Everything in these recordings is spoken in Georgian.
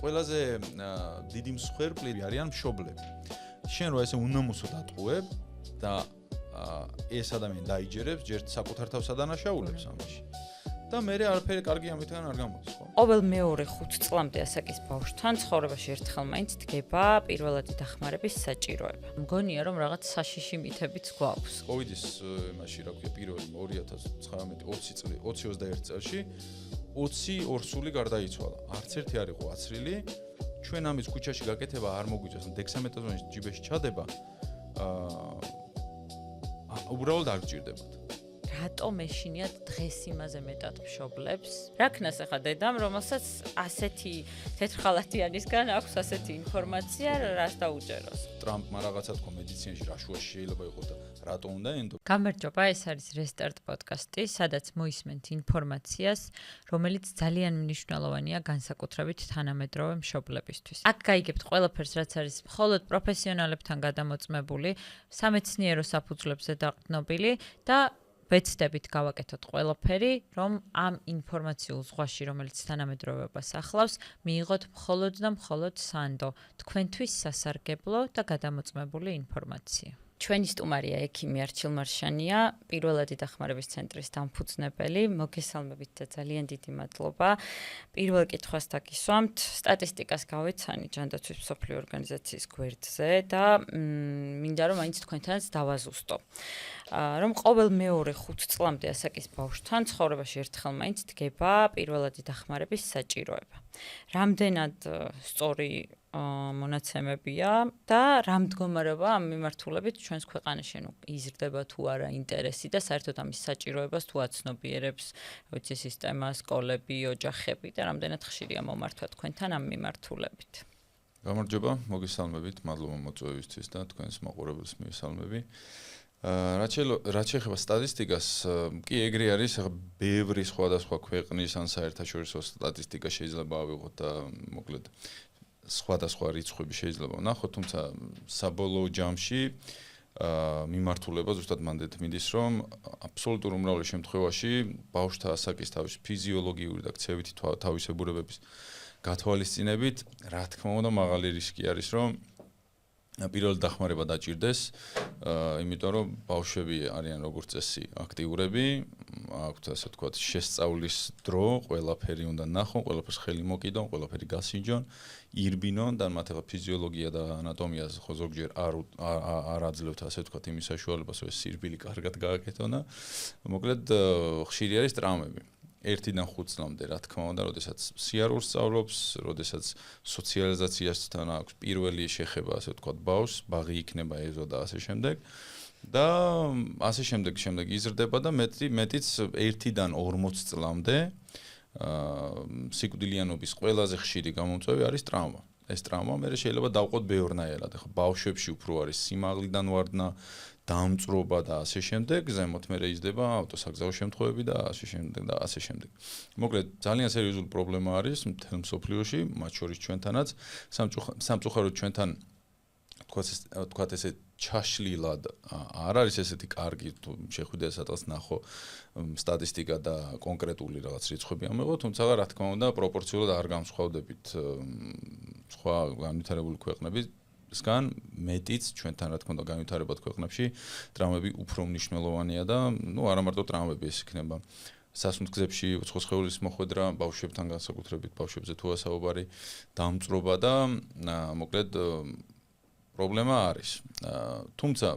ყველაზე დიდი მსხვერპლი არიან მშობლები. შენ რო ესე უნამოსო დატყუებ და ეს ადამიანი დაიჯერებს, ჯერ საკუთარ თავს ადანაშაულებს ამაში. და მე არაფერი კარგი ამითგან არ გამოდის, ხო? ყოველ მეორე 5 წლამდე ასაკის ბავშვთან ცხოვრებაში ერთხელ მაინც დგება პირველადი დახმარების საჭიროება. მგონია რომ რაღაც საშიში მითებიც გვაქვს. კოვიდის იმაში რა ქვია პირველი 2019 წელში 20 ორსული გარდაიცვალა. არც ერთი არ იყო აცრილი. ჩვენ ამის ქუჩაში გაკეთება არ მოგვიწევს, დექსამეტაზონის ჯიბეში ჩადება. უბრალოდ არ გჭირდებათ. რატომ ეშინიათ დღეს იმაზე მეტად მშობლებს? რა ქნას ახლა დედამ, რომელსაც ასეთი თეთრხალათიანისგან აქვს ასეთი ინფორმაცია, რას დაუჯეროს? ტრამპმა რაღაცა თქვა მედიცინაში რა შუაში შეიძლება იყოს და რატო უნდა ენდო? გამარჯობა, ეს არის Restart პოდკასტი, სადაც მოისმენთ ინფორმაციას, რომელიც ძალიან მნიშვნელოვანია განსაკუთრებით თანამედროვე მშობლებისთვის. აქ გაიგებთ ყველაფერს, რაც არის მხოლოდ პროფესიონალებთან გადამოწმებული, სამეცნიერო საფუძვლებზე დაყრდნობილი და ვეცდებით გავაკეთოთ ყველაფერი, რომ ამ ინფორმაციულ ზღვაში, რომელიც თანამედროვეობას ახლავს, მიიღოთ მხოლოდ და მხოლოდ სანდო, თქვენთვის სასარგებლო და გადამოწმებული ინფორმაცია. ჩვენი სტუმარია ექიმი არჩილ მარშანია, პირველადი დახმარების ცენტრის დამფუძნებელი. მოგესალმებით და ძალიან დიდი მადლობა. პირველ კითხვას დაგისვამთ, სტატისტიკას გავეცანი ჯანდაცვის მსოფლიო ორგანიზაციის გვერდზე და მინდა რომ მაინც თქვენთანაც დავაზუსტო. რომ ყოველ მეორე 5 წლამდე ასაკის ბავშვთან ცხოვრებაში ერთხელ მაინც დგება პირველადი დახმარების საჭიროება. რამდენად სწორი მონაცემებია და რა მდგომარეობა ამ მიმართულებით ჩვენს ქვეყანაში იზრდება თუ არა ინტერესი და საერთოდ ამის საჭიროებას თუ აცნობიერებს ვიცი სისტემა, სკოლები, ოჯახები და რამდენად ხშირია მომართვა თქვენთან ამ მიმართულებით. გამარჯობა, მოგესალმებით, მადლობა მოწვევისთვის და თქვენს მაყურებელს მივესალმები. რაც შეეხება სტატისტიკას, კი ეგრე არის, ბევრი სხვადასხვა ქვეყნის ან საერთაშორისო სტატისტიკა შეიძლება ავიღოთ და მოკლედ სხვადასხვა რიცხვები შეიძლება ვნახოთ, თუმცა საბოლოო ჯამში მიმართულება ზუსტად მანდეთ მიდის, რომ აბსოლუტურ უმრავლეს შემთხვევაში ბავშვთა ასაკის თავის ფიზიოლოგიური და ქცევითი თავისებურებების გათვალისწინებით, რა თქმა უნდა, მაღალი რისკი არის, რომ პირველი დახმარება დაჭირდეს, იმიტომ რომ ბავშვები არიან როგორც წესი აქტიურები, აქვთ ასე ვთქვათ შესწავლის დრო, ყველაფერი უნდა ნახონ, ყველაფერს ხელი მოკიდონ, ყველაფერი გასინჯონ, ირბინონ და მათ ახლა ფიზიოლოგია და ანატომიას ხო ზოგჯერ არ აძლევთ ასე ვთქვათ იმის საშუალებას, რომ ეს სირბილი კარგად გააკეთონ და მოკლედ ხშირი არის ტრამვები. 1-დან 5 წლამდე, რა თქმა უნდა, როდესაც სიარულს სწავლობს, როდესაც სოციალიზაციასთან აქვს პირველი შეხება, ასე ვთქვათ, ბავშვს, ბაღი იქნება ეზო და ასე შემდეგ. და ასე შემდეგ იზრდება და მეტიც 1-დან 40 წლამდე სიკვდილიანობის ყველაზე ხშირი გამომწვევი არის ტრაუმა. ეს ტრაუმა მე შეიძლება დავყოთ ბევრნაირად. ახლა ბავშვებში უფრო არის სიმაღლიდან ვარდნა, დამწრობა და ასე შემდეგ, ზემოთ მერე იზრდება ავტოსაგზაო შემთხვევები და ასე შემდეგ. მოკლედ, ძალიან სერიოზული პრობლემა არის მთელ მსოფლიოში, მათ შორის ჩვენთანაც, სამწუხაროდ ჩვენთან თქვათ ესე ჩაშლილად არ არის ესეთი კარგი, თუ შეხვიდე სადღაც ნახო სტატისტიკა და კონკრეტული რაღაც რიცხვები ამეღო, თუმცა რა თქმა უნდა, პროპორციულად არ გამსხვავდებით სხვა განვითარებული ქვეყნებისგან, მეტიც ჩვენთან რა თქმა უნდა განვითარებად ქვეყნებში ტრამვები უფრო მნიშვნელოვანია და არა მარტო ტრამვები, ეს იქნება სასუნთქზებში უცხო სხეულის მოხვედრა, ბავშვებთან განსაკუთრებით ბავშვებზე თუ ასაუბარი, დამწრობა და მოკლედ პრობლემა არის. თუმცა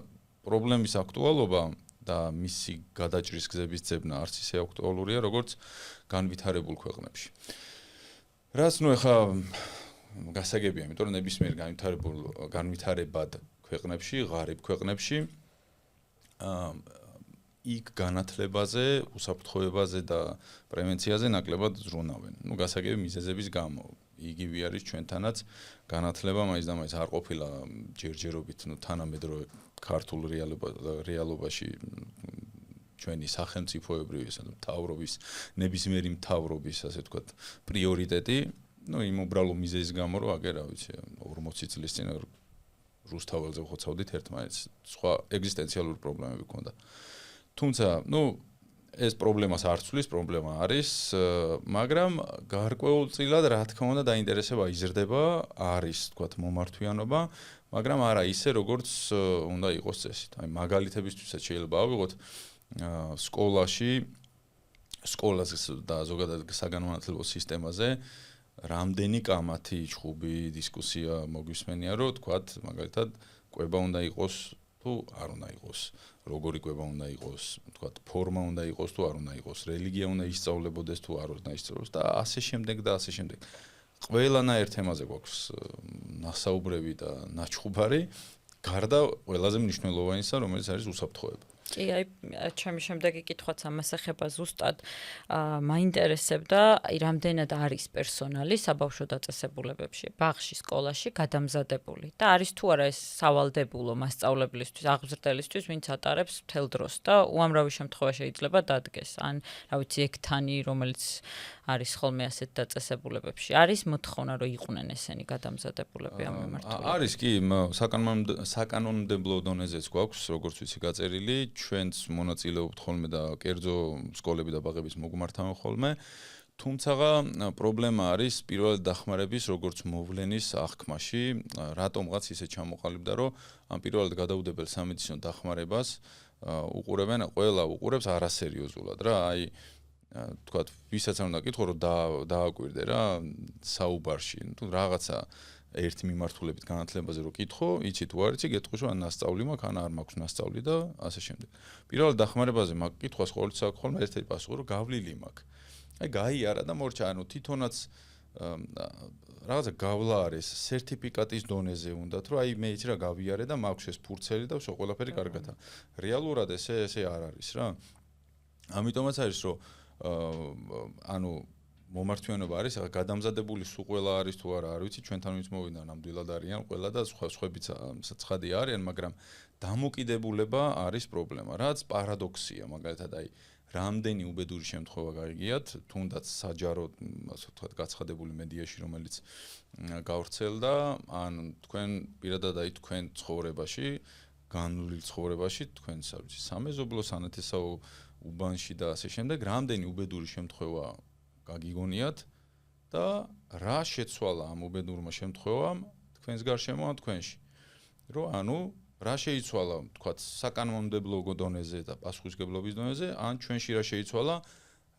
პრობლემის აქტუალობა და მისი გადაჭრის გზების ძებნა არც ისე აქტუალურია, როგორც განვითარებულ ქვეყნებში. რაც ეხა გასაგებია, იმიტომ რომ ნებისმიერ განვითარებად ქვეყნებში, ღარიბ ქვეყნებში იქ განათლებაზე, უსაფრთხოებაზე და პრევენციაზე ნაკლებად ზრუნავენ. გასაგები მიზეზების გამო. იგივე არის ჩვენთანაც განათლება მაინც და მაინც არ ყოფილა ჯერჯერობით თანამედროვე ქართულ რეალობაში ჩვენი სახელმწიფოებრივი მთავრობის, ნებისმიერი მთავრობის, ასე ვთქვათ, პრიორიტეტი, იმ უბრალო მიზეზის გამო, რომ აგერ რა ვიცი, 40 წლის წინ რუსთაველზე ხოცავდით ერთმანეთს, სხვა ეგზისტენციალური პრობლემები ჰქონდა. თუმცა, ეს პრობლემას არ ცვლის, პრობლემა არის, მაგრამ გარკვეულწილად რა თქმა უნდა დაინტერესება იზრდება, არის თქვათ მომართვიანობა, მაგრამ არა ისე როგორც უნდა იყოს წესით. აი მაგალითებისთვისაც შეიძლება ავიღოთ სკოლაზე და ზოგადად საგანმანათლებლო სისტემაზე რამდენი კამათი, ჩხუბი, დისკუსია მოგვისმენია, რომ თქვათ მაგალითად კვება უნდა იყოს თუ არ უნდა იყოს, როგორი კვება უნდა იყოს, თქვათ ფორმა უნდა იყოს თუ არ უნდა იყოს, რელიგია უნდა ისწავლებოდეს თუ არ უნდა ისწავლოს და ასე შემდეგ და ასე შემდეგ. ყველანაირ თემაზე გვაქვს ნასაუბრები და ნაჩხუბარი, გარდა ყველაზე მნიშვნელოვანისა, რომელიც არის უსაფრთხოება. კი, აი, ჩემი შემდეგი კითხვაც ამას ეხება ზუსტად. მაინტერესებდა, აი, რამდენად არის პერსონალი საბავშვო დაწესებულებებში, ბაღში, სკოლაში გადამზადებული და არის თუ არა ეს სავალდებულო მასწავლებლისთვის, აღზრდელისთვის, ვინც ატარებს მთელ დროს და უამრავი შემთხვევა შეიძლება დადგეს. ან, რა ვიცი, ექთანი, რომელიც არის ხოლმე ასეთ დაწესებულებებში. არის მოთხოვნა, რომ იყვნენ ესენი გადამზადებულები ამ მიმართულებით? არის კი, საკანონმდებლო დონეზეც გვაქვს, როგორც ვიცი, გაწერილი, ჩვენც მონაწილეობთ ხოლმე და კერძო სკოლები და ბაღების მოგმართავენ ხოლმე. თუმცა პრობლემა არის პირველად დახმარების როგორც მოვლენის აღქმაში, რატომღაც ისე ჩამოყალიბდა, რომ ამ პირველად გადაუდებელ სამედიცინო დახმარებას უყურებენ, ყველა უყურებს არასერიოზულად რა, აი თქვათ, ვისაც არ უნდა კითხო, რომ დააკვირდე რა საუბარში, თუ რაღაცა ერთი მიმართულებით განათლებაზე რო კითხო, იცი თუ არ იცი, გეტყვი რომ ან ნასწავლი მაქვს, ან არ მაქვს ნასწავლი და ასე შემდეგ. პირველად დახმარებაზე მაგ კითხვას ყოველთვის აქვს ხოლმე ერთ-ერთი პასუხი, რომ გავლილი მაქვს. აი გაიარა და მორჩა, ანუ თვითონაც რაღაცა გავლა არის, სერტიფიკატის დონეზე უნდათ, რომ აი მე იცი რა გავიარე და მაქვს ეს ფურცელი და ვсё ყველაფერი კარგადა. რეალურად ესე არ არის რა. ამიტომაც არის რომ ანუ მომართვიანობა არის, ახლა გადამზადებული სულ ყველა არის თუ არა, არ ვიცი, ჩვენთან ვინც მოვიდა, ნამდვილად არიან ყველა და სხვებიც ცხადი არიან, მაგრამ დამოკიდებულება არის პრობლემა, რაც პარადოქსია, მაგალითად აი რამდენი უბედური შემთხვევა გაიგიათ, თუნდაც საჯარო, ასე ვთქვათ, გაცხადებული მედიაში, რომელიც გავრცელდა, ან თქვენ პირადად აი თქვენ ცხოვრებაში, განვლილ ცხოვრებაში, თქვენ სამეზობლო, სანათესაო უბანში და ასე შემდეგ, რამდენი უბედური შემთხვევა გაგიგონიათ და რა შეცვალა ამ უბედურმა შემთხვევამ თქვენს გარშემო ან თქვენში. რომ ანუ რა შეიცვალა, თქვათ, საკანონმდებლო დონეზე და პასუხისმგებლობის დონეზე, ან ჩვენში რა შეიცვალა,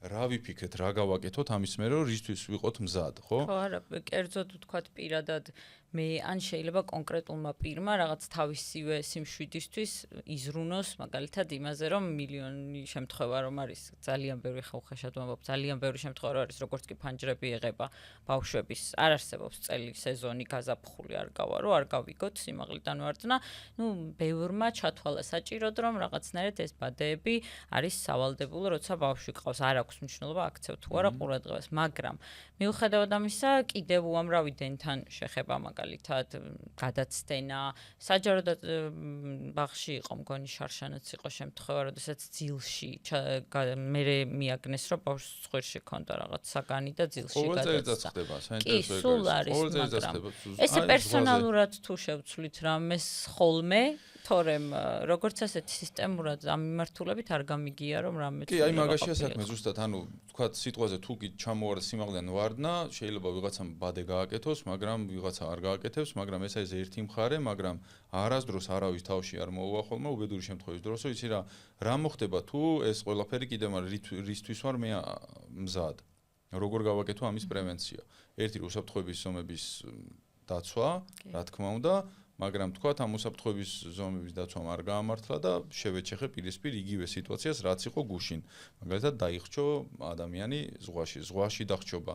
რა ვიფიქრეთ, რა გავაკეთოთ ამის მერე, რომ რისთვის ვიყოთ მზად, ხო? ხო, არა, კერძოდ ვთქვათ პირადად მე ან შეიძლება კონკრეტულმა პირმა რაღაც თავისივე სიმშვიდისთვის იზრუნოს მაგალითად იმაზე, რომ მილიონი შემთხვევა რომ არის ძალიან ბევრი ხალხაშად ვამბობ, ძალიან ბევრი შემთხვევა რომ არის, როგორც კი ფანჯრები იღება ბავშვების, არ არსებობს წელი სეზონი გაზაფხული არ გავა, რომ არ გავიგოთ სიმაღლიდან ვარდნა, ნუ ბევრმა ჩათვალა საჭიროდ რომ რაღაცნაირად ეს ბადეები არის სავალდებულო, როცა ბავშვი ყავს, არ აქვს მნიშვნელობა აქცევ თუ არა ყურადღებას, მაგრამ მიუხედავად ამისა, კიდევ უამრავი დენთან შეხება მაგალითად გადაცდენა, საჯაროდ ბაღში იყო მგონი შარშანაც იყო შემთხვევა, როდესაც ძილში მე მიაგნეს, რომ ბავშვს ცხვირში ჰქონდა რაღაც საგანი და ძილში გადაცდა. კი, სულ არის, მაგრამ ესე პერსონალურად თუ შევცვლით რამეს ხოლმე თორემ როგორც ასეთი სისტემურად ამ მიმართულებით არ გამიგია რომ რამე კი, აი მაგაშია საქმე ზუსტად, ანუ თქვათ სიტყვაზე თუ კი ჩამოვარდა სიმაღლიდან ვარდნა, შეიძლება ვიღაცამ ბადე გააკეთოს, მაგრამ ვიღაცა არ გააკეთებს, მაგრამ ეს არის ერთი მხარე, მაგრამ არასდროს არავის თავში არ მოუვა ხოლმე უბედური შემთხვევის დროს, იცი რა მოხდება თუ ეს ყველაფერი კიდევ რისთვის ვარ მე მზად. როგორ გავაკეთო ამის პრევენცია? ერთი უსაფრთხოების ზომების დაცვა, რა თქმა უნდა, მაგრამ თქვათ ამ უსაფრთხოების ზომების დაცვამ არ გაამართლა და შევეჩეხე პირისპირ იგივე სიტუაციას, რაც იყო გუშინ. მაგალითად დაიხრჩო ადამიანი ზღვაში დახრჩობა.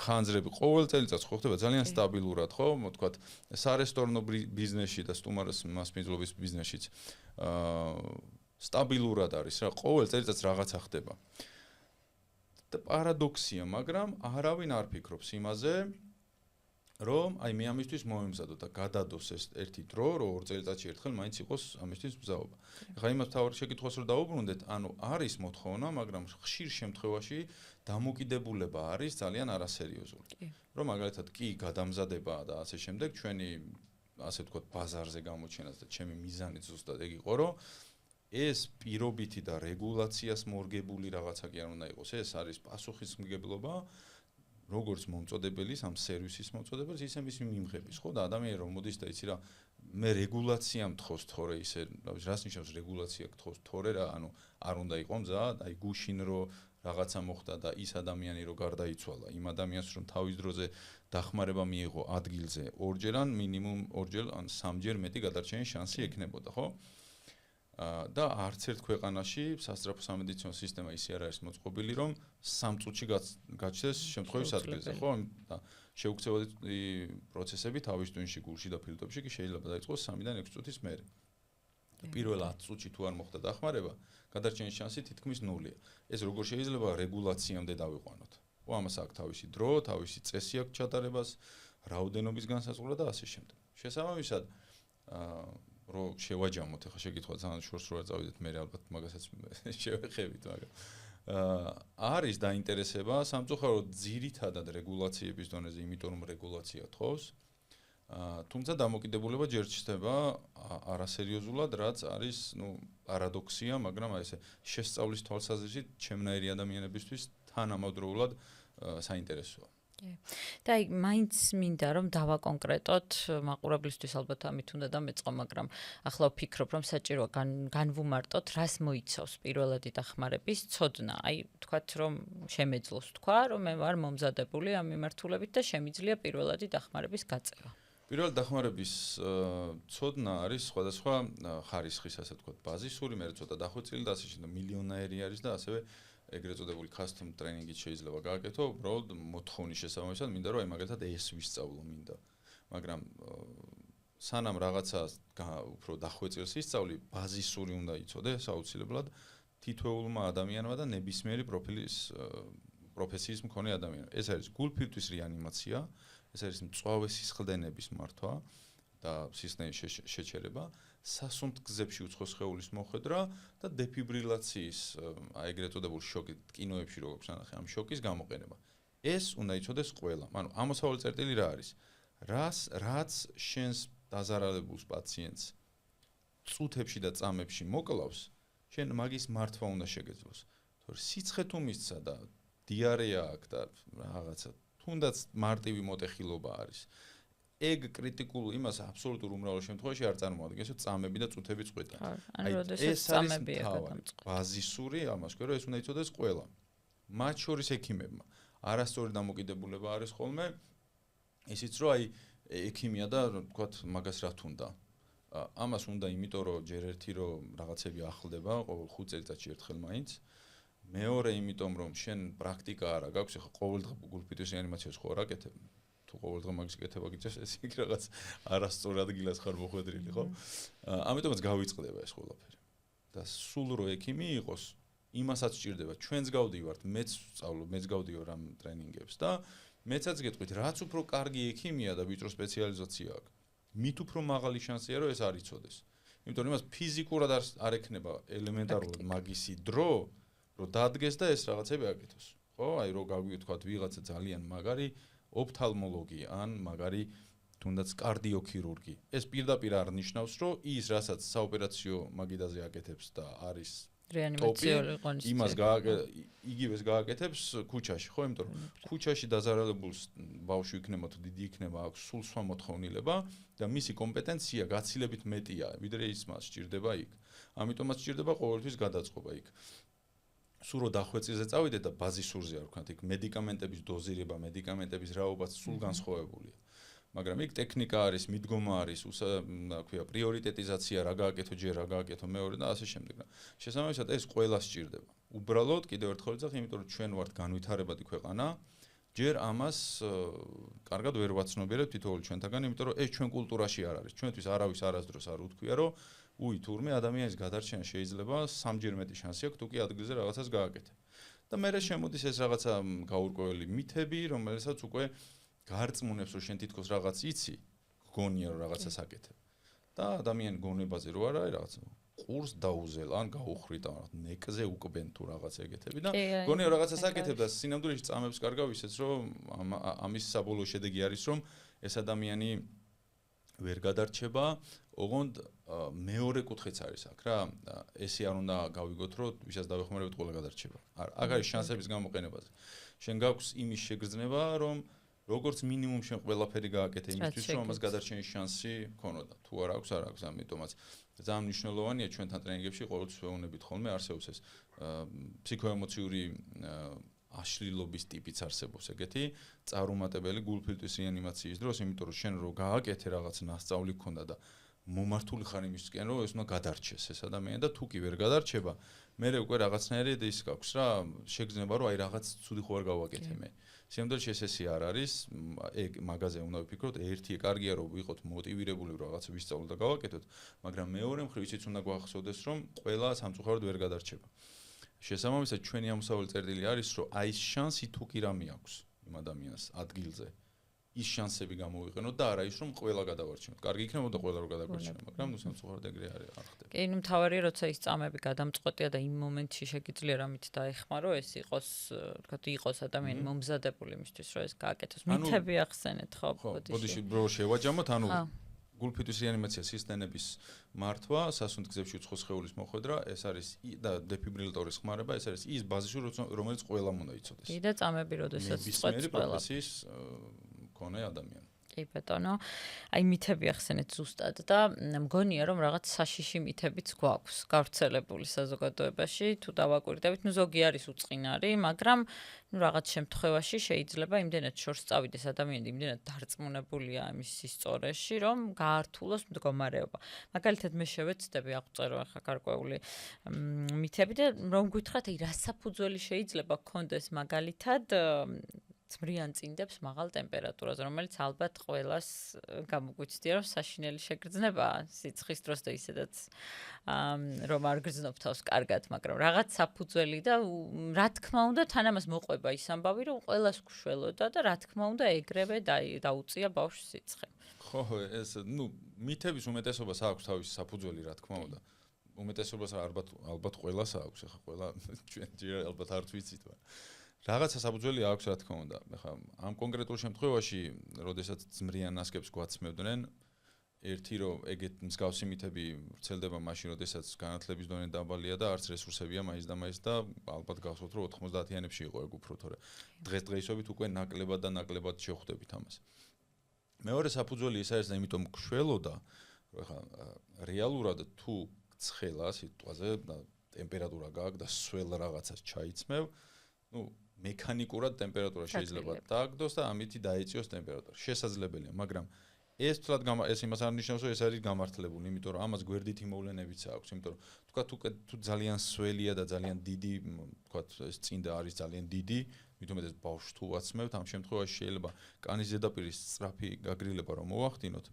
ხანძრები ყოველ წელიწადს ხო ხდება ძალიან სტაბილურად, ხო? თქვათ სარესტორნო ბიზნესში და სტუმარს მასპინძლობის ბიზნესშიც სტაბილურად არის რა, ყოველ წელიწადს რაღაცა ხდება. და პარადოქსია, მაგრამ არავინ არ ფიქრობს იმაზე, რომ აი მე ამისთვის მომემზადო და გადადოს ეს ერთი დრო, რომ 2 წელიწადში ერთხელ მაინც იყოს ამისთვის მზაობა. ეხლა იმას თავად შეკითხვას რომ დავუბრუნდეთ, ანუ არის მოთხოვნა, მაგრამ ხშირ შემთხვევაში დამოკიდებულება არის ძალიან არასერიოზული. რომ მაგალითად კი გადამზადება და ასე შემდეგ, ჩვენი ასე ვთქვათ ბაზარზე გამოჩენას და ჩემი მიზანიც ზუსტად ეგ იყო, რომ ეს პირობითი და რეგულაციას მორგებული რაღაცა კი არ უნდა იყოს. ეს არის პასუხისმგებლობა როგორც მომწოდებელის, ამ სერვისის მომწოდებელის, ისე მისი მიმღების, ხო? და ადამიანი რომ მოდის და იცი რა, მე რეგულაცია მთხოვს თორე ისე, რას ნიშნავს რეგულაცია გთხოვს თორე რა, ანუ არ უნდა იყო მზად, აი გუშინ რომ რაღაცა მოხდა და ის ადამიანი რომ გარდაიცვალა, იმ ადამიანს რომ თავის დროზე დახმარება მიიღო ადგილზე, ორჯერ ან მინიმუმ ორჯერ ან სამჯერ მეტი გადარჩენის შანსი ექნებოდა, ხო? და არც ერთ ქვეყანაში სასწრაფო სამედიცინო სისტემა ისე არ არის მოწყობილი, რომ 3 წუთში გაჩნდეს შემთხვევის ადგილზე, ხო? და შეუქცევადი პროცესები თავის ტვინში, გულში და ფილტვებში კი შეიძლება დაიწყოს 3-დან 6 წუთის მერე. პირველ 10 წუთში თუ არ მოხდა დახმარება, გადარჩენის შანსი თითქმის ნულია. ეს როგორ შეიძლება რეგულაციამდე დავიყვანოთ? ხო, ამას აქვს თავისი დრო, თავისი წესი აქვს ჩატარებას, რაოდენობის განსაზღვრა და ასე შემდეგ. შესაბამისად, რომ შევაჯამოთ, ახლა შეკითხვა ძალიან შორს რო არ წავიდეთ, მე ალბათ მაგასაც შევეხებით, მაგრამ არის დაინტერესება სამწუხაროდ ძირითადად რეგულაციების დონეზე, იმიტომ რომ რეგულაცია თხოვს, თუმცა დამოკიდებულება ჯერ ჩნდება არასერიოზულად, რაც არის, პარადოქსია, მაგრამ აი ესე შესწავლის თვალსაზრისით ჩემნაირი ადამიანებისთვის თანამედროვულად საინტერესოა. და აი მაინც მინდა რომ დავაკონკრეტოთ მაყურებლისთვის ალბათ ამით უნდა დამეწყო, მაგრამ ახლა ვფიქრობ რომ საჭიროა განვუმარტოთ რას მოიცავს პირველადი დახმარების ცოდნა. აი თქვათ რომ შემეძლოს თქვა რომ მე ვარ მომზადებული ამ მიმართულებით და შემიძლია პირველადი დახმარების გაწევა. პირველადი დახმარების ცოდნა არის სხვადასხვა ხარისხის, ასე ვთქვათ, ბაზისური, მე ცოტა დახვეწილი და ასე შემდეგ, მილიონაერი არის და ასევე ეგრეთ წოდებული custom ტრეინინგით შეიძლება გააკეთო, უბრალოდ მოთხოვნის შესაბამისად მინდა რომ აი მაგალითად ეს ვისწავლო მინდა. მაგრამ სანამ რაღაცა უფრო დახვეწილს ისწავლი, ბაზისური უნდა იცოდეს აუცილებლად თითოეულმა ადამიანმა და ნებისმიერი პროფესიის მქონე ადამიანმა. ეს არის გულფირთვის რეანიმაცია, ეს არის მწვავე სისხლდენების მართვა და სისხლის შეჩერება, სასუნთ გზებში უცხო სხეულის მოხვედრა და დეფიბრილაციის, აი ეგრეთ წოდებულ შოკი, კინოებში როგორ გსანახე, ამ შოკის გამოყენება. ეს უნდა იცოდეს ყველა. ანუ ამოსავალი წერტილი რა არის? რაც შენს დაზარალებულს პაციენტს წუთებში და წამებში მოკლავს, შენ მაგის მართვა უნდა შეგეძლოს. თორე სიცხე თუ მისცა და დიარეა აქვს და რაღაცა თუნდაც მარტივი მოტეხილობა არის. ეგ კრიტიკულ იმას აბსოლუტურ უმრავლეს შემთხვევაში არ წარმოადგენს, რომ წამები და წუთები წყვეტა. აი ეს წამები ეგ ბაზისური, ამას ვქო, რომ ეს უნდა იცოდეს ყველა. მათ შორის ექიმებმა. არასწორი დამოკიდებულება არის ხოლმე ისიც, რომ აი ექიმია და ვთქვათ, მაგას რა თუნდა. ამას უნდა, იმიტომ რომ ჯერ ერთი რომ რაღაცები ახლდება, ყოველ 5 წელიწადში ერთხელ მაინც. მეორე, იმიტომ რომ შენ პრაქტიკა არა გაქვს, ახლა ყოველდღე გულფირთვის რეანიმაციას ხო არ აკეთებ. თუ ყოველდღე მაგის კეთება გიწევს, ეს იქ რაღაც არასწორ ადგილას ხარ მოხვედრილი, ხო? ამიტომაც გავიწყდება ეს ყველაფერი. და სულ რო ექიმი იყოს, იმასაც სჭირდება, ჩვენც გავდივართ, მეც ვსწავლობ, მეც გავდივარ ამ ტრენინგებს და მეცაც გეტყვით, რაც უფრო კარგი ექიმია და ვიწრო სპეციალიზაცია აქვს, მით უფრო მაღალი შანსია, რომ ეს არ იცოდეს. იმიტომ რომ იმას ფიზიკურად არ ექნება ელემენტარულად მაგისი დრო, რომ დადგეს და ეს რაღაცები აკეთოს. ხო? აი რო გაგვიუთქვათ ვიღაცა ძალიან მაგარი ოფთალმოლოგი ან მაგარი თუნდაც კარდიოქირურგი. ეს პირდაპირ არ ნიშნავს, რომ ის რასაც საოპერაციო მაგიდაზე აკეთებს და არის რეანიმაციული ყონის იმას იგივეს გააკეთებს ქუჩაში, ხო? იმიტომ რომ ქუჩაში დაზარალებულს ბავშვი იქნება თუ დიდი იქნება, აქვს სულ სხვა მოთხოვნილება და მისი კომპეტენცია გაცილებით მეტია, ვიდრე ის მას სჭირდება იქ. ამიტომაც სჭირდება ყოველთვის გადაწყობა იქ. სულ რო დახვეწილზე წავიდეთ და ბაზისურზე არ ვქნათ, იქ მედიკამენტების დოზირება, მედიკამენტების რაობაც სულ განსხვავებულია. მაგრამ იქ ტექნიკა არის, მიდგომა არის, ქვია პრიორიტეტიზაცია, რა გააკეთო ჯერ, რა გააკეთო მეორე და ასე შემდეგ. შესაბამისად ეს ყველა სჭირდება. უბრალოდ კიდევ ერთხელ ვიძახი, იმიტომ რომ ჩვენ ვართ განვითარებადი ქვეყანა, ჯერ ამას კარგად ვერ ვაცნობიერებთ თითოეული ჩვენთაგან, იმიტომ რომ ეს ჩვენ კულტურაში არ არის. ჩვენთვის არავის არასდროს არ უთქვია, რომ თურმე ადამიანის გადარჩენა შეიძლება 3ჯერ მეტი შანსი აქვს, თუ კი ადგილზე რაღაცას გააკეთებ. და მერე შემოდის ეს რაღაცა გაურკვეველი მითები, რომელსაც უკვე გარწმუნებს, რომ შენ თითქოს რაღაც იცი, გგონია რომ რაღაცას აკეთებ. და ადამიანი გონებაზე რო არ არის რაღაცა ყურს დაუზელ ან გაუხრიტა, ნეკზე უკბენ თუ რაღაც ეგეთები და გონია რომ რაღაცას აკეთებ და სინამდვილეში წამებს კარგავ ისეც, რომ ამის საბოლოო შედეგი არის, რომ ეს ადამიანი ვერ გადარჩება, ოღონდ მეორე კუთხეც არის აქ რა, ესე არ უნდა გავიგოთ, რომ ვისაც დავეხმარებთ ყველა გადარჩება. აქ არის შანსების გამოყენებაზე. შენ გაქვს იმის შეგრძნება, რომ როგორც მინიმუმ შენ ყველაფერი გააკეთე იმისთვის, რომ ამას გადარჩენის შანსი ქონოდა. თუ არ აქვს, არ აქვს, ამიტომაც ძალიან მნიშვნელოვანია ჩვენთან ტრენინგებში ყოველთვის ვეუბნებით ხოლმე არსებობს ეს ფსიქოემოციური აშლილობის ტიპიც არსებობს ეგეთი წარუმატებელი გულფილტვის რეანიმაციის დროს, იმიტომ რომ შენ რო გააკეთე რაღაც ნასწავლი გქონდა და მომართული ხარ იმისკენ, რომ ეს უნდა გადარჩეს ეს ადამიანი და თუ კი ვერ გადარჩება, მე უკვე რაღაცნაირი ის გაქვს რა, შეგრძნება რომ აი რაღაც ცუდი ხო არ გავაკეთე მე. შემდგომში ესე არ არის, ეგ მაგაზე უნდა ვფიქროთ, ერთი კარგია რომ ვიყოთ მოტივირებული რაღაც ვისწავლოთ და გავაკეთოთ, მაგრამ მეორე მხრივ ისიც უნდა გვახსოვდეს, რომ ყველა სამწუხაროდ ვერ გადარჩება. შესაბამისად ჩვენი ამოსავალი წერტილი არის, რომ აი ეს შანსი თუ კი რამე აქვს იმ ადამიანს ადგილზე, ის შანსები გამოვიყენოთ და არა ის რომ ყველა გადავარჩინოთ. კარგი იქნებოდა ყველა რომ გადაგვარჩინოთ, მაგრამ ნუ სამწუხაროდ ეგრე არ ხდება. კი, ნუ მთავარია როცა ის წამები გადამწყვეტია და იმ მომენტში შეგიძლია რამით დაეხმარო, ეს იყოს ადამიანი მომზადებული იმისთვის, რომ ეს გააკეთოს. მითები ახსენეთ, ხო, ბოდიში ბრო შევაჯამოთ, ანუ გულფიტვის რეანიმაცია სისტემების მართვა, სასუნთ გზებში უცხო სხეულის მოხვედრა, ეს არის და დეფიბრილატორის ხმარება, ეს არის ის ბაზისი, რომელიც ყველამ უნდა იცოდეს. კი და წამები როდესაც წყვეტს ყველა. ქონე ადამიანი. კი ბატონო, აი მითები ახსენეთ ზუსტად და მგონია რომ რაღაც საშიში მითებიც გვაქვს გავრცელებული საზოგადოებაში, თუ დავაკვირდებით, ნუ ზოგი არის უწყინარი, მაგრამ ნუ რაღაც შემთხვევაში შეიძლება იმდენად შორს წავიდეს ადამიანი, იმდენად დარწმუნებულია ამის სისწორეში, რომ გაართულოს მდგომარეობა. მაგალითად მე შევეცდები აღწერო ახლა გარკვეული მითები და რომ გითხრათ, აი რა საფუძველი შეიძლება გქონდეს მაგალითად წმრიან წინდებს მაღალ ტემპერატურაზე, რომელიც ალბათ ყველას გამოგვიცდია, რომ საშინელი შეგრძნებაა სიცხის დროს და ისედაც რომ არ გრძნობ თავს კარგად, მაგრამ რაღაც საფუძველი და რა თქმა უნდა თან ამას მოყვება ის ამბავი, რომ ყველას გშველოდა და რა თქმა უნდა ეგრევე დაუწია ბავშვს სიცხე. ხო, ეს ნუ მითების უმეტესობას აქვს თავისი საფუძველი, რა თქმა უნდა. უმეტესობას ალბათ ყველას აქვს, ახლა ყველა ჩვენ ჯერ ალბათ არც ვიცით, მაგრამ რაღაცა საფუძველი აქვს, რა თქმა უნდა. ახლა ამ კონკრეტულ შემთხვევაში, როდესაც ძმრიან ნასკებს გვაცმევდნენ, ერთი რომ ეგეთ მსგავსი მითები ვრცელდება მაშინ, როდესაც განათლების დონე დაბალია და არც რესურსებია მაინც და მაინც და ალბათ გახსოვთ, რომ 90-იანებში იყო ეგ უფრო, თორე დღესდღეობით უკვე ნაკლებად შევხვდებით ამას. მეორე საფუძველი ის არის და იმიტომ გშველოდა, რომ ახლა რეალურად თუ ცხელა სიტყვაზე და ტემპერატურა გააქვს და სველ რაღაცას ჩაიცმევ, ნუ მექანიკურად ტემპერატურა შეიძლება დააგდოს და ამით დაეწიოს ტემპერატურა. შესაძლებელია, მაგრამ ეს თლად ეს იმას არ ნიშნავს, რომ ეს არის გამართლებული, იმიტომ რომ ამას გვერდითი მოვლენებიც აქვს, იმიტომ რომ თუ ძალიან სველია და ძალიან დიდი, თქვათ ეს წინდა არის ძალიან დიდი, მithumetes ბავშვს თუ ვაცმევთ, ამ შემთხვევაში შეიძლება კანის ზედაპირის სწრაფი გაგრილება რომ მოვახდინოთ,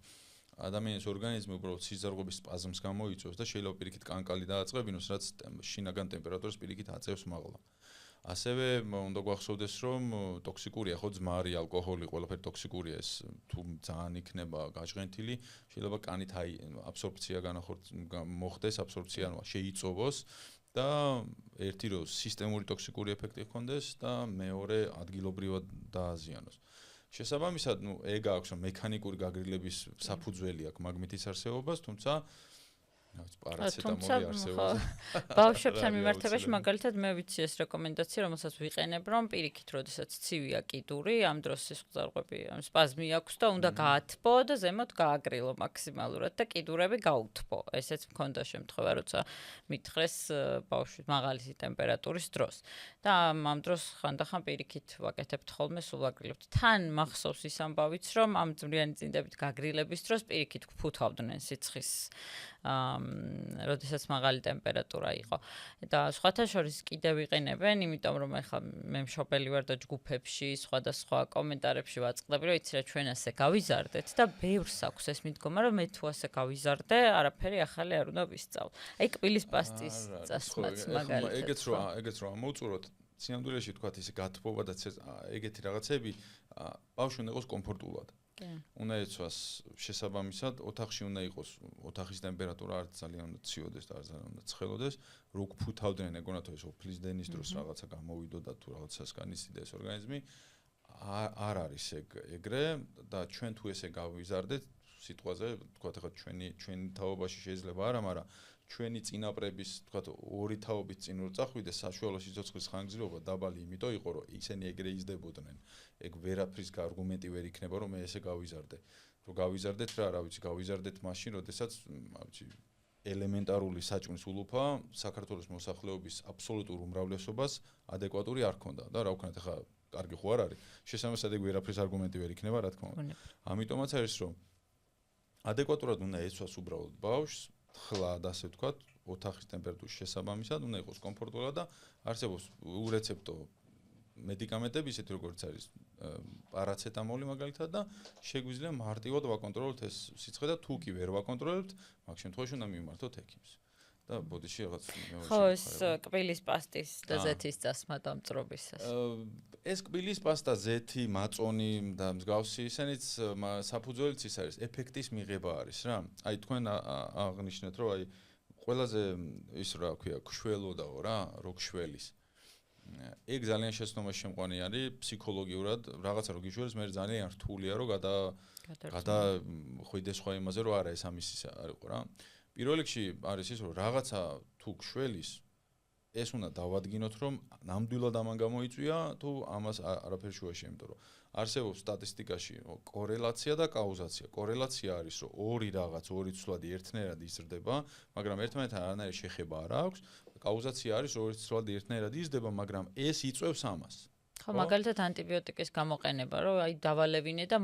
ადამიანის ორგანიზმი უბრალოდ სიზარღობის სპაზმს გამოიწვევს და შეიძლება პირიქით კანკალი დააწყებინოს, რაც შინაგან ტემპერატურას პირიქით აწევს მაღლა. ასევე უნდა გვახსოვდეს, რომ ტოქსიკურია, ხო, ძმარი, ალკოჰოლი, ყველაფერი ტოქსიკურია, ეს თუ ძალიან იქნება გაჟღენთილი, შეიძლება კანით აბსორბცია მოხდეს, აბსორბცია შეიწოვოს და ერთი რომ სისტემური ტოქსიკური ეფექტი ჰქონდეს და მეორე ადგილობრივად დააზიანოს. შესაბამისად, ეგ აქვს, რომ მექანიკური გაგრილების საფუძველი აქვს მაგმითის არსებობას, თუმცა პარაცეტამოლი არსებობს. ბავშვებთან მიმართებაში მაგალითად მე ვიცი ეს რეკომენდაცია, რომელსაც ვიყენებ, რომ პირიქით, როდესაც ცივია კიდური, ამ დროს სისხლძარღვები, სპაზმი აქვს და უნდა გაათბო და ზემოთ გააგრილო მაქსიმალურად და კიდურები გაუთბო. ესეც მქონდა შემთხვევა, როცა მითხრეს ბავშვი მაღალი ტემპერატურის დროს. და ამ დროს ხანდახან პირიქით ვაკეთებთ ხოლმე, სულ ვაგრილებთ. თან მახსოვს ის ამბავიც, რომ ამ ძმრიანი წინდებით გაგრილების დროს პირიქით გფუთავდნენ სიცხის როდესაც მაღალი ტემპერატურა იყო. და სხვათა შორის კიდევ ვიყენებენ, იმიტომ რომ ეხლა მე მშობელი ვარ და ჯგუფებში, სხვადასხვა კომენტარებში ვაწყდები, რომ იცი რა ჩვენ ასე გავიზარდეთ და ბევრს აქვს ეს მიდგომა, რომ მე თუ ასე გავიზარდე, არაფერი ახალი არ უნდა ვისწავლ. აი კბილის პასტის წასვლაც მაგალითად. ეგეც რომ ამოვწუროთ, სინამდვილეში თქვათ ისე გათბობა და ეგეთი რაღაცები ბავშვი უნდა იყოს კომფორტულად. უნდა ეცვას შესაბამისად, ოთახში უნდა იყოს, ოთახის ტემპერატურა არ ძალიან უნდა ციოდეს და არ ძალიან უნდა ცხელოდეს, რო გფუთავდნენ ეგონა თუ ეს ოფლის დენის დროს რაღაცა გამოვიდო და თუ რაღაცას განიცდიდა ეს ორგანიზმი, არ არის ეგრე და ჩვენ თუ ესე გავიზარდეთ, სიტყვაზე, თქვათ ახლა ჩვენი თაობაში შეიძლება არა, მაგრამ ჩვენი წინაპრების, თქვათ ორი თაობით წინ რო წახვიდეს, საშუალო სიცოცხლის ხანგრძლივობა დაბალი იმიტომ იყო, რომ ისინი ეგრე იზრდებოდნენ. ეგ ვერაფრის არგუმენტი ვერ იქნება, რომ მე ესე გავიზარდე. რომ გავიზარდეთ რა, რა ვიცი, გავიზარდეთ მაშინ, როდესაც, რა ვიცი, ელემენტარული საჭმლის ულუფა საქართველოს მოსახლეობის აბსოლუტურ უმრავლესობას ადეკვატური არ ქონდა და რა ვქნათ ახლა კარგი ხო არ არის შესაბამისად ეგ ვერაფრის არგუმენტი ვერ იქნება რა თქმა უნდა ამიტომაც არის რომ ადეკვატურად უნდა ეცვას უბრალოდ ბავშვს თხლად ასე ვთქვათ ოთახის ტემპერატურის შესაბამისად უნდა იყოს კომფორტულად და არსებობს ურეცეპტო მედიკამენტები ისეთი როგორც არის პარაცეტამოლი მაგალითად და შეგვიძლია მარტივად ვაკონტროლოთ ეს სიცხე და თუ კი ვერ ვაკონტროლებთ მაგ შემთხვევაში უნდა მივმართოთ ექიმს და ბოდიში რაღაც ხო ეს კბილის პასტის და ზეთის წასმა დამწრობისას ეს კბილის პასტა ზეთი მაწონი და მსგავსი ისინიც საფუძველიც ის არის ეფექტის მიღება არის რა აი თქვენ აღნიშნეთ რომ აი ყველაზე ის რა ქვია ქშველოდაო რა როგშველის ეგ ძალიან შეცდომაში შემყვანი არის ფსიქოლოგიურად რაღაცა რო გიშვერს მე ძალიან რთულია რომ ხვიდეს სხვა იმაზე რომ არა ეს ამის არისო რა პირველ რიგში არის ის რომ რაღაცა თუ ქშველის ეს უნდა დავადგინოთ რომ ნამდვილად ამან გამოიწვია თუ ამას არაფერ შუაში იმიტომ რომ არსებობს სტატისტიკაში კორელაცია და კაუზაცია კორელაცია არის რომ ორი ცვლადი ერთნაირად იზრდება მაგრამ ერთმანეთთან არანაირი შეხება არ აქვს კაუზაცია არის რომ ორი ცვლადი ერთნაირად იზრდება მაგრამ ეს იწვევს ამას ხო მაგალითად ანტიბიოტიკის გამოყენება რომ აი დავალევინე და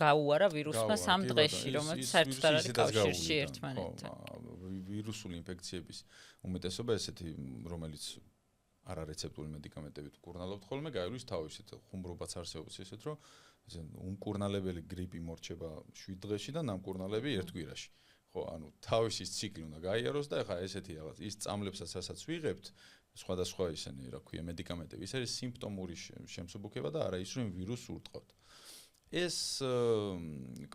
გაუარა ვირუსმა 3 დღეში რომელიც საერთოდ არ არის კავშირში ერთმანეთთან ვირუსული ინფექციების უმეტესობა ესეთი რომელიც არარეცეპტული მედიკამენტებით მკურნალობთ ხოლმე გაივლის თავის ხუმრობაც არსებობს ისეთ რომ უმკურნალებელი გრიპი მორჩება 7 დღეში და ნამკურნალები 1 კვირაში ხო ანუ თავისი ციკლი უნდა გაიაროს და ეხლა ესეთი რაღაც ის წამლებსაც რასაც ვიღებთ სხვადასხვა ისინი რა ქვია მედიკამენტები ის არის სიმპტომური შემსუბუქება და არა ის რომ ვირუსს ურტყავთ ეს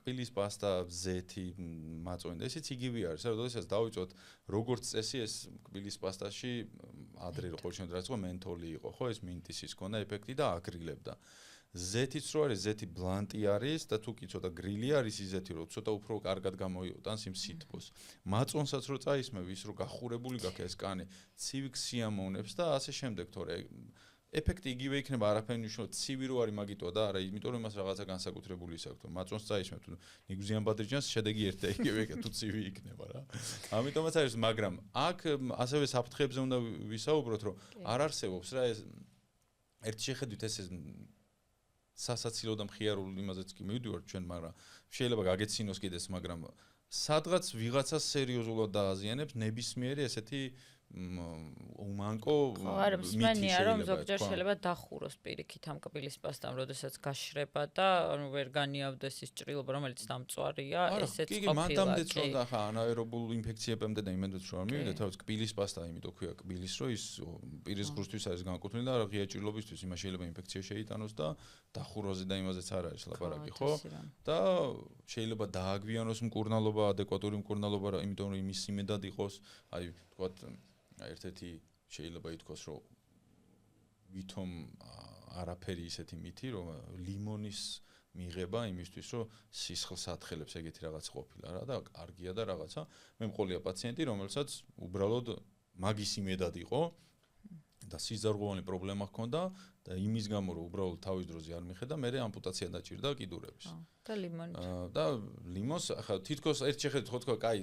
კბილის პასტა ზეთი მაწონი და ესეც იგივე არის რა როდესაც დავიწოთ როგორც წესი ეს კბილის პასტაში ადრე რო ყოველ შემთხვევაში იყო მენთოლი იყო ხო ეს მინტის ის ქონდა ეფექტი და აგრილებდა ზეთიც რო არის ზეთი ბლანტი არის და თუ კი ცოტა გრილი არის იზეთი რომ ცოტა უფრო კარგად გამოიოტანს იმ სითბოს მაწონსაც რო წაისმევ ის რო გახურებული გაქვს ეს კანი ცივი სიამოვნებს და ასე შემდეგ თორე ეფექტი იგივე იქნება არაფერი ნიშნავს ცივი რო არის მაგიტო და არა იმიტომ რომ მას რაღაცა განსაკუთრებული ის აქვს მაწონს წაისმევ თუ ნიგზიან ბადრიჯანს შედეგი ერთ და იგივე თუ ცივი იქნება რა ამიტომაც არის მაგრამ აქ ასევე საფრთხეებზე უნდა ვისაუბროთ რომ არ არსებობს რა ეს ერთ შეხედვით ეს სასაცილო და მხიარულ იმაზეც კი მივდივართ ჩვენ მაგრამ შეიძლება გაგეცინოს კიდეს მაგრამ სადღაც ვიღაცა სერიოზულად დააზიანებს ნებისმიერი ესეთი უმანკო არა მსმენია რომ ზოგჯერ შეიძლება დახუროს პირიქით ამ კბილის პასტამ როდესაც გაშრება და ანუ ვერ განიავდეს ის ჭრილობა რომელიც დამწვარია ესეც ყოფილა კი მანდამდეც რომ და ხა ანაერობულ ინფექციებამდე და იმედვეც რომ მივიდეთ თავის კბილის პასტა იმიტომ ქვია კბილის რო ის პირის ღრუსთვის არის განკუთვნილი და ღია ჭრილობისთვის იმას შეიძლება ინფექცია შეიტანოს და დახურვაზე და იმაზეც არ არის ლაპარაკი ხო და შეიძლება დააგვიანოს მკურნალობა ადეკვატური მკურნალობა იმიტომ რომ იმის იმედად იყოს აი თქვათ ერთ-ერთი შეიძლება ითქვას რომ ვითომ არაფერი ისეთი მითი რომ ლიმონის მიღება იმისთვის რომ სისხლს ათხელებს ეგეთი რაღაც ყოფილა რა და კარგია და რაღაცა მე მყოლია პაციენტი რომელსაც უბრალოდ მაგის იმედად იყო და სიზარღვოვანი პრობლემა ჰქონდა და იმის გამო რომ უბრალოდ თავის დროზე არ მიხედა მე ამპუტაცია დაჭირდა კიდურების და ლიმონს ახლა თითქოს ერთ შეხედვით ხო თქვა კაი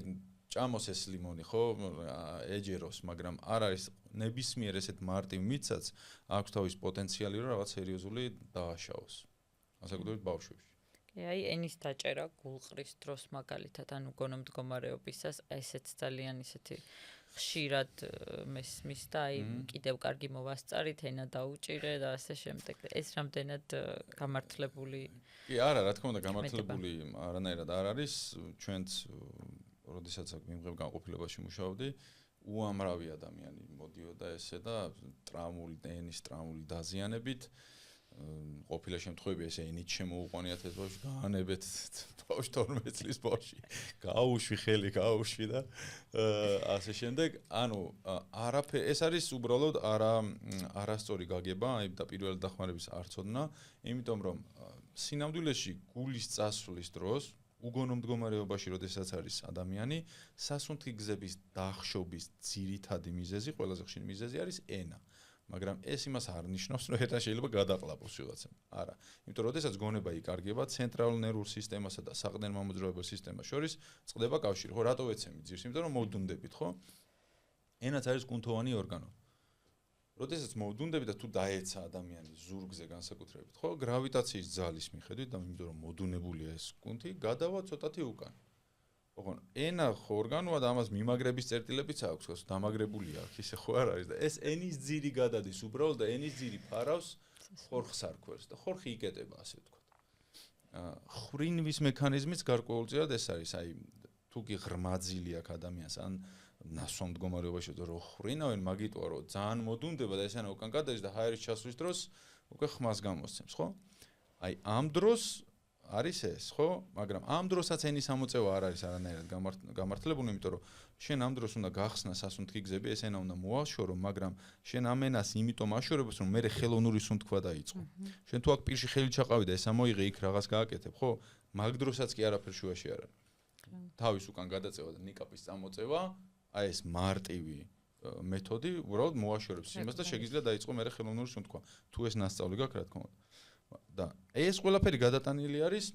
ჭამოს ეს ლიმონი ხო ეჯეროს მაგრამ არ არის ნებისმიერ ესეთ მარტივ მიცაც აქვს თავის პოტენციალი რომ რაღაც სერიოზული დააშაოს განსაკუთრებით ბავშვებში კი აი ენის დაჭერა გულყრის დროს მაგალითად ანუ გონომდგომარეობისას ესეც ძალიან ისეთი ხშირად მესმის და აი კიდევ კარგი მოვასწარით ენა დაუჭირე და ასე შემდეგ ეს რამდენად გამართლებული კი არა რა თქმა უნდა გამართლებული არანაირად არ არის ჩვენც როდესაც მიმღებ განყოფილებაში მუშაობდი, უამრავი ადამიანი მოდიოდა ესე და ენის ტრაუმული დაზიანებით ყოფილა შემთხვევები ესე ენით შემოუყვანიათ ეს ბავშვი გაანებეთ ბავშვი 12 წლის ბავშვი გაუშვი ხელი გაუშვი და ასე შემდეგ ანუ არაფერი ეს არის უბრალოდ არასწორი გაგება აი და პირველი დახმარების არ ცოდნა იმიტომ რომ სინამდვილეში გულის წასვლის დროს უგონო მდგომარეობაში, როდესაც არის ადამიანი, სასუნთქი გზების დახშობის ძირითადი მიზეზი, ყველაზე ხშირი მიზეზი არის ენა. მაგრამ ეს იმას არ ნიშნავს, რომ ენა შეიძლება გადაყლაპოს ვიღაცამ. არა. იმიტომ რომ როდესაც გონება იკარგება, ცენტრალურ ნერვულ სისტემასა და საყრდენ-მამოძრავებელ სისტემას შორის წყდება კავშირი. ხო, რატო ეცემი ძირს? იმიტომ რომ მოვდუნდებით, ხო? ენაც არის კუნთოვანი ორგანო. როდესაც მოვდუნდები და თუ დაეცა ადამიანი ზურგზე განსაკუთრებით, ხო, გრავიტაციის ძალის მიხედვით და იმიტომ რომ მოდუნებულია ეს კუნთი, გადავა ცოტათი უკან. ოღონ ენა ხო ორგანოა და ამას მიმაგრების წერტილებიც აქვს, ხო, დამაგრებულია აქ, ისე ხო არ არის და ეს ენის ძირი გადადის უბრალოდ და ენის ძირი ფარავს ხორხს არქვერს და ხორხი იკეტება, ასე ვთქვათ. ხრინვის მექანიზმიც გარკვეულწილად ეს არის, აი თუ კი ღრმაძილი აქვს ადამიანს ან ნასვამ მდგომარეობაში რომ ხრინავენ, მაგიტოა რომ ძალიან მოდუნდება და ესენა უკან გადადის და ჰაერის ჩასვლის დროს უკვე ხმას გამოსცემს, ხო? აი ამ დროს არის ეს, ხო? მაგრამ ამ დროსაც ენის ამოწევა არ არის არანაირად გამართლებული, იმიტომ რომ შენ ამ დროს უნდა გახსნა სასუნთქი გზები, ეს ენა უნდა მოაშორო, მაგრამ შენ ამ ენას იმიტომ აშორებს, რომ მე ხელოვნური სუნთქვა დაიწყო. შენ თუ აქ პირში ხელი ჩაყავი და ეს ამოიღე, იქ რაღაც გააკეთებ, ხო? მაგ დროსაც კი არაფერ შუაში არ არის. თავის უკან გადაწევა და ნიკაპის წამოწევა, აი ეს მარტივი მეთოდი უბრალოდ მოაშორებს იმას და შეგიძლია დაიწყო მე ხელოვნური სუნთქვა. თუ ეს ნასწავლი გაქვს, რა თქმა უნდა. და ეს ყველაფერი გადატანილი არის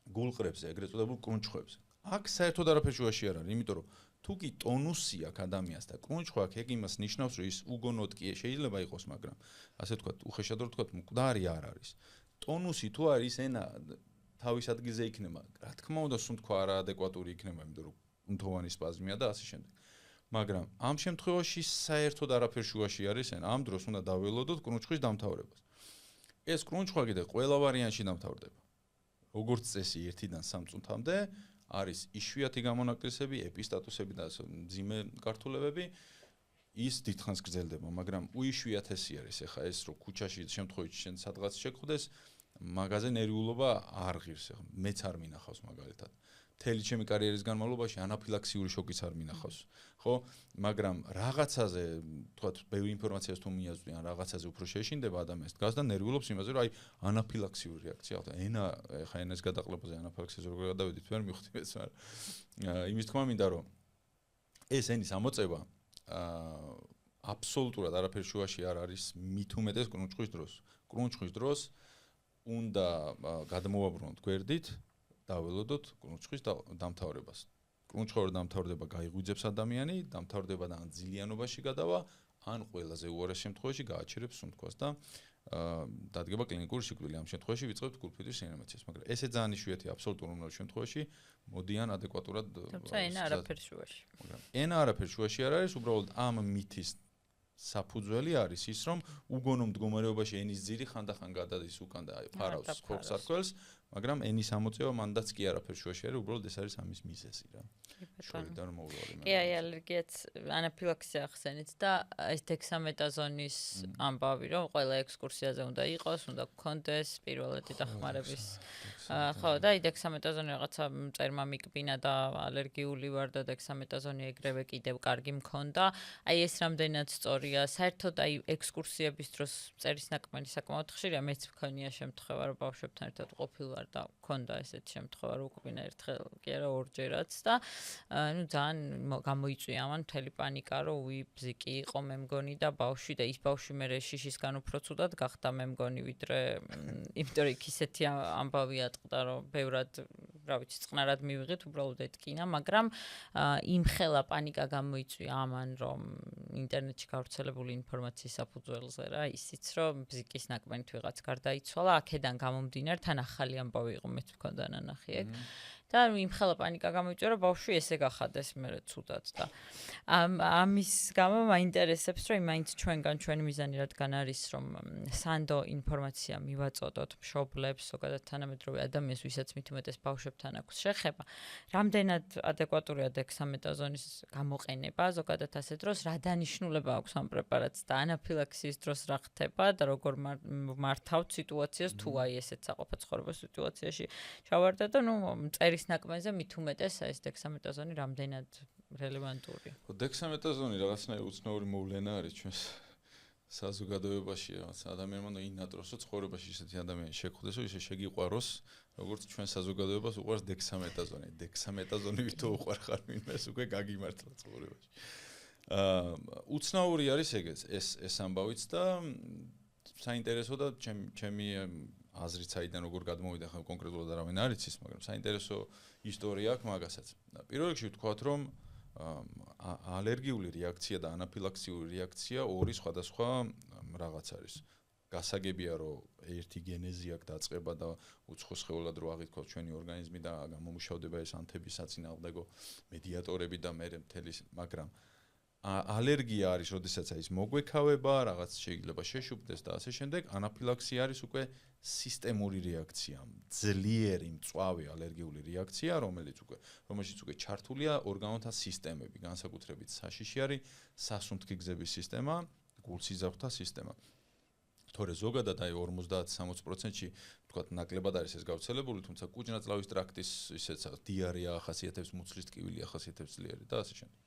გულყრებზე, ეგრეთ წოდებულ კრუნჩხვებზე. აქ საერთოდ არაფერი შუაში არ არის, იმიტომ რომ თუ კი ტონუსი აქვს ადამიანს და კრუნჩხვა აქვს, ეგ იმას ნიშნავს, რომ ის უგონოდ კი შეიძლება იყოს, მაგრამ ასე ვთქვათ, უხეშად რომ ვთქვათ, მკვდარი არ არის. ტონუსი თუ არის, ენა თავის ადგილზე იქნება. რა თქმა უნდა, სუნთქვა არაადეკვატური იქნება, იმიტომ რომ კუნთოვანი სპაზმია და ასე შემდეგ. მაგრამ ამ შემთხვევაში საერთოდ არაფერი შუაში არის, ამ დროს უნდა დაველოდოთ კრუნჩხვის დამთავრებას. ეს კრუნჩხვა კიდე ყველა ვარიანტში დამთავრდება. როგორც წესი 1-დან 3 წუთამდე არის იშვიათი გამონაკლისები, ეპისტატუსები და მძიმე გართულებები, ის დიდხანს გრძელდება, მაგრამ უიშვიათესი არის ახლა ეს რომ ქუჩაში შემთხვევით შენ სადღაც შეგხვდეს, მაგაზე ნერვიულობა არ ღირს, ახლა მეც არ მინახავს მაგალითად. მთელი ჩემი კარიერის განმავლობაში ანაფილაქსიური შოკიც არ მინახავს, ხო? მაგრამ რაღაცაზე, თქვათ, ბევრი ინფორმაციას თუ მიაზვრი, ან რაღაცაზე უფრო შეშინდება ადამიანს, დგას და ნერვიულობს იმაზე, რომ აი ანაფილაქსიური რეაქცია აქვს. ენა, ხა ენას გადაყლაპაზე ანაფილაქსიას როგორ გადავედით, ვერ მივხვდი მეც, მაგრამ იმის თქმა მინდა, რომ ეს ენის ამოწევა აბსოლუტურად არაფერი შუაში არ არის, მით უმეტეს კრუნჩხვის დროს. კრუნჩხვის დროს უნდა გადმოვაბრუნოთ გვერდით, დაველოდოთ კრუნჩხვის დამთავრებას. კრუნჩხვა რომ დამთავრდება, გაიღვიძებს ადამიანი, დამთავრდება და ან ძილიანობაში გადავა, ან ყველაზე უარეს შემთხვევაში გააჩერებს სუნთქვას და დადგება კლინიკური სიკვდილი. ამ შემთხვევაში ვიწყებთ გულფიძის რეანიმაციას, მაგრამ ესე ძალიან იშვიათია, აბსოლუტურ უმრავლეს შემთხვევაში მოდიან ადეკვატურად. თუმცა ენა არაფერ შუაში. ენა არაფერ შუაში არ არის, უბრალოდ ამ მითის საფუძველი არის ის, რომ უგონო მდგომარეობაში ენის ძირი ხანდახან გადადის უკან და ფარავს ხორცს არქველს, მაგრამ ენის ამოწევა მანდაც კი არაფერ შუაში არის, უბრალოდ ეს არის ამის მიზეზი რა. შორიდან მოვლავი. კი, აი ალერგიაც ანაფილაქსია ახსენეთ და ეს დექსამეტაზონის ამბავი, რომ ყველა ექსკურსიაზე უნდა იყოს, უნდა გქონდეს პირველადი დახმარების. ხო, და აი დექსამეტაზონი რაღაცა მწერმა მიკბინა და ალერგიული ვარ და დექსამეტაზონი ეგრევე კიდევ კარგი მქონდა. აი ეს რამდენად სწორია, საერთოდ აი ექსკურსიების დროს წერის ნაკმენი საკმაოდ ხშირია, მეც მქონია შემთხვევა, რომ ბავშვებთან ერთად ყოფილვარ და მქონდა ესეთი შემთხვევა, რომ უკბინა ერთხელ კი არა ორჯერაც და ну ძალიან გამოიწვია ამან მთელი პანიკა, რომ უი ბზიკი იყო მე მგონი და ბავშვი და ის ბავშვი მე შიშისგან უფრო ცუდად გახდა მე მგონი, ვიდრე იმიტომ რომ იქ ისეთი ამბავი ატყდა, რომ ბევრად, რა ვიცი, წყნარად მივიღეთ, უბრალოდ ეთკინა, მაგრამ იმხელა პანიკა გამოიწვია ამან, რომ ინტერნეტში გავრცელებული ინფორმაციის საფუძველზე რა, ისიც რომ ბზიკის ნაკმენით ვიღაც გარდაიცვალა, აქედან გამომდინარე თან ახალი ამბავი იყო, მეც მქონდა ნანახი ეგ. და იმხელა პანიკა გამოიწვია, რომ ბავშვი ესე გახადეს მერე ცუდად და ამის გამო მაინტერესებს, რომ მაინც ჩვენგან ჩვენი მიზანი რადგან არის, რომ სანდო ინფორმაცია მივაწოდოთ მშობლებს, ზოგადად თანამედროვე ადამიანს, ვისაც მით უმეტეს ბავშვებთან აქვს შეხება, რამდენად ადეკვატურია დექსამეტაზონის გამოყენება, ზოგადად ასე დროს, რა დანიშნულება აქვს ამ პრეპარატს და ანაფილაქსიის დროს რა ხდება და როგორ მართავთ სიტუაციას, თუ აი ესეთ საყოფაცხოვრებო სიტუაციაში ჩავარდა და ნუ წერის ნაკმენზე მით უმეტეს ეს დექსამეტაზონი რამდენად რელევანტურია. დექსამეტაზონი რაღაცნაირი უცნაური მოვლენა არის ჩვენს საზოგადოებაში ადამიანმა ინატროს ცხოვრებაში ისეთი ადამიანი შეხვდეს, რომ ისე შეგიყვაროს, როგორც ჩვენ საზოგადოებას უყვარს დექსამეტაზონი. დექსამეტაზონი ვითო უყვარ ხარ ვინმეს უკვე გაგიმართლა ცხოვრებაში. უცნაური არის ეს ამბავიც და საინტერესო და ჩემი აზრით საიდან როგორ გადმოვიდა ხა კონკრეტულად არავინ არ იცის, მაგრამ საინტერესო ისტორია აქვს მაგასაც. პირველ რიგში ვთქვათ, რომ ალერგიული რეაქცია და ანაფილაქსიური რეაქცია ორი სხვადასხვა რაღაც არის. გასაგებია, რომ ერთი გენეზი აქვს დაწყება და უცხო სხეულად რო აღიქვას ჩვენი ორგანიზმი და გამომუშავდება ეს ანთები, საწინააღმდეგო მედიატორები და მე მთელი, მაგრამ ალერგია არის, როდესაც ის მოგვექავება, რაღაც შეიძლება შეშუპდეს და ასე შემდეგ. ანაფილაქსია არის უკვე სისტემური რეაქცია, ძლიერი, მწვავე ალერგიული რეაქცია, რომელშიც უკვე ჩართულია ორგანოთა სისტემები, განსაკუთრებით საშიში არის სასუნთქი გზების სისტემა, გულსიზარღვთა სისტემა. თორე ზოგადად აი 50-60%-ში ვთქვათ ნაკლებად არის ეს გავრცელებული, თუმცა კუჭ-ნაწლავის ტრაქტის ისეც დიარეა ახასიათებს, მუცლის ტკივილი ახასიათებს ძლიერი და ასე შემდეგ.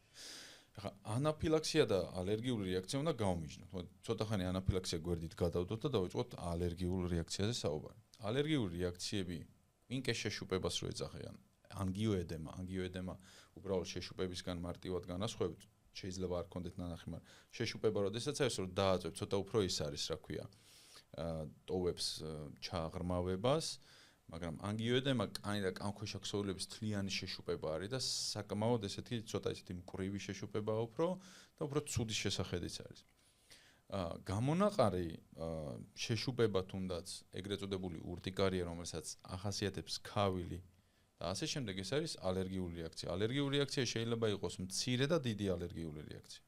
ახლა ანაფილაქსია და ალერგიული რეაქცია უნდა გავმიჯნოთ. ცოტა ხანი ანაფილაქსია გვერდით გადავდოთ და დავიწყოთ ალერგიულ რეაქციაზე საუბარი. ალერგიული რეაქციები ვინკეს შეშუპებას რო ეძახიან, ანგიოედემა უბრალოდ შეშუპებისგან მარტივად განასხვავებით, შეიძლება არ გქონდეთ ნანახი, მაგრამ შეშუპება როდესაც არის, რომ დააწევთ, ცოტა უფრო ის არის, რა ქვია, ტოვებს ჩაღრმავებას, მაგრამ ანგიოედემა კანი და კანქვეშა ქსოვილების თლიანი შეშუპება არის და საკმაოდ ესეთი მკვრივი შეშუპებაა უფრო და უფრო ცუდი შესახედიც არის. გამონაყარი შეშუპება თუნდაც ეგრეთ წოდებული ურტიკარია, რომელსაც ახასიათებს ქავილი და ასე შემდეგ ეს არის ალერგიული რეაქცია. ალერგიული რეაქცია შეიძლება იყოს მცირე და დიდი ალერგიული რეაქცია.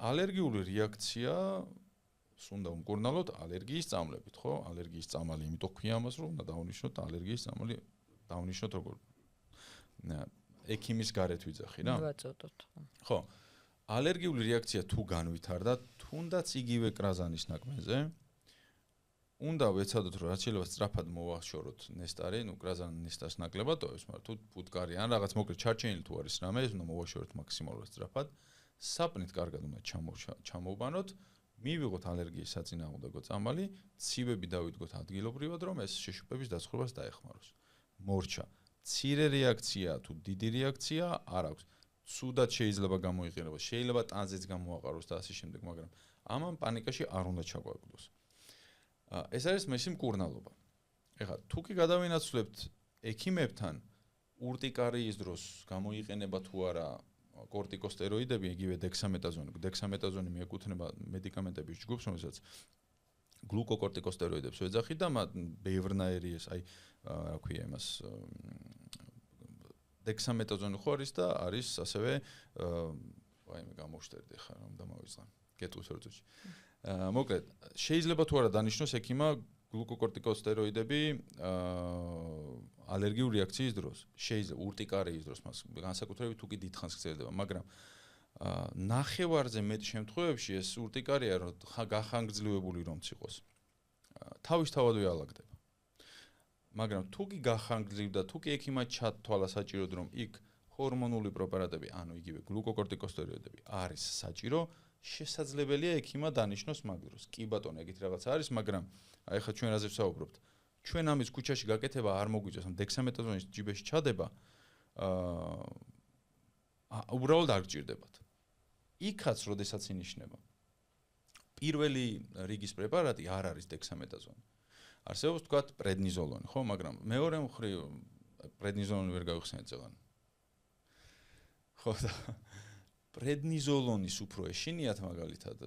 ალერგიული რეაქცია უნდა უმკურნალოთ ალერგიის წამლებით, ხო? ალერგიის წამალი, იმიტომ ქვია ამას, რომ უნდა დავნიშნოთ ალერგიის წამალი, დავნიშნოთ როგორ ექიმის გარეთ ვიძახი რა? ვაწოდოთ. ხო. ალერგიული რეაქცია თუ განვითარდა, თუნდაც იგივე კრაზანის ნაკმეზე, უნდა ვეცადოთ, რომ რაც შეიძლება სწრაფად მოვახშოროთ ნესტარი, კრაზანი ნესტარს ნაკლებად ტოვებს, მაგრამ თუ ფუტკარი ან რაღაც მოკლედ ჩარჩენილი თუ არის რამე, ეს უნდა მოვახშოროთ მაქსიმალურად სწრაფად. საპნით კარგად უნდა ჩამოვბანოთ. მივიღოთ ალერგიის საწინააღმდეგო წამალი, ცივები დავიდგოთ ადგილობრივად, რომ ეს შეშუპების დასხვრებას დაეხმაროს. მორჩა, მცირე რეაქცია თუ დიდი რეაქცია არ აქვს. ცუდად შეიძლება გამოიყენოს, შეიძლება ტანზეც გამოაყაროს და ასე შემდეგ, მაგრამ ამან პანიკაში არ უნდა ჩაგვაკვდოს. ეს არის მისი მკურნალობა. ეხლა თუ კი გადავინაცვლებთ ექიმებთან ურტიკარიის დროს გამოიყენება თუ არა კორტიკოსტეროიდები, იგივე დექსამეტაზონი. დექსამეტაზონი მიეკუთვნება მედიკამენტების ჯგუფს, რომელსაც გლუკოკორტიკოსტეროიდებს ვეძახი და ბევრნაირი ეს აი რა ქვია იმას დექსამეტაზონი ხო არის და არის ასევე აი მე გამოვშტერდი ხა რომ დამავიწყა. გეტყვის ორ წუთში. მოკლედ, შეიძლება თუ არა დანიშნოს ექიმა გლუკოკორტიკოსტეროიდები ალერგიული რეაქციის დროს, შეიძლება ურტიკარიის დროს მას განსაკუთრებით თუ კი დიდხანს გრძელდება, მაგრამ ნახევარზე მეტ შემთხვევებში ეს ურტიკარია რომ გახანგრძლივებული რომც იყოს. თავისთავად ვეალაგდება. მაგრამ თუ კი გახანგრძლივდა, თუ კი ექიმა ჩათვალა საჭიროდ რომ იქ ჰორმონული პრეპარატები, ანუ იგივე გლუკოკორტიკოსტეროიდები არის საჭირო, შესაძლებელია ექიმა დანიშნოს მაგ დროს. კი ბატონო, ეგეთი რაღაც არის, მაგრამ აი ხა ჩვენ რაზე ვსაუბრობთ. ჩვენ ამის ქუჩაში გაკეთება არ მოგვიწევს, ამ დექსამეტაზონის ჯიბეში ჩადება, უბრალოდ არ გჭირდებათ. იქაც როდესაც ინიშნება. პირველი რიგის პრეპარატი არ არის დექსამეტაზონი. არსებობს თქვათ პრედნიზოლონი, ხო, მაგრამ მეორე მხრივ პრედნიზოლონი ვერ გავიხსენეთ წელან. ხო და პრედნიზოლონის უფრო ეშინიათ მაგალითად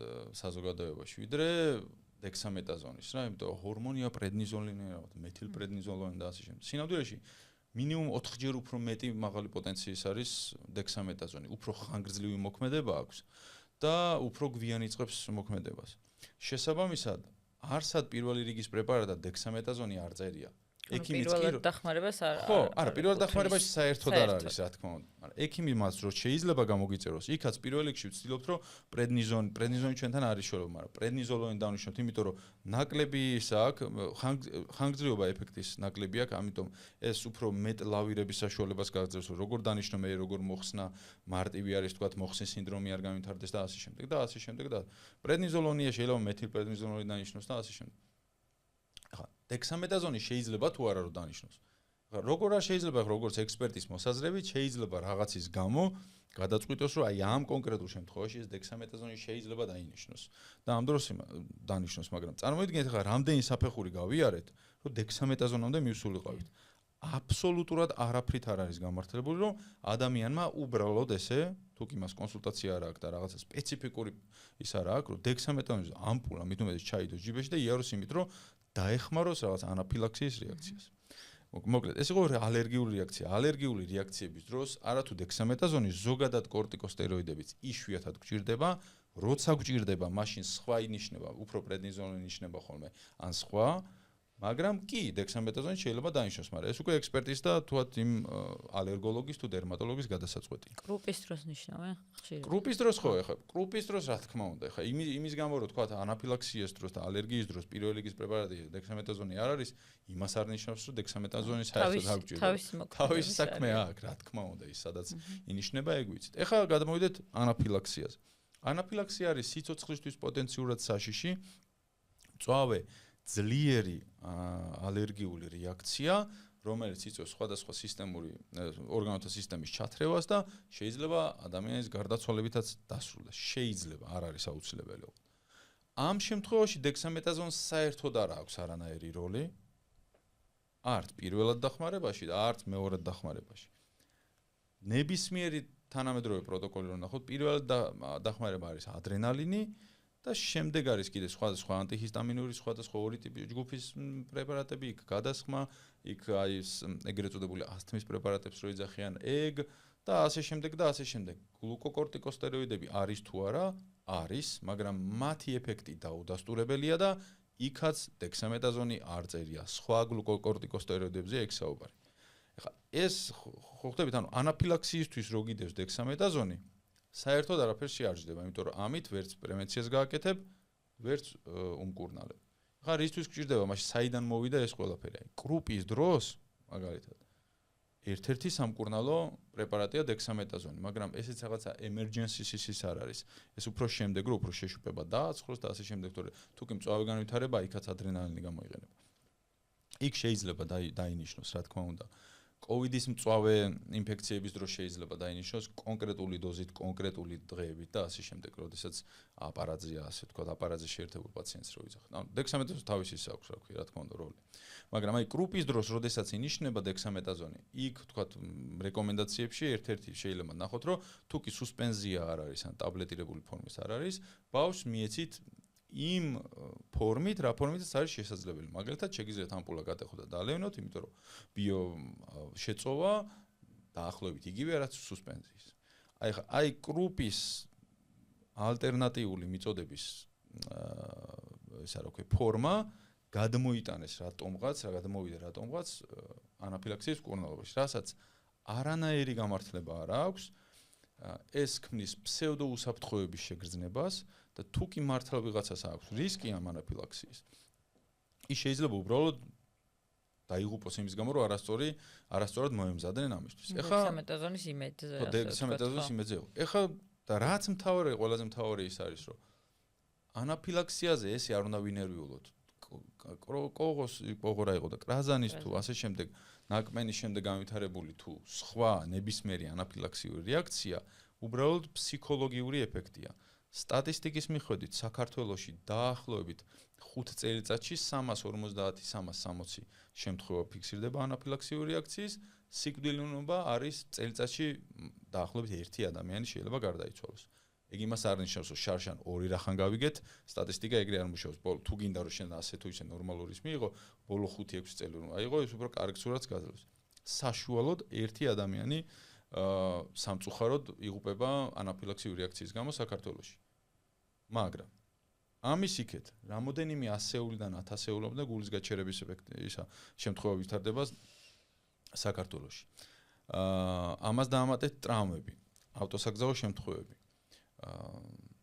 საზოგადოებაში, ვიდრე დექსამეტაზონის, რა, იმიტომ ჰორმონია პრედნიზოლინი, მეთილპრედნიზოლონი და ასე შემდეგ. სინამდვილეში მინიმუმ 4-ჯერ უფრო მეტი მაღალი პოტენციის არის დექსამეტაზონი, უფრო ხანგრძლივი მოქმედება აქვს და უფრო გვიან იწყებს მოქმედებას. შესაბამისად, არსად პირველი რიგის პრეპარატად დექსამეტაზონი არ წერია. ექიმიც პირველად დახმარებას ხო, არა, პირველად დახმარებაში საერთოდ არ არის, რა თქმა უნდა. მაგრამ ექიმი მას რო შეიძლება გამოგიწეროს, იქაც პირველ რიგში ვცდილობთ, რომ პრედნიზონი ჩვენთან არის შორეულ, მაგრამ პრედნიზოლონი დავნიშნოთ, იმიტომ რომ ნაკლები აქვს, ხანგრძლივობა ეფექტის ნაკლები აქვს, ამიტომ ეს უფრო მეტ ლავირების საშუალებას გააძლევს, რომ როგორ დანიშნო მე, როგორ მოხსნა, მარტივი არის თქვა, მოხსნის სინდრომი არ განვითარდეს და ასე შემდეგ და ასე შემდეგ და პრედნიზოლონია შეიძლება მეთილპრედნიზოლონი დანიშნოს და ასე შემდეგ. ახლა დექსამეტაზონი შეიძლება თუ არა რომ დანიშნოს. ახლა როგორ არ შეიძლება, როგორც ექსპერტის მოსაზრებით, შეიძლება რაღაცის გამო გადაწყვიტოს, რომ აი ამ კონკრეტულ შემთხვევაში ეს დექსამეტაზონი შეიძლება დაინიშნოს. და ამ დროს დანიშნოს, მაგრამ წარმოიდგინეთ, ახლა რამდენი საფეხური გავიარეთ, რომ დექსამეტაზონამდე მივსულიყავით. აბსოლუტურად არაფრით არ არის გამართლებული, რომ ადამიანმა უბრალოდ ესე, თუ კი მას კონსულტაცია არ აქვს და რაღაცა სპეციფიკური ის არ აქვს, რომ დექსამეტაზონის ამპულა მით უმეტეს ჩაიდოს ჯიბეში და იაროს იმით, რომ დაეხმაროს რაღაც ანაფილაქსიის რეაქციას. მოკლედ, ეს იყო ალერგიული რეაქცია. ალერგიული რეაქციების დროს არათუ დექსამეტაზონი, ზოგადად კორტიკოსტეროიდებიც იშვიათად გვჭირდება, როცა გვჭირდება, მაშინ სხვა ინიშნება, უფრო პრედნიზოლონი ინიშნება ხოლმე, ან სხვა მაგრამ კი დექსამეტაზონი შეიძლება დანიშნოს, მაგრამ ეს უკვე ექსპერტის და თუათ იმ ალერგოლოგის თუ დერმატოლოგის გადასაწყვეტია. კრუპის დროს ნიშნავენ ხშირად. კრუპის დროს ხო, ეხლა კრუპის დროს რა თქმა უნდა, ეხლა იმის გამო რომ თქვათ ანაფილაქსიის დროს და ალერგიის დროს პირველ რიგის პრეპარატი დექსამეტაზონი არ არის, იმას არ ნიშნავს, რომ დექსამეტაზონი საერთოდ არ გვჭირდება. თავისი საქმე აქვს, რა თქმა უნდა, ის სადაც ინიშნება, ეგ ვიცით. ეხლა გადმოვიდეთ ანაფილაქსიაზე. ანაფილაქსია არის სიცოცხლისთვის პოტენციურად საშიში, მწვავე ძლიერი ალერგიული რეაქცია, რომელიც იწვევს სხვადასხვა სისტემური ორგანოთა სისტემის ჩათრევას და შეიძლება ადამიანის გარდაცვალებითაც დასრულდეს. შეიძლება, არ არის აუცილებელი. ამ შემთხვევაში დექსამეტაზონს საერთოდ არ აქვს არანაირი როლი. არც პირველად დახმარებაში და არც მეორად დახმარებაში. ნებისმიერი თანამედროვე პროტოკოლი რომ ნახოთ, პირველად დახმარება არის ადრენალინი და შემდეგ არის კიდე სხვა ანტიჰისტამინური სხვადასხვა ორი ტიპის ჯგუფის პრეპარატები, იქ გადასხმა, იქ აი ეგრეთ წოდებული ასთმის პრეპარატებს რო იძახიან, ეგ და ასე შემდეგ და ასე შემდეგ. გლუკოკორტიკოსტეროიდები არის თუ არა? არის, მაგრამ მათი ეფექტი დაუდასტურებელია და იქაც დექსამეტაზონი არ წერია. სხვა გლუკოკორტიკოსტეროიდებზე ეგ საუბარი. ეხლა ეს ხო ხვდებით, ანუ ანაფილაქსიისთვის რო გიდევს დექსამეტაზონი, საერთოდ არაფერს შეარჯდება, იმიტომ რომ ამით ვერც პრევენციას გააკეთებ, ვერც უმკურნალებ. ხა რისთვის გჭირდება, მაშინ საიდან მოვიდა ეს ყველაფერი? აი, კრუპის დროს, მაგალითად, ერთ-ერთი სამკურნალო პრეპარატია დექსამეტაზონი, მაგრამ ესეც რაღაცა emergency ის არ არის. ეს უფრო შემდეგ, რომ უფრო შეშუპება დააცხროს და ასე შემდეგ, თორე თუ კი მწვავე განვითარება, იქაც ადრენალინი გამოიყენება. იქ შეიძლება დაინიშნოს, რა თქმა უნდა. კოვიდის მწვავე ინფექციების დროს შეიძლება დაინიშნოს კონკრეტული დოზით, კონკრეტული დღეებით და ასე შემდეგ, როდესაც აპარატზია, ასე თქვა, აპარატზე შეერთებულ პაციენტს რო ვიძახთ. ანუ დექსამეტაზონს თავისი ის აქვს, რა ქვია, რა თქმა უნდა, როლი. მაგრამ აი კრუპის დროს, როდესაც ინიშნება დექსამეტაზონი, იქ თქვა რეკომენდაციებში ერთ-ერთი შეიძლება ნახოთ, რომ თუ კი სუსპენზია არ არის, ან ტაბლეტირებული ფორმის არ არის, ბავშვს მიეცით იმ ფორმით, რა ფორმითაც არის შესაძლებელი. მაგალითად, შეგიძლიათ ამპულა გადახოთ და დაალევნოთ, იმიტომ რომ ბიო შეწოვა დაახლოებით იგივე რაც სუსპენზიის. აი კრუპის ალტერნატიული მიწოდების ესა რა ქვია, ფორმა გადმოიტანეს რატომღაც, გადმოვიდა რატომღაც ანაფილაქსიის მკურნალობაში, რასაც არანაირი გამართლება არ აქვს. ეს ქმნის ფსევდოუსაფრთხოების შეგრძნებას და თუ კი მართლა ვიღაცას აქვს რისკი ამ ანაფილაქსიის, ის შეიძლება უბრალოდ დაიღუპოს იმის გამო, რომ არასწორად მოემზადნენ ამისთვის. ეხლა დექსამეტაზონის იმედზე. დექსამეტაზონის იმედზე. ეხლა და რაც მთავარი, ყველაზე მთავარი ის არის, რომ ანაფილაქსიაზე ესე არ უნდა ვინერვიულოთ. კოღორა იყო და კრაზანის თუ ასე შემდეგ ნაკმენის შემდეგ განვითარებული თუ სხვა ნებისმიერი ანაფილაქსიური რეაქცია უბრალოდ ფსიქოლოგიური ეფექტია. სტატისტიკის მიხედვით საქართველოში დაახლოებით 5 წელიწადში 350-360 შემთხვევა ფიქსირდება ანაფილაქსიური რეაქციის, სიკვდილიანობა არის წელიწადში დაახლოებით 1 ადამიანი შეიძლება გარდაიცვალოს. ეგ იმას არ ნიშნავს, რომ შარშან 2 რახან გავიგეთ, სტატისტიკა ეგრე არ მუშაობს. თუ გინდა რომ შენ ასე თუ ისე ნორმალური ისმი იყო, ბოლო 5-6 წელი რომ აიღო, ეს უფრო კარგ სურათს გაძლევს. საშუალოდ 1 ადამიანი სამწუხაროდ იღუპება ანაფილაქსიური რეაქციის გამო საქართველოში. მაგრამ ამის იქეთ რამოდენიმე ასეულიდან 1000-ეულამდე გულის გაჩერების ეფექტი ისა შემთხვევა ვითარდება საქართველოში. ამას დაამატეთ ტრავმები, ავტოსაგზაო შემთხვევები,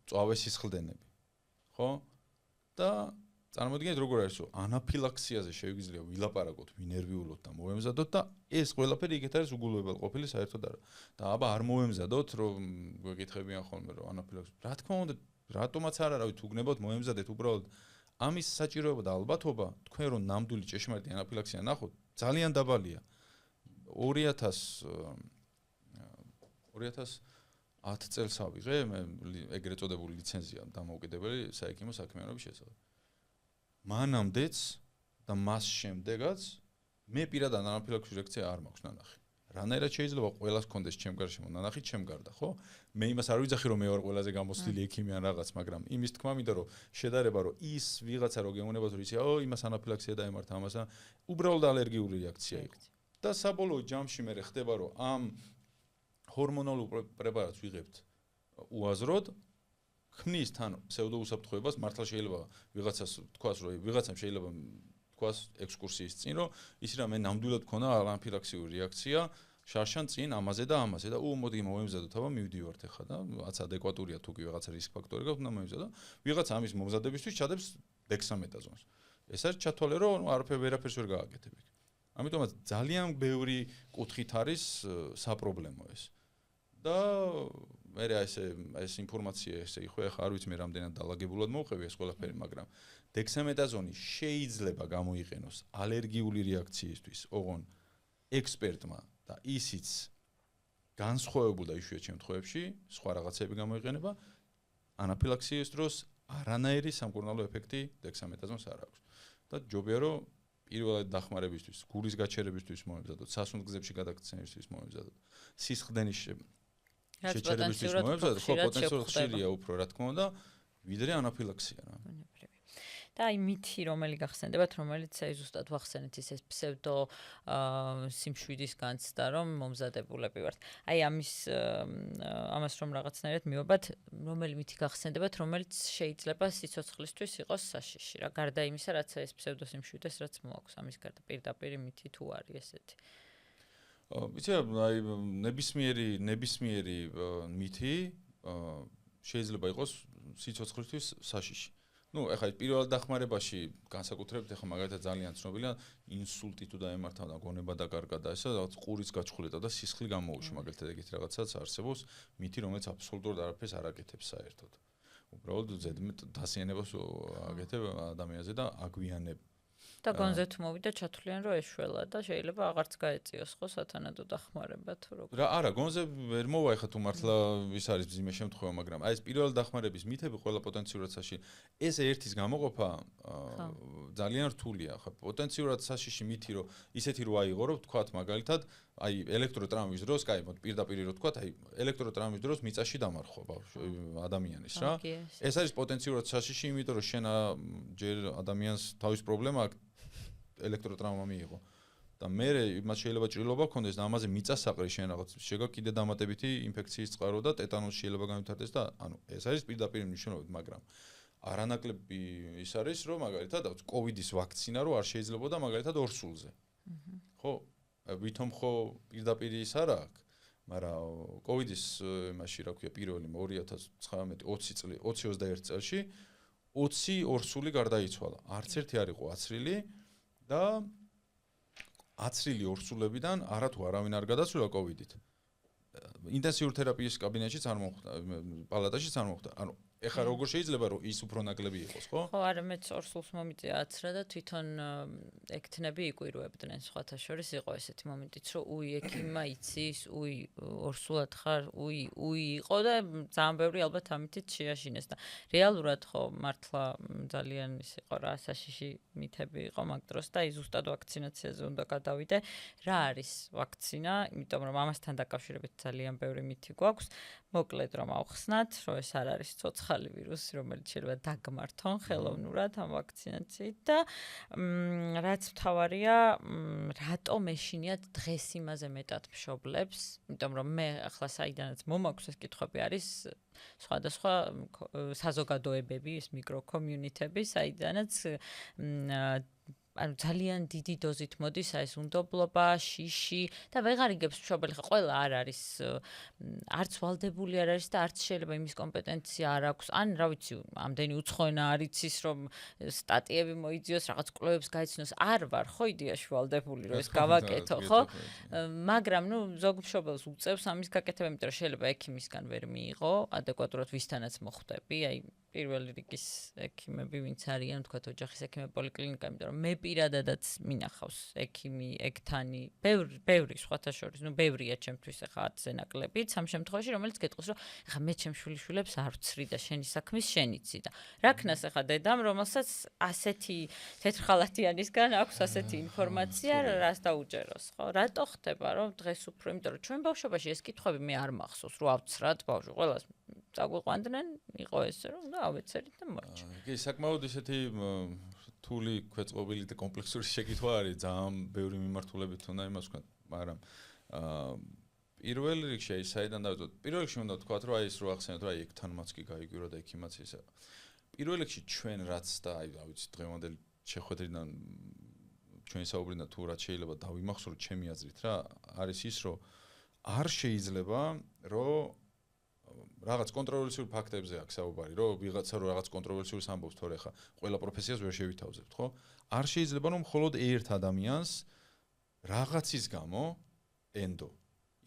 წვავე სისხლდენები. ხო? და წარმოიდგინეთ როგორ არის, რომ ანაფილაქსიაზე შეგვიძლია ვილაპარაკოთ, ვინერვიულოთ და მოვემზადოთ და ეს ყველაფერი იქეთ არის უგულებელყოფილი საერთოდ არა. და აბა არ მოვემზადოთ, რომ გვეკითხებიან ხოლმე, რომ ანაფილაქსია. რა თქმა უნდა, რატომაც არ არავით უგნებოთ, მოემზადეთ უბრალოდ ამის საჭიროება და ალბათობა, თქვენ რომ ნამდვილი ჭეშმარიტი ანაფილაქსია ნახოთ, ძალიან დაბალია. 2010 წელს ავიღე მე ეგრეთ წოდებული ლიცენზია დამოუკიდებელი საექიმო საქმიანობის შესახებ. მანამდეც და მას შემდეგაც მე პირადად ანაფილაქსის რეაქცია არ მაქვს ნანახი. რანაირად შეიძლება ყველას კონდეს ჩემ გარშემო ნანახი ჩემ გარდა, ხო? მე იმას არ ვიძახი რომ მე ვარ ყველაზე გამოცდილი ექიმი ან რაღაც, მაგრამ იმის თქმა მინდა რომ შედარება რომ ის ვიღაცა რო გეუბნებათ რომ იცი, იმას ანაფილაქსია დაემართა ამასა, უბრალოდ ალერგიული რეაქცია იყო. და საბოლოო ჯამში მე ხდება რომ ამ ჰორმონალურ პრეპარატს ვიღებთ უაზროდ ქმნის თან ფსევდოუსაფრთხოებას მართლა შეიძლება ვიღაცას თქვას რომ ვიღაცამ შეიძლება თქვას ექსკურსიის წინ რომ ისი რა მე ნამდვილად მქონდა ანაფილაქსიური რეაქცია შარშან წინ ამაზე და ამაზე და მოდი მოვემზადოთ აბა მივდივართ ახლა და რაც ადეკვატურია თუ კი ვიღაცა რისკ ფაქტორი გაქვს უნდა მოვემზადო ვიღაც ამის მომზადებისთვის ჩადებს დექსამეტაზონს ეს არის ჩათვალე რომ ვერაფერს ვერ გააკეთებ იქ ამიტომაც ძალიან ბევრი კუთხით არის საპრობლემო ეს და მე ეს ინფორმაცია ესე იყო ახლა არ ვიცი მე რამდენად დაალაგებულად მოვყევი ეს ყველაფერი მაგრამ დექსამეტაზონი შეიძლება გამოიყენოს ალერგიული რეაქციისთვის ოღონ ექსპერტმა და ისიც განსხვავებულ და იშვიათ შემთხვევებში სხვა რაღაცები გამოიყენება ანაფილაქსიის დროს არანაირი სამკურნალო ეფექტი დექსამეტაზონს არ აქვს და ჯობია რომ პირველად დახმარებისთვის, გულის გაჩერებისთვის მოვემზადოთ, სასუნთქგზებში გადაგცემისთვის მოვემზადოთ. სისხლდენის შეჩერებისთვის მოვემზადოთ, ხო პოტენციურად ხშირია უფრო, რა თქმა უნდა, ვიდრე ანაფილაქსია რა. და აი მითი რომელი გახსენდებათ, რომელიც აი ზუსტად ვახსენეთ ეს ფსევდო სიმშვიდის განცდა რომ მომზადებულები ვართ. აი ამას რომ რაღაცნაირად მივაბათ, რომელი მითი გახსენდებათ, რომელიც შეიძლება სიცოცხლისთვის იყოს საშიში რა. გარდა იმისა, რაც ეს ფსევდო სიმშვიდეს რაც მოაქვს, ამის გარდა პირდაპირ მითი თუ არის ესეთი. ვიცი აი ნებისმიერი მითი შეიძლება იყოს სიცოცხლისთვის საშიში. Ну, ეხლა პირველად დახმარებაში განსაკუთრებით ეხლა მაგალითად ძალიან ცნობილია ინსულტი თუ დაემართა და გონება დაკარგა და ესა რაღაც ყურის გაჩხულება და სისხლი გამოუშვა მაგალითად ეგეთი რაღაცაც არსებობს მითი რომელიც აბსოლუტურად არაფერს არ აკეთებს საერთოდ. უბრალოდ ზედმეტ დასიანებას აკეთებ ადამიანზე და აგვიანებ. და გონზე თუ მოვიდა ჩათვლიან რომ ეშველა და შეიძლება აღარც გაეწიოს ხო სათანადო დახმარება თუ როგორ. რა არა, გონზე ვერ მოვა ეხლა თუ მართლა ის არის ძიმე შემთხვევა, მაგრამ აი ეს პირველ დახმარების მითები ყველა პოტენციურად საშიში. ეს ერთის გამოყოფა ძალიან რთულია, ხო. პოტენციურად საშიში მითი რომ ისეთი რო აიღო რომ თქვათ მაგალითად აი ელექტროტრამვის დროს, კაი, პირდაპირ რო თქვათ, აი ელექტროტრამვის დროს მიწაში დამარხვა ადამიანის რა. ეს არის პოტენციურად საშიში, იმიტომ რომ შენ ჯერ ადამიანს თავის პრობლემა ელექტროტრამა მიიღო. და მე იმას შეიძლება ჭრილობა გქონდეს და ამაზე მიწასაყრი შენ რაღაც შეგა კიდე დამატებითი ინფექციის წყარო და ტეტანოსი შეიძლება განვითარდეს და ანუ ეს არის პირდაპირ მნიშვნელობით, მაგრამ არანაკლები ის არის რომ მაგალითად კოვიდის ვაქცინა რო არ შეიძლებოდა მაგალითად ორსულზე. ხო, ვითომ ხო პირდაპირ ის არა აქვს, მაგრამ კოვიდის იმაში რა ქვია პირველი 2019-2021 წელში 20 ორსული გარდაიცვალა. არც ერთი არ იყო აცრილი და აცრილი ორსულებიდან არათუ არავინ არ გადაცვლა კოვიდით. ინტენსიური თერაპიის კაბინეტშიც არ მოხდა, პალატაშიც არ მოხდა. ანუ ეხლა როგორ შეიძლება რომ ის უფრო ნაკლები იყოს, ხო? ხო, არა მეც ორსულს მომიწია აცრა და თვითონ ექთნები იკვირუებდნენ სხვათა შორის იყო ესეთი მომენტიც რომ უი ექიმმა იცის, უი ორსულად ხარ, უი იყო და ძალიან ბევრი ალბათ ამითიც შეაშინეს და რეალურად ხო მართლა ძალიან ის იყო რა საშიში მითები იყო მაგ დროს და აი ზუსტად ვაქცინაციაზე უნდა გადავიდე. რა არის ვაქცინა? იმიტომ რომ ამასთან დაკავშირებით ძალიან ბევრი მითი გვაქვს. მოკლედ რომ ავხსნათ, რომ ეს არ არის ცოცხალი ახალი ვირუსი, რომელიც შეიძლება დაგმართონ ხელოვნურად ამ ვაქცინაციით და რაც მთავარია, რატომ ეშინიათ დღეს იმაზე მეტად მშობლებს, იმიტომ რომ მე ახლა საიდანაც მომაქვს ეს კითხვები არის სხვადასხვა საზოგადოებები, ეს მიკროკომიუნიტები, საიდანაც ანუ ძალიან დიდი დოზით მოდის ეს უნდობლობა, შიში და ვეღარ იგებს მშობელი, ხა ყველა არ არის არც ვალდებული არ არის და არც შეიძლება იმის კომპეტენცია არ აქვს. ან რა ვიცი, ამდენი უცხოენა არ იცის რომ სტატიები მოიძიოს, რაღაც კვლევებს გაიცნოს. არ ვარ ხო იდეაში ვალდებული რომ ეს გავაკეთო, ხო? მაგრამ ნუ ზოგ მშობელს უწევს ამის გაკეთება, იმიტომ რომ შეიძლება ექიმისგან ვერ მიიღო ადეკვატურად ვისთანაც მოხვდები, აი პირველი რიგის ექიმები ვინც არიან, თქვათ ოჯახის ექიმები, პოლიკლინიკა, იმიტომ რომ მე პირადადაც მინახავს ექიმი, ექთანი, ბევრი სხვათა შორის, ნუ ბევრია ჩემთვის ახლა 10-ზე ნაკლებიც, ამ შემთხვევაში რომელიც გეტყვის რომ ახლა მე ჩემ შვილიშვილებს არ ვცრი და შენი საქმის შენიცი და რა ქნას ახლა დედამ, რომელსაც ასეთი თეთრხალათიანისგან აქვს ასეთი ინფორმაცია, რას დაუჯეროს, ხო? რატო ხდება რომ დღეს უფრო, იმიტომ რომ ჩვენ ბავშვობაში ეს კითხვები მე არ მახსოვს, რომ ავცრათ ბავშვი, ყველას წაგვიყვანდნენ, იყო ესე რომ და ავეცერით და მოიჭა. კი, საკმაოდ ისეთი რთული, ქვეწყობილი და კომპლექსური შეკითხვა არის, ძალიან ბევრი მიმართულებით უნდა იმას ვქნათ, მაგრამ პირველ რიგში აი საიდან დავიწყოთ? პირველ რიგში უნდა ვთქვათ, რომ აი ეს რო ახსენეთ, რომ აი ექთანმაც კი გაიგვირო და ექიმაც ისე. პირველ რიგში ჩვენ რაც და აი რა ვიცი, დღევანდელი შეხვედრიდან ჩვენი საუბრიდან თუ რაც შეიძლება დავიმახსოვროთ ჩემი აზრით რა, არის ის, რომ არ შეიძლება, რომ რაღაც კონტროვერსიულ ფაქტებზე აქვს საუბარი, რომ ვიღაცა რო რაღაც კონტროვერსიულს ამბობს, თორე ხა ყველა პროფესიას ვერ შევითავზებთ, ხო? არ შეიძლება რომ მხოლოდ ერთ ადამიანს რაღაცის გამო ენდო.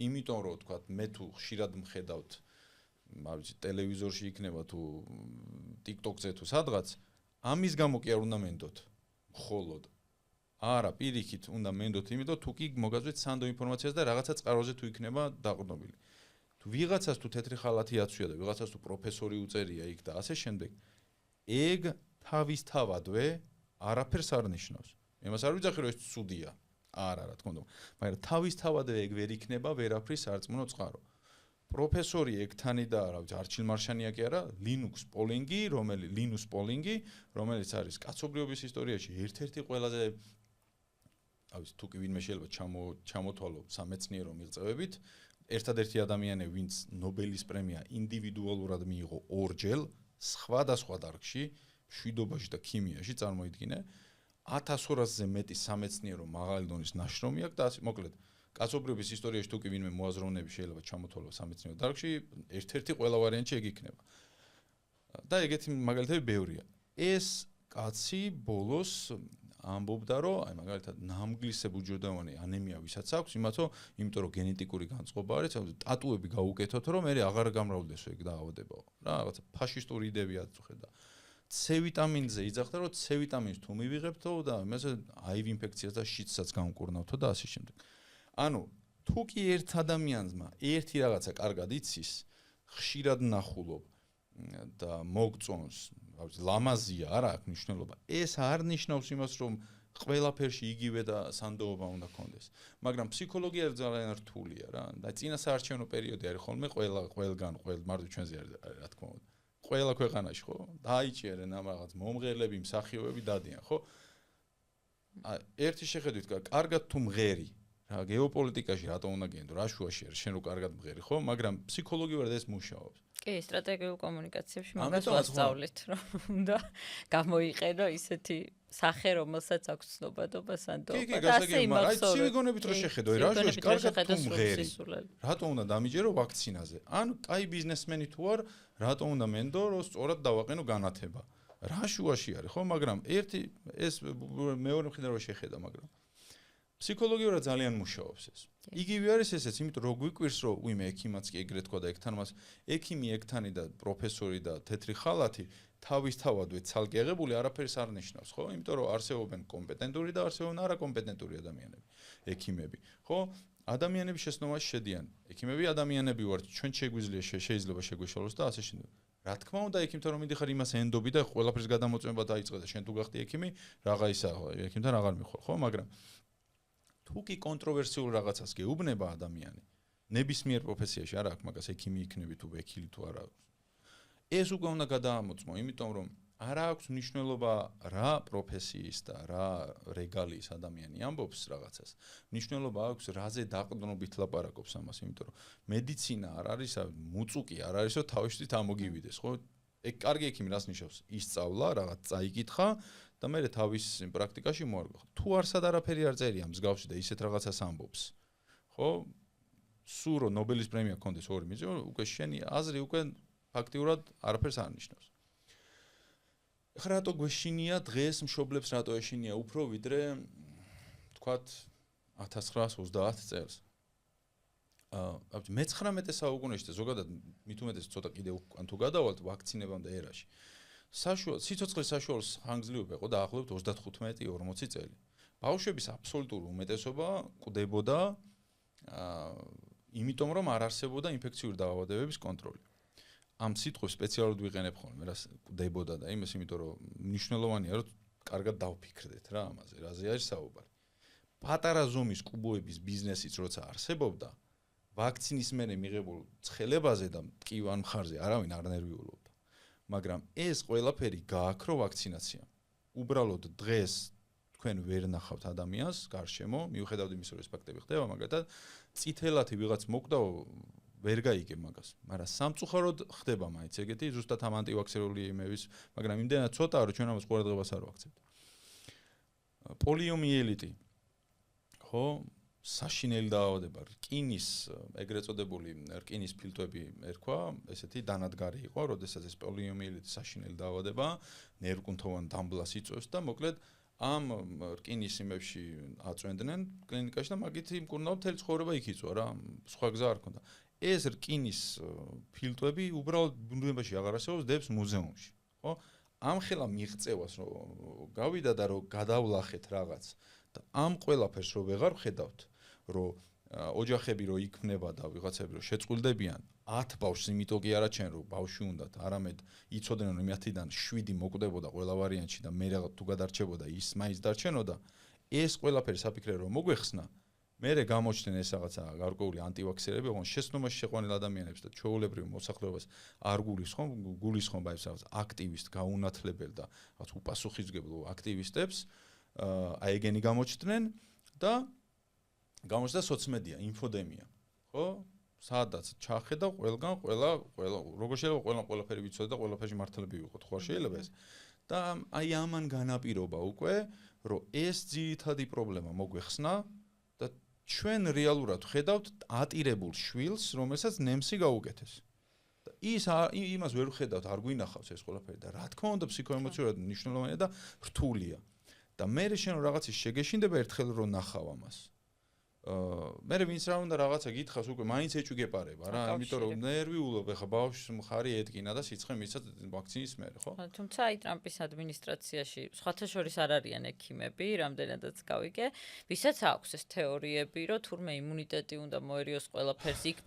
იმიტომ რომ თქვათ, მე თუ ხშირად მხედავთ, მაგალითად ტელევიზორში იქნება თუ TikTok-ზე თუ სადღაც, ამის გამო კი არ უნდა მენდოთ. მხოლოდ არა, პირიქით უნდა მენდოთ, იმიტომ თუ კი მოგაძვეთ სანდო ინფორმაციას და რაღაცა წყაროზე თუ იქნება დაყრდნობილი. თუ ვიღაცას თუ თეთრი ხალათი აცვია და ვიღაცას თუ პროფესორი უწერია იქ და ასე შემდეგ, ეგ თავისთავადვე არაფერს არ ნიშნავს. იმას არ ვიძახი რომ ეს ცუდია. არა, რა თქმა უნდა, მაგრამ თავისთავადვე ეგ ვერ იქნება ვერაფრის სარწმუნო წყარო. პროფესორი ექთანი და რა ვიცი, არჩილ მარშანია კი არა, ლინუქს პოლინგი, რომელიც არის კაცობრიობის ისტორიაში ერთ-ერთი ყველაზე რა ვიცი, თუ კი ვინმე შეიძლება ჩამოთვალო სამეცნიერო მიღწევებით, ერთადერთი ადამიანი, ვინც ნობელის პრემია ინდივიდუალურად მიიღო ორჯერ, სხვადასხვა დარგში, მშვიდობაში და ქიმიაში წარმოიდგინე, 1200-ზე მეტი სამეცნიერო მაღალი დონის ნაშრომი აქვს და ასე მოკლედ, კაცობრიობის ისტორიაში თუ კი ვინმე მოაზროვნები შეიძლება ჩამოთვალო სამეცნიერო დარგში, ერთ-ერთი ყველა ვარიანტი ეგ იქნება. და ეგეთი მაგალითები ბევრია. ეს კაცი ბოლოს ამბობდა, რომ აი მაგალითად ნამგლისებ უჯრედოვანი ანემია ვისაც აქვს, იმიტომ რომ გენეტიკური განწყობა არის, ტატუები გაუკეთოთ, რომ მე აღარ გამრავლდეს ეგ დაავადებაო. რა, რაღაცა ფაშისტური იდეები აწუხე და C ვიტამინზე იძახდა, რომ C ვიტამინს თუ მივიღებთო და მესე HIV ინფექციას და შიდსაც გამკურნავთო და ასე შემდეგ. ანუ თუ კი ერთ ადამიანმა ერთი რაღაცა კარგად იცის, ხშირად ნახულობ და მოგწონს, ლამაზია, არა აქვს მნიშვნელობა. ეს არ ნიშნავს იმას, რომ ყველაფერში იგივე და სანდოობა უნდა კონდეს. მაგრამ ფსიქოლოგია ძალიან რთულია რა. და წინასაარჩევნო პერიოდი არის ხოლმე ყველგან, მარტო ჩვენზე არის, რა თქმა უნდა. ყველა ქვეყანაში ხო? დაიჭერენ ამ რაღაც მომღერლები, მსახიობები დადიან, ხო? ერთი შეხედვით, კარგად თუ მღერი, რა გეოპოლიტიკაში რატომ უნდა გენდო? რა შუაში არის შენ რო კარგად მღერი, ხო? მაგრამ ფსიქოლოგიურად ეს მუშაობს. კი, სტრატეგიულ კომუნიკაციებში მაგას ვასწავლით, რომ უნდა გამოიყენო ისეთი სახე, რომელსაც აქვს ცნობადობა, სანდოობა და ასე იმავსოვრად. აი, ცივიგონებით რო შეხედო, რა შუაში კარგად თუ მღერი. რატომ უნდა დამიჯერო ვაქცინაზე? ან კაი ბიზნესმენი თუ არ, რატომ უნდა მენდო, რომ სწორად დავაყენო განათება? რა შუაში არის, ხო? მაგრამ ეს მეორე მხრიდან რო შეხედა, მაგრამ ფსიქოლოგიურად ძალიან მუშაობს ეს. იგივე არის ესეც, იმიტომ რომ გვიკვირს, რომ ვიმე ექიმაც კი ეგრეთ თქვა და ექთანმაც, ექიმი, ექთანი და პროფესორი და თეთრი ხალათი თავისთავადვე ცალკე აღებული არაფერს არ ნიშნავს, ხო? იმიტომ რომ არსებობენ კომპეტენტური და არსებობენ არაკომპეტენტური ადამიანები, ექიმები, ხო? ადამიანები შეცნობაში შედიან. ექიმები ადამიანები ვართ, ჩვენ შეიძლება შეგვეშალოს და ასე შემდეგ. რა თქმა უნდა, ექიმთან რომ მიდიხარ, იმას ენდობი და ყველაფერს გადამოწმება დაიწყე და შენ თუ გახდი ექიმი, რაღა ისაა, ექიმთან აღარ მიხვალ, ხო? მაგრამ თუ კი კონტროვერსიულ რაღაცას გეუბნება ადამიანი, ნებისმიერ პროფესიაში არა აქვს მაგას ექიმი იქნები თუ ვექილი თუ არა. ეს უკვე უნდა გადაამოწმო, იმიტომ რომ არ აქვს მნიშვნელობა რა პროფესიის და რა რეგალიის ადამიანი ამბობს რაღაცას. მნიშვნელობა აქვს რაზე დაყრდნობით ლაპარაკობს ამას, იმიტომ რომ მედიცინა არ არის, მუწუკი არ არის, რომ თავისით ამოგივიდეს, ხო? ეგ კარგი ექიმი რას ნიშნავს? ისწავლა, რაღაც წაიკითხა და მე თავის პრაქტიკაში მოარგო. თუ არსად არაფერი არ წერია მსგავსი და ისეთ რაღაცას ამბობს, ხო? სულ რომ ნობელის პრემია გქონდეს ორი მიზეზი, უკვე შენი აზრი უკვე ფაქტიურად არაფერს არ ნიშნავს. ეხლა რატო გვეშინია დღეს მშობლებს რატო ეშინია უფრო ვიდრე თქვათ 1930 წელს. მე-19 საუკუნეში და ზოგადად მით უმეტეს ცოტა კიდევ თუ გადავალთ ვაქცინებამდე ერაში. სიცოცხლის საშუალო ხანგრძლივობა იყო დაახლოებით 35-40 წელი. ბავშვების აბსოლუტური უმეტესობა კვდებოდა იმიტომ რომ არ არსებობდა ინფექციური დაავადებების კონტროლი. ამ სიტყვებს სპეციალურად ვიყენებ ხოლმე, რას კვდებოდა და იმას, იმიტომ რომ მნიშვნელოვანია რომ კარგად დავფიქრდეთ რა ამაზე, რაზე არის საუბარი. პატარა ზომის კუბოების ბიზნესიც როცა არსებობდა, ვაქცინის მერე მიღებულ ცხელებაზე და მტკივარ მხარზე არავინ არ ნერვიულობდა. მაგრამ ეს ყველაფერი გააქრო ვაქცინაციამ. უბრალოდ დღეს თქვენ ვერ ნახავთ ადამიანს გარშემო, მიუხედავად იმისა, რომ ეს ფაქტები ხდება, მაგალითად, წითელათი ვიღაც მოკვდა ვერ გაიგებ მაგას, მაგრამ სამწუხაროდ ხდება მაინც ეგეთი, ზუსტად ამ ანტივაქსერული იმების, მაგრამ იმდენად ცოტაა, რომ ჩვენ ამას ყურადღებას არ ვაქცევთ. პოლიომიელიტი, ხო, საშინელი დაავადება, რკინის, ეგრეთ წოდებული რკინის ფილტვები ერქვა, ესეთი დანადგარი იყო, როდესაც ეს პოლიომიელიტი საშინელი დაავადება, ნერვკუნთოვან დამბლას იწვევს და მოკლედ ამ რკინის იმებში აწვენდნენ კლინიკაში და მაგით იმკურნალ მთელი ცხოვრება იქ იწვა რა, სხვა გზა არ ქონდა. ეს რკინის ფილტვები უბრალოდ ბუნებაში აღარ არსებობს, დებს მუზეუმში, ხო? ამ ხელა მიღწევას რომ გავიდა და რომ გადავლახეთ რაღაც და ამ ყველაფერს რომ ვეღარ ვხედავთ, რომ ოჯახები რომ იქმნება და ვიღაცები რომ შეწყვილდებიან 10 ბავშვს იმიტომ კი არა ჩვენ რომ ბავშვი უნდათ, არამედ იცოდნენ რომ 10-დან 7 მოკვდებოდა ყველა ვარიანტში და მე რაღაც თუ გადარჩებოდა ის მაინც დარჩენოდა, ეს ყველაფერი საფიქრე რომ მოგვეხსნა, მერე გამოჩნდნენ ეს რაღაცა გარკვეული ანტივაქსერები, ოღონდ შეცნობაში შეყვანილ ადამიანებს და ჩვეულებრივ მოსახლეობას არ გულისხმობა ეს რაღაც აქტივისტ გაუნათლებელ და რაღაც უპასუხისმგებლო აქტივისტებს, აი ეგენი გამოჩნდნენ და გამოჩნდა სოციმედია, ინფოდემია, ხო? სადაც ჩახედა ყველგან ყველა როგორ შეიძლება ყველაფერი ვიცოდე და ყველაფერში მართლები ვიყოთ, ხო არ შეიძლება ეს? და აი ამან განაპირობა უკვე, რომ ეს ძირითადი პრობლემა მოგვეხსნა და ჩვენ რეალურად ხედავთ ატირებულ შვილს, რომელსაც ნემსი გაუკეთეს. და იმას ვერ ხედავთ, არ გვინახავს ეს ყველაფერი და რა თქმა უნდა ფსიქოემოციურად მნიშვნელოვანია და რთულია. და მე შენ რაღაცის შეგეშინდება ერთხელ რომ ნახავ ამას. მე ვინც რა უნდა რაღაცა გითხავს უკვე მაინც ეჭვი გეპარება რა, იმიტომ რომ ნერვიულობ ეხა ბავშვს მხარი ეთკინა და სიცხე მისცა ვაქცინის მერე, ხო? თუმცა აი ტრამპის ადმინისტრაციაში სხვათა შორის არ არიან ექიმები, რამდენადაც გავიგე, ვისაც აქვს ეს თეორიები, რომ თურმე იმუნიტეტი უნდა მოერიოს ყველაფერს, იქ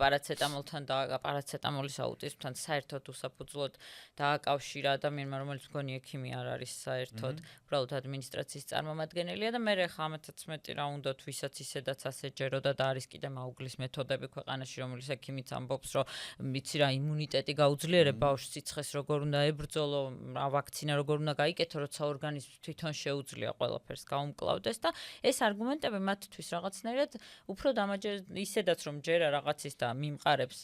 პარაცეტამოლის აუტიზმთან საერთოდ უსაფუძვლოდ დააკავშირა ადამიანმა, რომელიც მგონი ექიმი არ არის საერთოდ, უბრალოდ ადმინისტრაციის წარმომადგენელია და მე ხა ამათაც მეტი რა უნდათ, ვისაც ისედაც ეჯეროდა და არის კიდე მაუგლის მეთოდები ქვეყანაში, რომელიც ექიმიც ამბობს, რომ ვიცი რა იმუნიტეტი გაუძლიერებ ბავშვს სიცხეს როგორ უნდა ებრძოლო, ვაქცინა როგორ უნდა გაიკეთო, როცა ორგანიზმს თვითონ შეუძლია ყველაფერს გაუმკლავდეს და ეს არგუმენტები მათთვის რაღაცნაირად უფრო ისედაც რომ ჯერა რაღაცის და მიმყარებს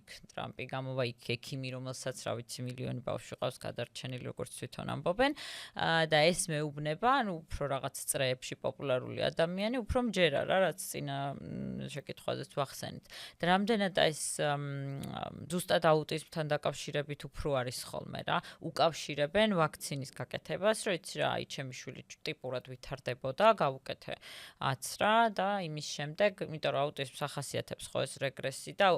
იქ ტრამპი გამოვა იქ ექიმი, რომელსაც რა ვიცი მილიონი ბავშვი ყავს გადარჩენილი, როგორც თვითონ ამბობენ და ეს მეუბნება, ანუ უფრო რაღაც წრეებში პოპულარული ადამიანი, უფრო მჯერა რა რაც წინა შეკითხვაზეც ვახსენით. და რამდენად ეს ზუსტად აუტიზმთან დაკავშირებით უფრო არის ხოლმე რა, უკავშირებენ ვაქცინის გაკეთებას, რომ იცი რა, აი ჩემი შვილი ტიპურად ვითარდებოდა, გავუკეთე აცრა და იმის შემდეგ, იმიტომ რომ აუტიზმს ახასიათებს ხო ეს რეგრესი და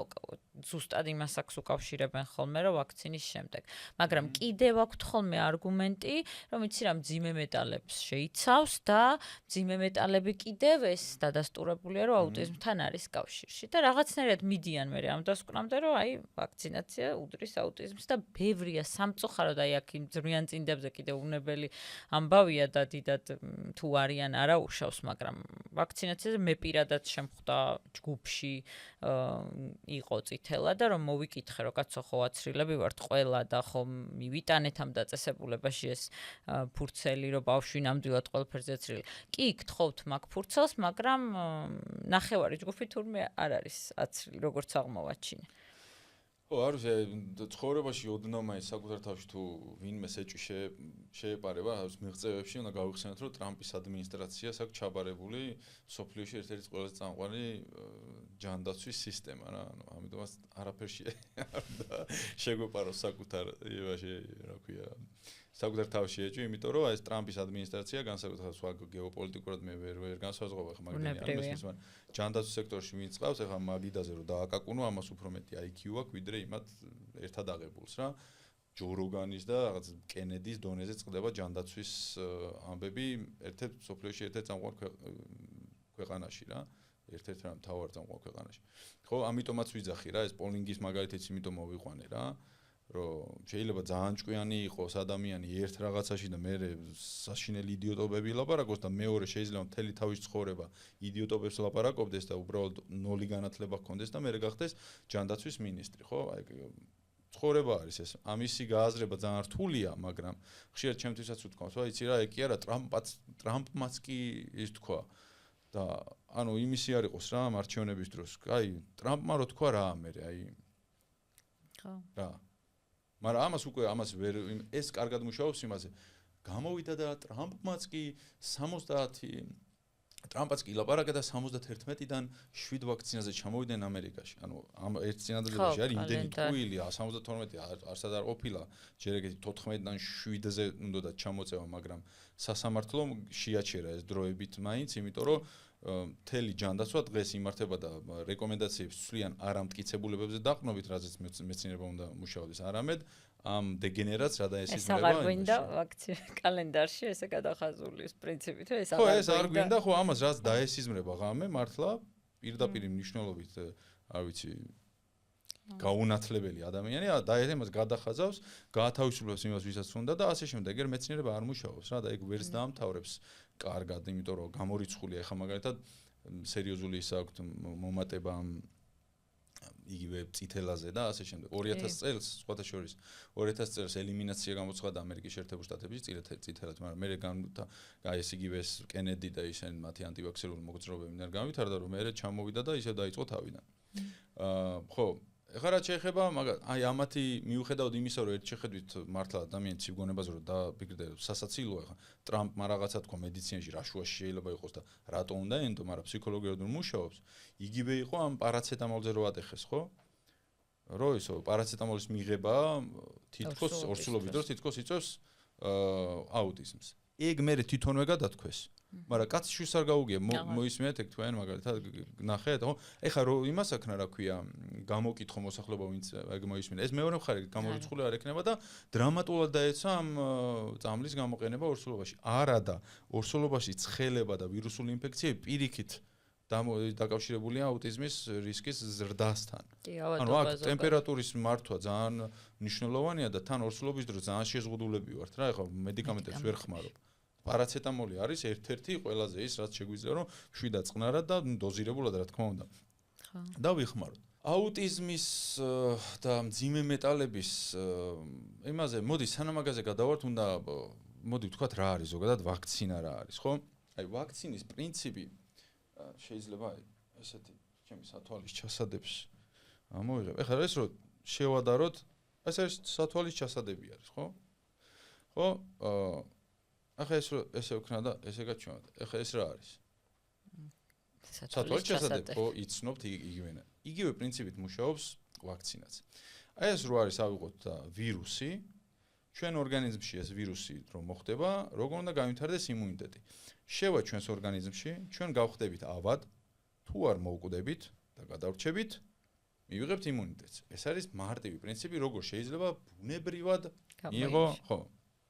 ზუსტად იმას აქვს უკავშირებენ ხოლმე, რომ ვაქცინის შემდეგ. მაგრამ კიდევ აქვთ ხოლმე არგუმენტი, რომ იცი რა, მძიმე მეტალებს შეიცავს და მძიმე მეტალები კიდევ ეს დადასტურებულია, რომ აუტიზმთან არის კავშირში და რაღაცნაირად მიდიან მე ამ დასკვნამდე, რომ აი ვაქცინაცია უდრის აუტიზმს და ბევრია სამწუხაროდ აი აქ იმ ზრიან წინდებზე კიდე უნებელი ამბავია და დიდად თუ არიან არა უშავს, მაგრამ ვაქცინაციაზე მე პირადად შემხვდა ჯგუფში იყო წითელი წითელა და რომ მოვიკითხე რომ კაცო ხო აცრილები ვართ ყველა და ხო მივიტანეთ ამ დაწესებულებაში ეს ფურცელი რომ ბავშვი ნამდვილად ყველაფერზე აცრილი. კი გთხოვთ მაგ ფურცელს, მაგრამ ნახევარი ჯგუფი თურმე არ არის აცრილი როგორც აღმოვაჩინე. ხო, არ ვიცი, ცხოვრებაში ოდნავ მაინც საკუთარ თავში თუ ვინმე ეჭვი შეეპარება, მიღწევებში უნდა გავიხსენოთ, რომ ტრამპის ადმინისტრაციას აქვს ჩაბარებული სოფლიოში ერთ-ერთი ყველაზე წამყვანი ჯანდაცვის სისტემა რა, ანუ ამიტომაც არაფერში არ უნდა შეგვეპაროს საკუთარ იმაში, რა ქვია, საკუთარ თავში ეჭვი, იმიტომ რომ ეს ტრამპის ადმინისტრაცია განსაკუთრებით სხვა გეოპოლიტიკურად მე ვერ განსაზღვრება ხა მაგდენი არ მესმის, მაგრამ ჯანდაცვის სექტორში ვინც ყავს, ეხლა მაგიდაზე რომ დააკაკუნო, ამას უფრო მეტი IQ აქვს ვიდრე იმათ ერთად აღებულს რა. ჯო როგანის და რაღაც კენედის დონეზე წყდება ჯანდაცვის ამბები ერთ-ერთ სოფლიოში ერთ-ერთ წამყვან ქვეყანაში რა. ერთ-ერთ რა მთავარ წამყვან ქვეყანაში. ხო, ამიტომაც ვიძახი რა, ეს პოლინგის მაგალითიც იმიტომ მოვიყვანე რა. რომ შეიძლება ძალიან ჭკვიანი იყოს ადამიანი ერთ რაღაცაში და მე საშინელი იდიოტობები ლაპარაკობს და მეორე შეიძლება მთელი თავის ცხოვრება იდიოტობებს ლაპარაკობდეს და უბრალოდ ნოლი განათლება ჰქონდეს და მე გახდეს ჯანდაცვის მინისტრი, ხო? აი ცხოვრება არის ეს. ამისი გააზრება ძალიან რთულია, მაგრამ ხშირად ჩემთვისაც ვთქვამს, რა იცი რა, ეკი არა ტრამპმაც კი ის თქვა და ანუ იმისი არ იყოს რა მარჩევნების დროს. აი ტრამპმა რო თქვა რა მე აი ხო. რა მაგრამ ამას ვერ ეს კარგად მუშაობს იმაზე. გამოვიდა და ტრამპმაც კი 70 ტრამპაც კი ლაპარაკა და 71-დან 7 ვაქცინაზე ჩამოვიდნენ ამერიკაში. ანუ ამ ერთ წინადადებაში არის იმდენი ტყუილი 72 არსად არ ყოფილა. ჯერ ეგეთი 14-დან 7-ზე უნდა ჩამოწევა, მაგრამ სასამართლომ შეაჩერა ეს დროებით მაინც, იმიტომ რომ მთელი ჯანდაცვა დღეს იმართება და რეკომენდაციებს ცვლიან არ ამ მტკიცებულებებზე დაყრდნობით, რაზეც მეცნიერება უნდა მუშაობდეს, არამედ ამ დეგენერატს რა და ეს ეს აღარ გვინდა ვაქცინა კალენდარში ესე გადახაზული პრინციპით, ეს ხო, ეს არ გვინდა, ხო, ამას რაც დაესიზმრება ღამე, მართლა პირდაპირ მნიშვნელობით, არ ვიცი, გაუნათლებელი ადამიანი და ეს გადახაზავს, გაათავისუფლებს იმას, ვისაც უნდა და ასე შემდეგ. ეგერ მეცნიერება არ მუშაობს რა და ეგ ვერც დაამთავრებს კარგად, იმიტომ რომ გამორიცხულია ეხა მაგალითად სერიოზული ისა აქვს მომატება იგივე წითელაზე და ასე შემდეგ. 2000 წელს, სხვათა შორის 2000 წელს ელიმინაცია გამოცხადა ამერიკის შეერთებულ შტატებში წითელად, მაგრამ მე ეს იგივე კენედი და ისინი მათი ანტივაქსერული მოგზაურობებიდან განვითარდა, რომ მე ჩამოვიდა და ისევ დაიწყო თავიდან. ხო, ეხლა რა შეეხება, მაგრამ აი ამათი მიუხედავად იმისა, რომ ერთ შეხედვით მართლა ადამიანის სიგონებას რომ დაფიქრდე, სასაცილოა ეხლა ტრამპმა რაღაცა თქვა მედიცინაში რა შუაში შეიძლება იყოს და რატო უნდა ენდო, მაგრამ ფსიქოლოგიურად რომ მუშაობს, იგივე იყო ამ პარაცეტამოლზე რო ატეხეს, ხო? რო ისო პარაცეტამოლის მიღება თითქოს ორსულობის დროს თითქოს იწვევს აუტიზმს. ეგ მე თვითონვე გადათქვეს. მაგრამ კაცი შვილს არ გაუგია მოისმენთ ეგ თქვენ მაგალითად ნახეთ ხო ეხლა რო იმას აქნა რა ქვია გამოკითხო მოსახლეობა ვინც ეგ მოისმენა ეს მეორე მხარე გამორიცხული არ ექნება და დრამატულად დაეცა ამ წამლის გამოყენება ორსულობაში არა და ორსულობაში ცხელება და ვირუსული ინფექციები პირიქით დაკავშირებულია აუტიზმის რისკის ზრდასთან. ანუ აქ ტემპერატურის მართვა ძალიან მნიშვნელოვანია და თან ორსულობის დროს ძალიან შეზღუდულები ვართ რა ეხლა მედიკამენტებს ვერ ხმარობ. პარაცეტამოლი არის ერთ-ერთი ყველაზე ის რაც შეგვიძლია რომ შვიდად წყნარად და დოზირებულად რა თქმა უნდა. და ვიხმაროთ. აუტიზმის და მძიმე მეტალების იმაზე მოდი სანამაგაზე გადავართ უნდა მოდი ვთქვათ რა არის ზოგადად ვაქცინა რა არის ხო? აი ვაქცინის პრინციპი შეიძლება ესეთი ჩემი სათვალის ჩასადებს ამოვიღებ. ეხლა ეს რო შევადაროთ ეს არის სათვალის ჩასადები არის ხო? ხო? ახლა ესე ვქნა და ესე გაჩვენოთ. ეხლა ეს რა არის? სათვალის ჩასადები. ხო, იცნობთ იგივენა. იგივე პრინციპით მუშაობს ვაქცინაც. აი ეს რო არის ავიღოთ ვირუსი, ჩვენ ორგანიზმში ეს ვირუსი რომ მოხდება, როგორ უნდა გავითარდეს იმუნიტეტი. შევა ჩვენს ორგანიზმში, ჩვენ გავხდებით ავად, თუ არ მოვკვდებით და გადავრჩებით, მივიღებთ იმუნიტეტს. ეს არის მარტივი პრინციპი, როგორ შეიძლება ბუნებრივად მიიღო, ხო.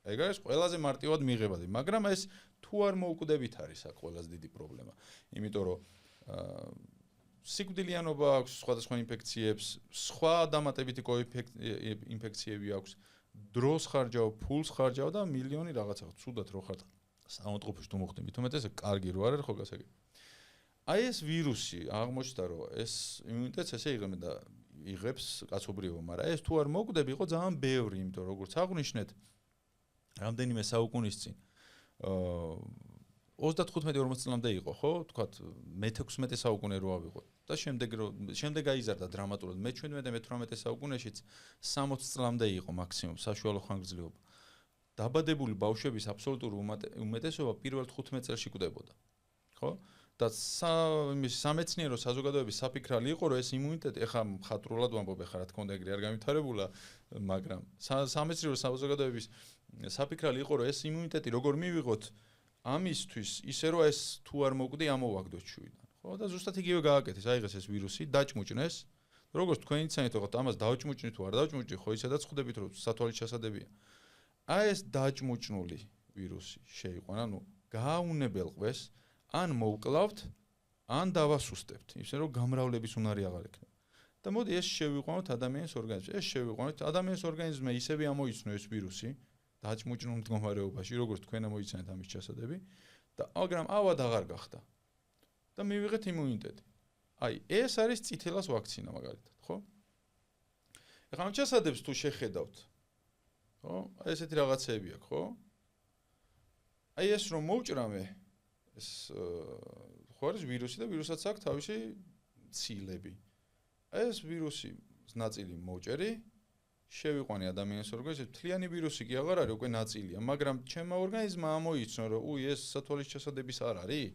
ეგ არის ყველაზე მარტივად მიღებადი, მაგრამ ეს თუ არ მოვკვდებით არის აქ ყველაზე დიდი პრობლემა. იმიტომ რომ სიკვდილიანობა აქვს სხვადასხვა ინფექციებს, სხვა დამატებითი ინფექციები აქვს, დროს ხარჯავ, ფულს ხარჯავ და მილიონი რაღაცა ცუდად რო ხარ საავადმყოფოში თუ მოხდები, თუმცა ეს კარგი რო არის ხო გასაგები. აი ეს ვირუსი აღმოჩნდა რომ ეს იმუნიტეტს ესე იღებენ და იღებს კაცობრიობა, მაგრამ ეს თუ არ მოკვდები, იყო ძალიან ბევრი, იმიტომ როგორც აღვნიშნეთ, რამდენიმე საუკუნის წინ 35-40 წლამდე იყო, ხო? თქვათ მე-16 საუკუნე რო ავიღოთ და შემდეგ გაიზარდა დრამატულად მე-17-18 საუკუნეშიც 60 წლამდე იყო მაქსიმუმ საშუალო ხანგრძლივობა. დაბადებული ბავშვების აბსოლუტური უმეტესობა პირველ 15 წელში კვდებოდა. ხო? და სამეცნიერო საზოგადოების საფიქრალი იყო, რომ ეს იმუნიტეტი, ეხლა მხატვრულად ვამბობ, ეხლა რა თქმა უნდა ეგრე არ გამითარებულა, მაგრამ სამეცნიერო საზოგადოების საფიქრალი იყო, რომ ეს იმუნიტეტი როგორ მივიღოთ ამისთვის, ისე რომ ეს თუ არ მოკვდი, ამოვაგდოთ შუიდან. ხო? და ზუსტად იგივე გააკეთეს, აიღეს ეს ვირუსი, დაჭმუჭნეს. როგორც თქვენ იცით, რომ ამას დავჭმუჭნით თუ არ დავჭმუჭნით, ხო ისედაც ხვდებით, რომ სათვალით ჩასადებია. აი ეს დაჭმუჭნული ვირუსი შეიყვანა, ანუ გააუნებელყვეს ან მოვკლავთ, ან დავასუსტებთ, ისე რომ გამრავლების უნარი აღარ ექნება. და მოდი ეს შევიყვანოთ ადამიანის ორგანიზმში. ეს შევიყვანოთ ადამიანის ორგანიზმზე ისევე ამოიცნო ეს ვირუსი დაჭმუჭნულ მდგომარეობაში, როგორც თქვენ ამოიცანეთ ამის ჩასადები და მაგრამ ავად აღარ გახდა. და მივიღეთ იმუნიტეტი. აი, ეს არის წითელას ვაქცინა მაგალითად, ხო? ეხლა ამ ჩასადებს თუ შეხედავთ, ხო? აი ესეთი რაღაცეები აქვს, ხო? აი ეს რომ მოვჭრამე ეს ხო არის ვირუსი და ვირუსაც აქვს თავისი ცილები. ეს ვირუსი ნაწილი მოვჭერი, შევიყვანე ადამიანის ორგანიზმში, მთლიანი ვირუსი კი აღარ არის, უკვე ნაწილია, მაგრამ ჩემმა ორგანიზმმა ამოიცნო, რომ ეს სათვალის ჩასადების არ არის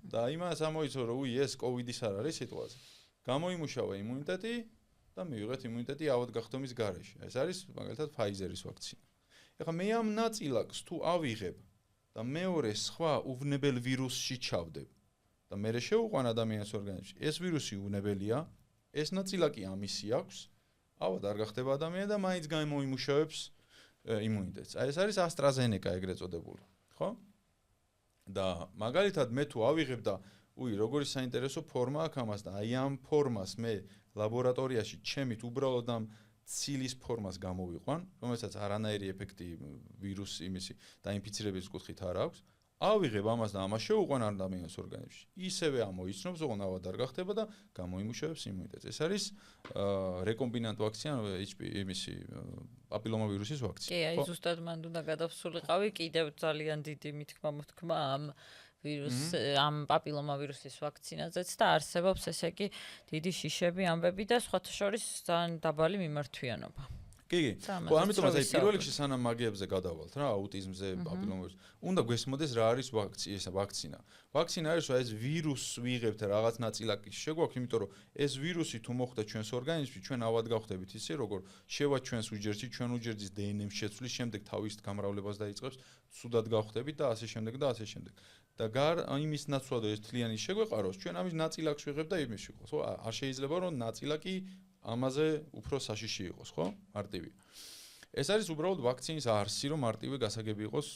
და იმას ამოიცნო, რომ ეს კოვიდის არ არის სიტუაცია. გამოიმუშავა იმუნიტეტი და მივიღეთ იმუნიტეტი ავადგახდომის გარეშე. ეს არის მაგალითად Pfizer-ის ვაქცინა. ეხლა მე ამ ნაწილაკს თუ ავიღებ და მეორე სხვა უვნებელ ვირუსში ჩავდებ და მე შევუყვან ადამიანის ორგანიზმში, ეს ვირუსი უვნებელია, ეს ნაწილაკი ამისი აქვს, ავად არ გახდება ადამიანი და მაინც გამოიმუშავებს იმუნიტეტს. აი ეს არის AstraZeneca ეგრეთ წოდებული, ხო? და მაგალითად მე თუ ავიღებ და როგორი საინტერესო ფორმა აქვს ამას და აი ამ ფორმას მე ლაბორატორიაში ჩემით უბრალოდ ამ ცილის ფორმას გამოვიყვან, რომელსაც არანაირი ეფექტი ვირუსი იმისი დაინფიცირების კუთხით არ აქვს. ავიღებ ამას და ამას შევუყვან ადამიანის ორგანიზმში. ისევე ამოიცნობს, ოღონდ ავად არ გახდება და გამოიმუშავებს იმუნიტეტს. ეს არის რეკომბინანტ ვაქცინა, იმისი პაპილომავირუსის ვაქცინა. კი, აი ზუსტად მანდ უნდა გადავსულიყავი კიდევ ძალიან დიდი მითქმა-მოთქმა ამ ამ პაპილომავირუსის ვაქცინაზეც და არსებობს ესე იგი დიდი შიშები, ამბები და სხვათა შორის ძალიან დაბალი მიმართვიანობა. კი, ხო, ამიტომაც აი პირველ რიგში სანამ მაგიებზე გადავალთ რა, აუტიზმზე, პაპილომავირუსზე, უნდა გვესმოდეს რა არის ვაქცინა. ვაქცინა არის, რომ ეს ვირუსს ვიღებთ რაღაც ნაწილაკის შეგვაქვს, იმიტომ რომ ეს ვირუსი თუ მოხვდა ჩვენს ორგანიზმში, ჩვენ ავად გავხდებით ისე, როგორ შევა ჩვენს უჯრედში, ჩვენ უჯრედის დნმ-ს შეცვლის, შემდეგ თავის გამრავლებას დაიწყებს, ცუდად გავხდებით და ასე შემდეგ და ასე შემდეგ. და იმის ნაცვლად ეს თლიანი შეგვეყაროს, ჩვენ ამის ნაწილაკს ვიღებ და იმის ვიყოს, ხო? არ შეიძლება რომ ნაწილაკი ამაზე უფრო საშიში იყოს, ხო? მარტივი. ეს არის უბრალოდ ვაქცინის არსი, რომ მარტივი გასაგები იყოს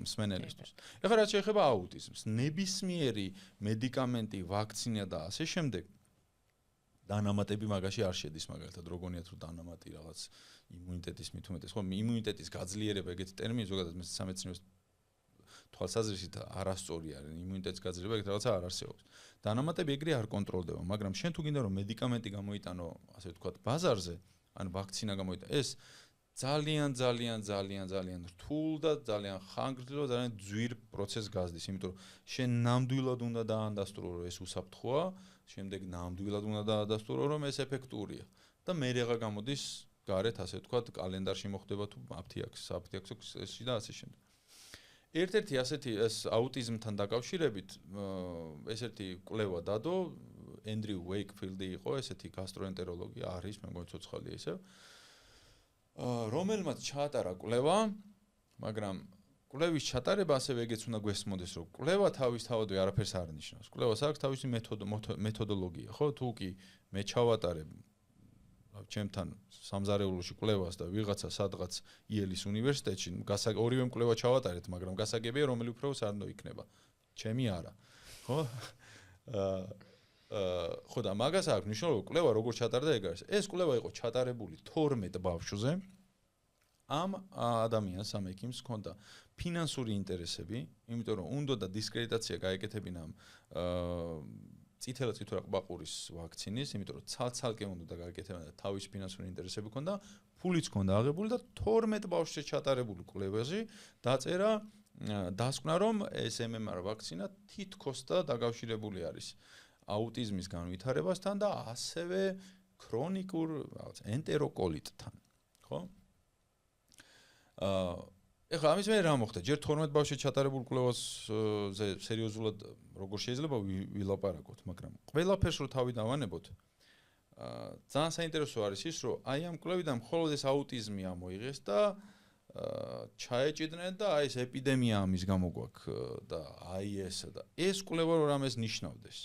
მსმენელისთვის. ეხლა რაც შეეხება აუტიზმს, ნებისმიერი მედიკამენტი, ვაქცინა და ასე შემდეგ დანამატები მაგაში არ შედის, მაგალითად, როგონიათ რომ დანამატი რაღაც იმუნიტეტის მithumetes, ხო? იმუნიტეტის გაძლიერება, ეგეთი ტერმინი ზოგადად მე სამეცნიერო თვალსაზრისით არასწორი არის, იმუნიტეტის გაძლიერება ეგეთ რაღაცა არ არსებობს. დანამატები ეგრე არ კონტროლდება, მაგრამ შენ თუ გინდა რომ მედიკამენტი გამოიტანო, ასე ვთქვათ, ბაზარზე, ან ვაქცინა გამოიტანო, ეს ძალიან რთულ და ძალიან ხანგრძლივ, ძალიან ძვირ პროცესს გაზრდის, იმიტომ რომ შენ ნამდვილად უნდა დაანდასტურო, რომ ეს უსაფრთხოა, შემდეგ ნამდვილად უნდა დაანდასტურო, რომ ეს ეფექტურია და მე რაღა გამოდის გარეთ, ასე ვთქვათ, კალენდარში მოხდება თუ აფთიაქსი და ასე შემდეგ. ერთ-ერთი ასეთი ეს აუტიზმთან დაკავშირებით ესეთი კვლევა დადო, ენდრიუ უეიკფილდი იყო, ესეთი გასტროენტეროლოგი არის, მე მგონი ცოცხალია ისევ. რომელმაც ჩაატარა კვლევა, მაგრამ კვლევის ჩატარება ასევე ეგეც უნდა გვესმოდეს, რომ კვლევა თავისთავადვე არაფერს არ ნიშნავს. კვლევას აქვს თავისი მეთოდოლოგია, ხო? თუ კი მე ჩავატარებ ჩემთან სამზარეულოში კვლევას და ვიღაცა სადღაც იელის უნივერსიტეტში, ორივე კვლევა ჩავატარეთ, მაგრამ გასაგებია რომელი უფრო სანდო იქნება. ჩემი არა. ხო? ხო და მაგას აქვს მნიშვნელობა, კვლევა როგორ ჩატარდა ეგ არის. ეს კვლევა იყო ჩატარებული 12 ბავშვზე. ამ ადამიანს, ამ ექიმს ჰქონდა ფინანსური ინტერესები, იმიტომ რომ უნდა და დისკრედიტაცია გაეკეთებინა წითელი წითურა ყბაყურის ვაქცინის, იმიტომ რომ ცალ-ცალკე უნდა გააკეთებინა და თავის ფინანსური ინტერესები ჰქონდა, ფულიც ჰქონდა აღებული და 12 ბავშვზე ჩატარებული კვლევაში დაწერა დასკვნა, რომ ეს MMR ვაქცინა თითქოს და დაკავშირებული არის აუტიზმის განვითარებასთან და ასევე ქრონიკულ რაღაც ენტეროკოლიტთან, ხო? ეხლა ამის მე რა მოხდა? ჯერ 12 ბავშვზე ჩატარებულ კვლევაზე სერიოზულად როგორ შეიძლება ვილაპარაკოთ, მაგრამ ყველაფერს რო თავი დავანებოთ, ძალიან საინტერესო არის ის, რომ აი ამ კვლევიდან მხოლოდ ეს აუტიზმი ამოიღეს და ჩაეჭიდნენ და აი ეს ეპიდემია ამის გამო გვაქვს და აი ეს და ეს კვლევა რომ ამას ნიშნავდეს.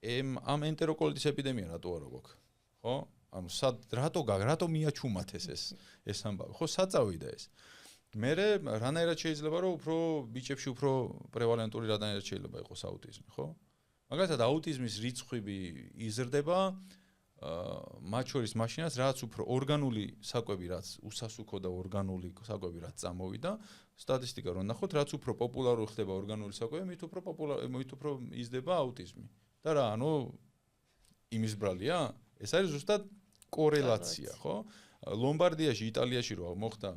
ამ ენტეროკოლიტის ეპიდემია რატო არა გვაქვს? ხო? ანუ რატო მიაჩუმათ ეს ამბავი? ხო, საწავიდა ეს. მერე რანაირად შეიძლება რომ უფრო ბიჭებში უფრო პრევალენტური რანაირად შეიძლება იყოს აუტიზმი, ხო? მაგალითად აუტიზმის რიცხვი იზრდება მათ შორის მაშინაც რაც უფრო ორგანული საკვები, რაც უსასუქო და ორგანული საკვები რაც წამოვიდა, სტატისტიკა რომ ნახოთ, რაც უფრო პოპულარული ხდება ორგანული საკვები, მით უფრო იზრდება აუტიზმი. და რა, ანუ იმის ბრალია? ეს არის ზუსტად კორელაცია, ხო? ლომბარდიაში, იტალიაში რო მოხდა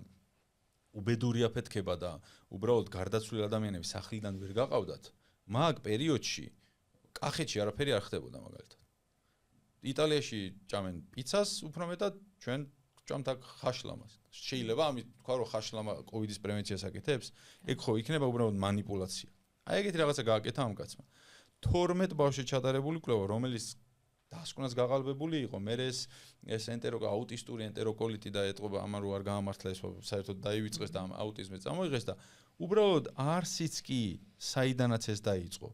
უბედური აფეთქება და უბრალოდ გარდაცვლილი ადამიანები სახლიდან ვერ გაყავდათ, მაგ პერიოდში კახეთში არაფერი არ ხდებოდა მაგალითად. იტალიაში ჭამენ პიცას, უფრო მეტად ჩვენ ჭამთ აქ ხაშლამას. შეიძლება ამით თქვა რომ ხაშლამა კოვიდის პრევენციას აკეთებს, ეგ ხო იქნება უბრალოდ манипуляცია. აი ეგეთი რაღაცა გააკეთა ამ კაცმა. 12 ბავშვზე ჩატარებული კვლევა, რომელიც დასკვნას გაყალბებული იყო, მერე ეს აუტისტური ენტეროკოლიტი და ეტყობა ამან რო არ გაამართლა ეს საერთოდ დაივიწყეს და ამ აუტიზმი წამოიღეს და უბრალოდ არსიც კი საიდანაც ეს დაიწყო.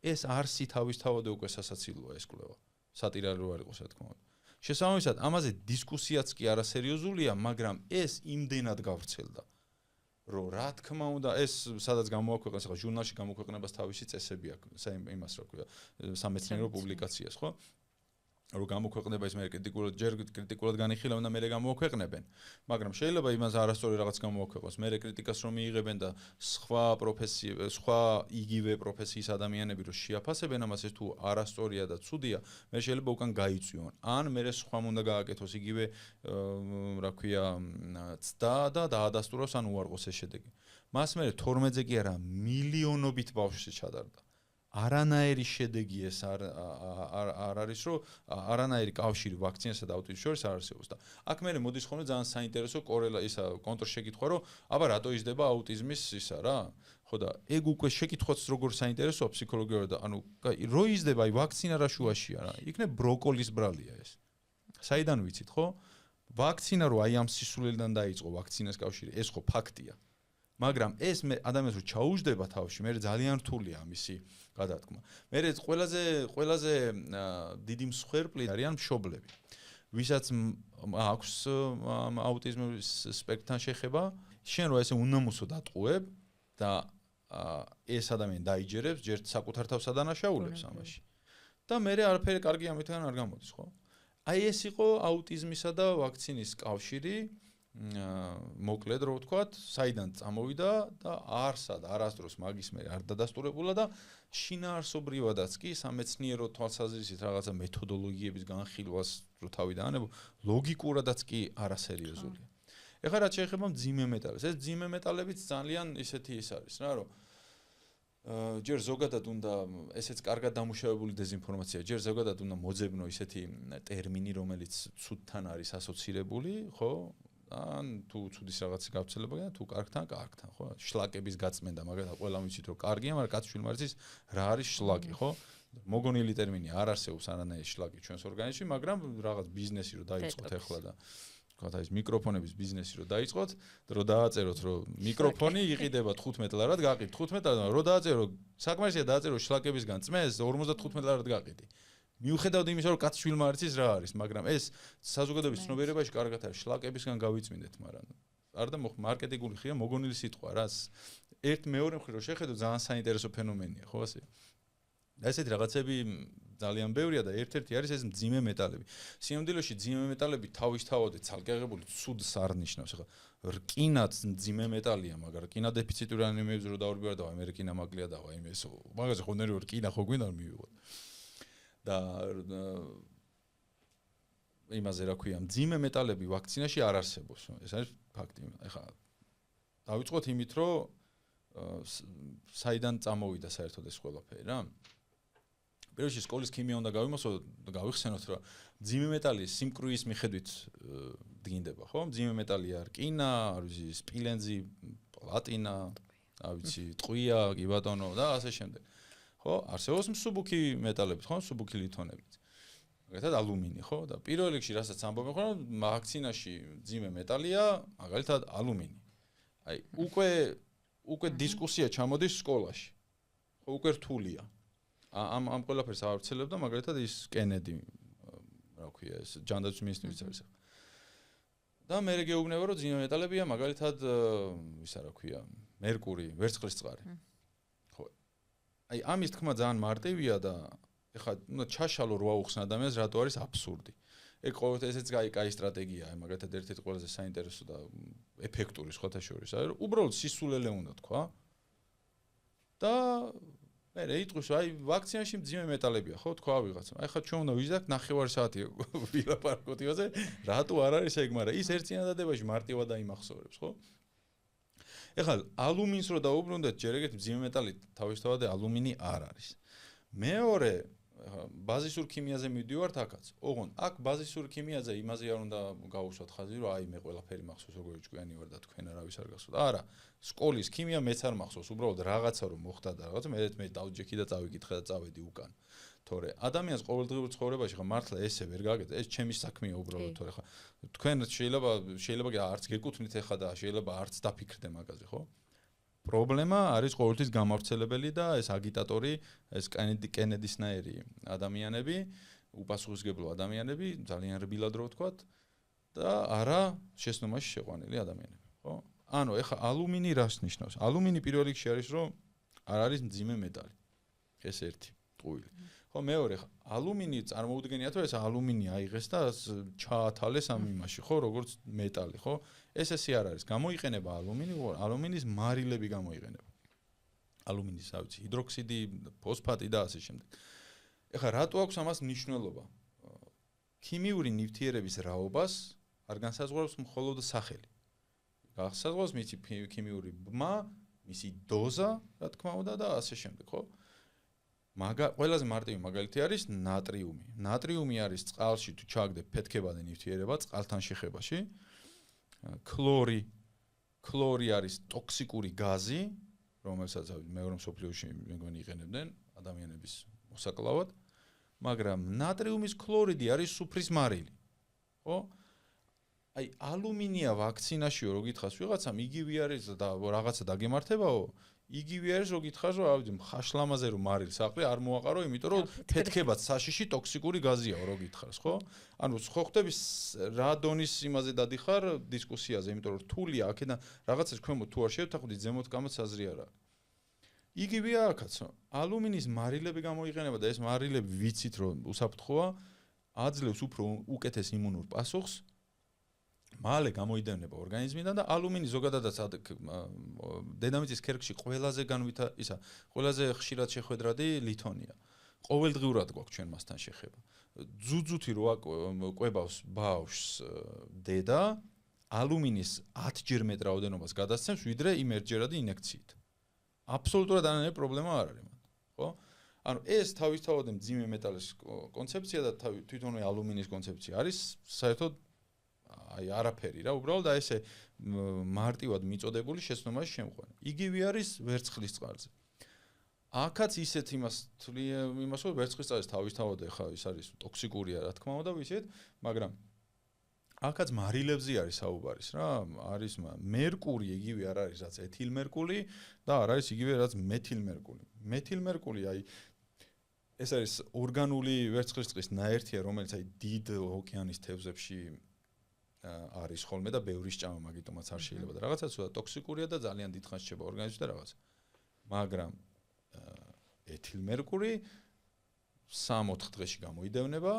ეს არსი თავისთავად უკვე სასაცილოა ეს კვლევა. სატირალი რო არ იყოს, რა თქმა უნდა. შესაბამისად, ამაზე დისკუსიაც კი არასერიოზულია, მაგრამ ეს იმდენად გავრცელდა, რომ რა თქმა უნდა, ეს სადაც გამოაქვეყნეს, ახლა ჟურნალში გამოქვეყნებას თავისი წესები აქვს, იმას რა ქვია, სამეცნიერო პუბლიკაციას, ხო? რომ გამოქვეყნება ის მე კრიტიკულად განიხილავენ და მე გამოაქვეყნებენ. მაგრამ შეიძლება იმას არასწორი რაღაც გამოაქვეყნოს, მე კრიტიკას რომ მიიღებენ და სხვა იგივე პროფესიის ადამიანები რომ შეაფასებენ ამას, ეს თუ არასწორია და ცუდია, მე შეიძლება უკან გაიწვიონ. ან მე სხვამ უნდა გააკეთოს იგივე რა ქვია ცდა და დაადასტუროს ან უარყოს ეს შედეგი. მას მე 12-ზე კი არა, მილიონობით ბავშვზე ჩადარდა. არანაირი შედეგი ეს არ არის, რომ არანაირი კავშირი ვაქცინასა და აუტიზმის შორის არ არსებობს და აქ მე მოდის ხოლმე ძალიან საინტერესო კონტრშეკითხვა, რომ აბა რატო იზრდება აუტიზმის ისა რა? ხო და ეგ უკვე შეკითხვაც როგორ საინტერესოა ფსიქოლოგიურად და ანუ რო იზრდება აი ვაქცინა რა შუაშია რა? იქნებ ბროკოლის ბრალია ეს. საიდან ვიცით, ხო? ვაქცინა რო აი ამ სისულელიდან დაიწყო ვაქცინას კავშირი, ეს ხო ფაქტია. მაგრამ ეს ადამიანს რო ჩაუждდება თავში, მე ძალიან რთულია ამისი გადათქმა. მე ყველაზე დიდი მსხვერპლი არიან მშობლები. ვისაც აქვს აუტიზმის სპექტრთან შეხება, შენ რო ესე უნამუსო დატყუებ და ეს ადამიანი დაიჯერებს, ჯერ საკუთარ თავს ადანაშაულებს ამაში. და მე არაფერი კარგი ამითგან არ გამოდის, ხო? აი ეს იყო აუტიზმისა და ვაქცინის კავშირი. მოკლედ რო ვთქვათ, საიდან წამოვიდა და არასდროს მაგის მე არ დადასტურებულა და შინაარსობრივადაც კი სამეცნიერო თვალსაზრისით რაღაცა მეთოდოლოგიების განხილვას რო თავი დაანებო, ლოგიკურადაც კი არასერიოზულია. ეხლა რაც შეეხება მძიმე მეტალებს, ეს მძიმე მეტალებიც ძალიან ისეთი ის არის რა, რომ ჯერ ზოგადად უნდა ესეც კარგად დამუშავებული დეზინფორმაცია, ჯერ ზოგადად უნდა მოძებნო ისეთი ტერმინი, რომელიც ცუდთან არის ასოცირებული, ხო? ან თუ ცუდის რაღაცა გავრცელებაა, თუ კარგთან, ხო? შლაკების გაწმენდა, მაგალითად, ყველა ვიცით, რომ კარგია, მაგრამ კაცშვილმა არის რა არის შლაკი, ხო? მოგონილი ტერმინი არ არსებობს არანაირი შლაკი ჩვენს ორგანიზმში, მაგრამ რაღაც ბიზნესი რო დაიწყოთ ახლა და თქვა ეს მიკროფონების ბიზნესი რო დაიწყოთ, რო დააწეროთ, რომ მიკროფონი იყიდება 15 ლარად, გაყიდ 15 ლარად, რო დააწერო, საკმარისია დააწერო შლაკებისგან წმეს 55 ლარად გაყიდი. მიუხედავად იმისა, რომ კაცშვილმა არის ის რა არის, მაგრამ ეს საზოგადოების ცნობიერებაში კარგად არის შლაკებისგან გავიწმინდეთ, მაგრამ არ და მარკეტინგული ხია მოგონილი სიტყვა რა. ერთ მეორე მხრივ რო შეხედოთ ძალიან საინტერესო ფენომენია, ხო ასე? და ესეთი რაღაცები ძალიან ბევრია და ერთ-ერთი არის ეს მძიმე მეტალები. სიამდილეში მძიმე მეტალები თავისთავად ცალკეღებული ცუდს არ ნიშნავს. ახლა რკინაც მძიმე მეტალია, მაგრამ რკინა დეფიციტური ანემიებზე რო დავრბიარ და აი მე რკინა მაკლია და აი ეს მაგაზე ხო ნერი რკინა ხო გვინდა მივიღოთ. და იმაზე რა ქვია, მძიმე მეტალები ვაქცინაში არ არსებობს. ეს არის ფაქტი. ეხლა დავიწყოთ იმით, რომ საიდან წამოვიდა საერთოდ ეს ყველაფერი რა. პირველში სკოლის ქიმია უნდა გავიმოსოთ და გავიხსენოთ, რომ მძიმე მეტალი სიმკვრივის მიხედვით დგინდება, ხო? მძიმე მეტალია რკინა, არ ვიცი, სპილენძი, პლატინა, არ ვიცი, ტყვია, კი ბატონო და ასე შემდეგ. ხო? არსებობს მსუბუქი მეტალები, ხო? მსუბუქი ლითონები. მაგალითად ალუმინი, ხო? და პირველ რიგში რასაც ამბობენ, ხო, ვაქცინაში მძიმე მეტალია, მაგალითად ალუმინი. აი, უკვე დისკუსია ჩამოდის სკოლაში. ხო, უკვე რთულია. ამ ყველაფერს ავრცელებ და მაგალითად ის კენედი, რა ქვია, ეს ჯანდაცვის მინისტრის არის. და მე გეუბნება, რომ მძიმე მეტალებია, მაგალითად, ისა რა ქვია, მერკური, ვერცხლისწყალი. ხო. აი, ამის თქმა ძალიან მარტივია და ეხლა უნდა ჩაშალო რა უხსნა ადამიანს, რატო არის აბსურდი. ყოველთვის ესეც კაი სტრატეგიაა, მაგალითად ერთ-ერთი ყველაზე საინტერესო და ეფექტური სხვათა შორის არის, რომ უბრალოდ სისულელე უნდა თქვა. და მე იტყვის, აი ვაქცინაში მძიმე მეტალებია, ხო, თქვა ვიღაცა. აი ხა ჩვენ უნდა ვიზრდეთ 9 საათი ვილაპარაკოთ იმაზე, რატო არ არის ეგ, მაგრამ ის ერთ წინადადებაში მარტივად აიმახსოვრებს, ხო? ეხლა ალუმინს რო დაუბრუნდეთ, ჯერ ეგეთი მძიმე მეტალი თავისთავად ალუმინი არ არის. მეორე ბაზისურ ქიმიაზე მივდივართ აქაც. ოღონდ აქ ბაზისურ ქიმიაზე იმაზე არ უნდა გავუსვათ ხაზი, რომ აი მე ყველაფერი მახსოვს, როგორი ჭკვიანი ვარ და თქვენ არავის არ გახსოვთ. არა, სკოლის ქიმია მეც არ მახსოვს, უბრალოდ რაღაცა რომ მოხდა და რაღაცა მე დავჯექი და წავიკითხე და წავედი უკან. თორე ადამიანს ყოველდღიურ ცხოვრებაში ხა მართლა ესე ვერ გაგეთ, ეს ჩემი საქმეა უბრალოდ, თორე ხა თქვენ შეიძლება არც გეკუთვნით ეხა და შეიძლება არც დაფიქრდე მაგაზე, ხო? პრობლემა არის ყოველთვის გამავრცელებელი და ეს აგიტატორი, ეს კენედისნაირი ადამიანები, უპასუხისმგებლო ადამიანები, ძალიან რბილად რო ვთქვათ და არა შეცდომაში შეყვანილი ადამიანები, ხო? ანუ ეხა ალუმინი რას ნიშნავს? ალუმინი პირველ რიგში არის, რომ არ არის მძიმე მეტალი. ეს ერთი ტყუილი. ხო, მეორე ხა ალუმინი წარმოუდგენია, თუ ეს ალუმინი აიღეს და ჩაათალეს ამ იმაში, ხო, როგორც მეტალი, ხო? ესე არ არის. გამოიყენება ალუმინი, ალუმინის მარილები გამოიყენება. ალუმინის, რა ვიცი, ჰიდროქსიდი, ფოსფატი და ასე შემდეგ. ეხლა რატო აქვს ამას მნიშვნელობა? ქიმიური ნივთიერების რაობას არ განსაზღვრავს მხოლოდ სახელი. განსაზღვრავს მისი ქიმიური ბმა, მისი დოზა, რა თქმა უნდა და ასე შემდეგ, ხო? ყველაზე მარტივი მაგალითი არის ნატრიუმი. ნატრიუმი არის წყალში თუ ჩააგდებ ფეთქებადი ნივთიერება წყალთან შეხებაში. ქლორი არის ტოქსიკური გაზი, რომელსაც მეორე მსოფლიოში მეგონი იყენებდნენ ადამიანების მოსაკლავად, მაგრამ ნატრიუმის ქლორიდი არის სუფრის მარილი. ხო? აი ალუმინია ვაქცინაშიო რო გითხას ვიღაცამ, იგივე არის და რაღაცა დაგემართებაო, იგივე არის რო გითხარ, რომ ავდი ხაშლამაზე რომ მარილს აყრი არ მოაყარო, იმიტომ რომ ფეთქებად საშიში ტოქსიკური გაზიაო რო გითხარს, ხო? ანუ ხო ხდები რა დონის იმაზე დადიხარ დისკუსიაზე, იმიტომ რომ რთულია აქედან რაღაცას ქვემოთ თუ არ შევთანხმდით, ზემოთ გამოთ საზრი არ აქვს. იგივეა აქაც, ალუმინის მარილები გამოიყენება და ეს მარილები ვიცით რომ უსაფრთხოა, აძლევს უფრო უკეთეს იმუნურ პასუხს. მალე გამოიდევნება ორგანიზმიდან და ალუმინი ზოგადადაც დედამიწის ქერქში ყველაზე ყველაზე ხშირად შეხვედრადი ლითონია. ყოველდღიურად გვაქვს ჩვენ მასთან შეხება. ძუძუთი რო ყვებავს ბავშვს დედა, ალუმინის 10-ჯერ მეტ რაოდენობას გადასცემს, ვიდრე იმ ერთჯერადი ინექციით. აბსოლუტურად არანაირი პრობლემა არ არის მათ, ხო? ანუ ეს თავისთავად მძიმე მეტალის კონცეფცია და თვითონვე ალუმინის კონცეფცია არის საერთოდ აი არაფერი რა, უბრალოდ აი ესე მარტივად მიწოდებული შეცდომაში შემყვანი. იგივე არის ვერცხლისწყალზე. აქაც ისეთ იმას რომ ვერცხლისწყალის თავისთავად ხა ის არის ტოქსიკურია, რა თქმა უნდა, ვიცით, მაგრამ აქაც მარილებზე არის საუბარის რა, არის მერკური იგივე არ არის რაც ეთილმერკული და არ არის იგივე რაც მეთილმერკული. მეთილმერკული აი ეს არის ორგანული ვერცხლისწყლის ნაერთია, რომელიც აი დიდ ოკეანის თევზებში არის ხოლმე და ბევრი სჭამა მაგიტომაც არ შეიძლება და რაღაცა ცოტა ტოქსიკურია და ძალიან დიდხანს რჩება ორგანიზმში და რაღაც. მაგრამ ეთილმერკური 3-4 დღეში გამოიდევნება,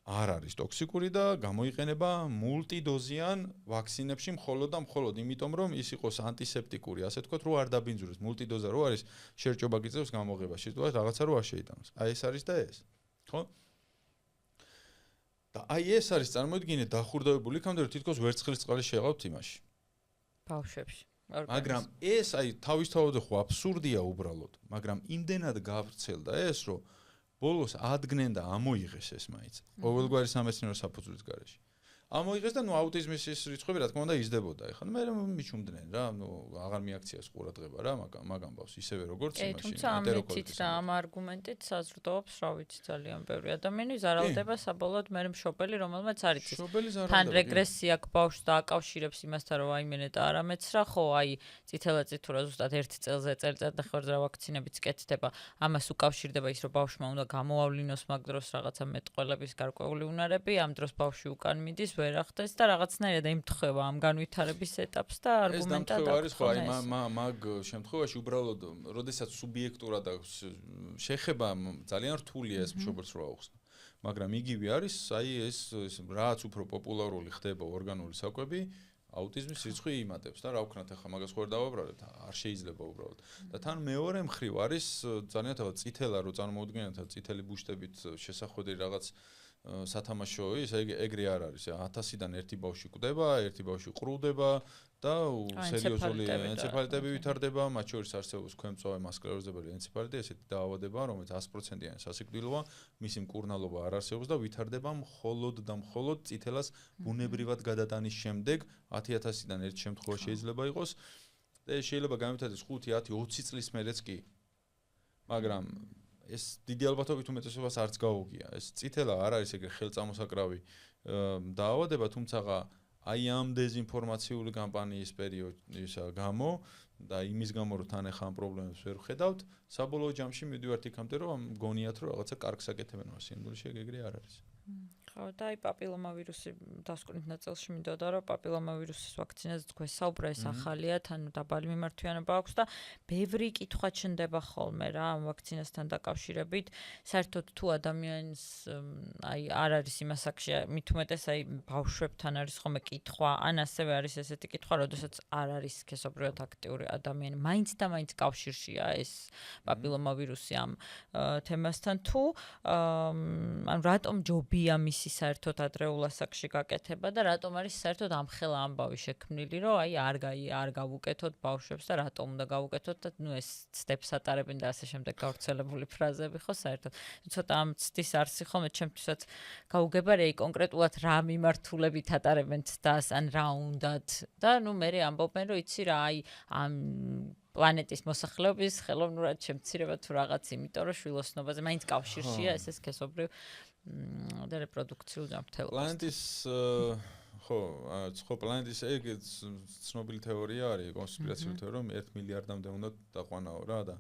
არ არის ტოქსიკური და გამოიყენება მულტიდოზიან ვაქცინებში მხოლოდ და მხოლოდ იმიტომ რომ ის იყოს ანტისეპტიკური, ასე თქვათ, რო არ დაბინძუროს. მულტიდოზა რო არის, შერჭობა გიწევს გამოღებაში, თუ რაღაცა რო არ შეიტანოს. აი ეს არის და ეს. ხო? და აი ეს არის წარმოიდგინე დახურდოვებული იქამდე რომ თითქოს ვერცხლის წყალი შეეყავთ იმაში. ბავშვებში. მაგრამ ეს აი თავისთავად ხო აბსურდია უბრალოდ, მაგრამ იმდენად გავრცელდა ეს, რომ ბოლოს ადგენენ და ამოიღეს ეს მაინც. ყოველგვარი სამეცნიერო საფუძვლის გარეშე. ამოიღეს და აუტიზმის ის რიცხვები რა თქმა უნდა იზრდებოდა. ეხლა მე მიჩუმდნენ რა, აღარ მიაქციეს ყურადღება რა, მაგამ ბავს ისევე როგორც იმაში. თუმცა ამ მეთით და ამ არგუმენტით საზრდოობს, რა ვიცი, ძალიან ბევრი ადამიანი ზარალდება საბოლოოდ მე მშობელი, რომელმაც არ იცის. თან რეგრესია გბავშვს და აკავშირებს იმასთან, რომ აიმენე და არამეცრა, ხო, აი, წითელაწითურა ზუსტად 1 წელზე წელიწად და ხორცრა ვაქცინებიც კეთდება. ამას უკავშირდება ის, რომ ბავშვმა უნდა გამოავლინოს მაგ დროს რაღაცა მეტყველების გარკვეული უნარები, ამ დროს ბავშვი უკან მიდის ვერ ახდეს და რაღაცნაირად ემთხვევა ამ განვითარების ეტაპს და არგუმენტად აქვს ხო აი მაგ შემთხვევაში უბრალოდ როდესაც სუბიექტურად შეხება ძალიან რთულია ეს მშობელს რა აუხსნა მაგრამ იგივე არის აი ეს რაც უფრო პოპულარული ხდება ორგანული საკვები აუტიზმის რიცხვი იმატებს და რა ვქნათ ახლა მაგას ხო არ დავაბრალებთ არ შეიძლება უბრალოდ და თან მეორე მხრივ არის ძალიან თავად წითელა რო წარმოუდგენთ წითელი ბუშტებით შესახვედრი რაღაც სათამაშო ისე ეგრე არ არის 1000-დან ერთი ბავშვი კვდება, ერთი ბავშვი ყრუდება და სერიოზული ენცეფალიტები ვითარდება, მათ შორის არსებობს ქვემწვავე მასკლეროზებელი ენცეფალიტი, ესეთი დაავადება, რომელიც 100%-იანი სასიკვდილოა, მისი მკურნალობა არ არსებობს და ვითარდება მხოლოდ და მხოლოდ წითელას ბუნებრივად გადატანის შემდეგ 10000-დან ერთ შემთხვევა შეიძლება იყოს და შეიძლება განვითარდეს 5, 10, 20 წლის მერეც კი. მაგრამ ეს დიდი ალბათობით უმეტესობას არც გაუგია. ეს წითელა არ არის ეგრე ხელწამოსაკრავი დაავადება, თუმცა აი ამ დეზინფორმაციული კამპანიის პერიოდისა გამო და იმის გამო რომ თან ახლა ამ პრობლემებს ვერ ხედავთ, საბოლოო ჯამში მივდივართ იქამდე რომ გონიათ რომ რაღაცა კარგს აკეთებენ, მაგრამ სინამდვილეში ეგრე არ არის. ხო და აი პაპილომავირუსი დასკვნით ნაწილში მინდოდა რომ პაპილომავირუსის ვაქცინაზე თქვენ საუბრა ეს ახალია, თან დაბალი მიმართვიანობა აქვს და ბევრი კითხვა ჩნდება ხოლმე რა ამ ვაქცინასთან დაკავშირებით. საერთოდ თუ ადამიანს აი არ არის იმასაკში, მით უმეტეს აი ბავშვებთან არის ხოლმე კითხვა, ან ასევე არის ესეთი კითხვა, როდესაც არ არის სქესობრივად აქტიური ადამიანი, მაინც და მაინც კავშირშია ეს პაპილომავირუსი ამ თემასთან თუ ან რატომ ჯობია მისი საერთოდ ადრეულ ასაკში გაკეთება და რატომ არის საერთოდ ამხელა ამბავი შექმნილი, რომ აი არ გავუკეთოთ ბავშვებს და რატომ უნდა გავუკეთოთ და ნუ ეს სტეპს ატარებენ და ასე შემდეგ გავრცელებული ფრაზები ხო საერთოდ. ცოტა ამ ცდის არსი ხოლმე ჩემთვისაც გაუგება რეი კონკრეტულად რა მიმართულებით ატარებენ ცდას ან რა უნდათ და ნუ მე ამბობენ რომ იცი რა აი ამ პლანეტის მოსახლეობის ხელოვნურად შემცირება თუ რაღაც, იმიტომ რომ შვილოსნობაზე მაინც კავშირშია ეს სქესობრივ და რეპროდუქციულ ჯანმრთელობას. პლანეტის ხო, პლანეტის ეგ ცნობილი თეორია არის, კონსპირაციული თეორია, რომ 1 მილიარდამდე უნდა დაყვანაო რა და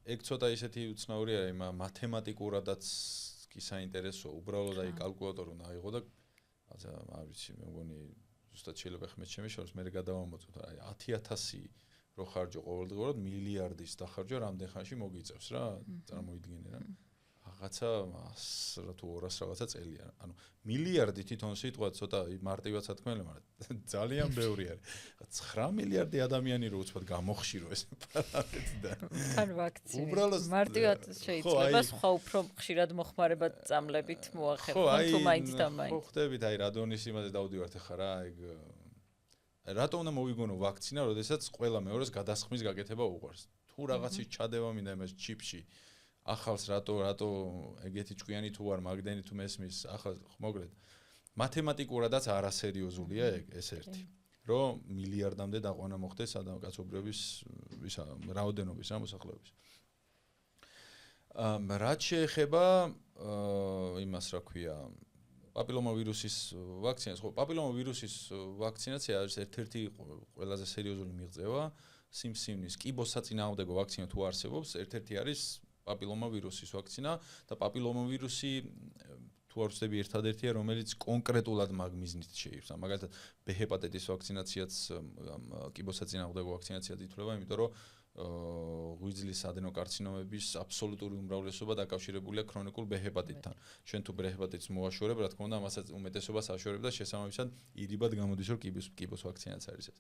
ეგ ცოტა ისეთი უცნაური არის, მათემატიკურადაც კი საინტერესოა, უბრალოდ აი კალკულატორი უნდა აიღო და არ ვიცი, მე მგონი ზუსტად შეიძლება ხმეთ ჩემი შორის მე გადავამოწოთ, აი 10000 რო ხარჯო ყოველდღიურად მილიარდის დახარჯვა რამდენ ხანში მოგიწევს რა, წარმოიდგინე რა. რაღაცა 100 რა თუ 200 რაღაცა წელია. ანუ მილიარდი თვითონ სიტყვა ცოტა მარტივად სათქმელი, მაგრამ ძალიან ბევრი არის. 9 მილიარდი ადამიანი რო უცბად გამოხშირო ეს პლანეტიდან. თან ვაქცინი. მარტივად შეიძლება სხვა უფრო ხშირად მოხმარებად წამლებით მოახერხონ თუ მაინც და მაინც. ხო, ხდებით აი რადონის იმაზე დავდივართ ახლა რა, ეგ რატომ უნდა მოვიგონო ვაქცინა, როდესაც ყველა მეორეს გადასხმის გაკეთება უყვარს. თუ რაღაცის ჩადება მინდა იმას ჩიპში ახალს რატო ეგეთი ჭკვიანი თუ არ მაგდენი თუ მესმის ახალ მოგრედ მათემატიკურადაც არასერიოზულია ეს ერთი რომ მილიარდამდე დაყვანა მოხდეს კაცობრიობის ისა რაოდენობის რა მოსახლეობის რაც შეეხება იმას რა ქვია პაპილომავირუსის ვაქცინას ხო პაპილომავირუსის ვაქცინაცია არის ერთ-ერთი ყველაზე სერიოზული მიღწევა სიმსივნის კიბოსაწინააღმდეგო ვაქცინა თუ არსებობს ერთ-ერთი არის პაპილომავირუსის ვაქცინა და პაპილომავირუსი თუ არ ვცდები ერთადერთია რომელიც კონკრეტულად მაგ მიზნით შეირს. მაგალითად ბ ჰეპატიტის ვაქცინაციაც კიბოსაწინააღმდეგო ვაქცინაციად ითვლება, იმიტომ რომ ღვიძლის ადენოკარცინომების აბსოლუტური უმრავლესობა დაკავშირებულია ქრონიკულ B ჰეპატიტთან. ჩვენ თუ B ჰეპატიტს მოაშორებ, რა თქმა უნდა, მასაც უმეტესობას აშორებ და შესაბამისად ირიბად გამოდის, რომ კიბოს ვაქცინაც არის ეს.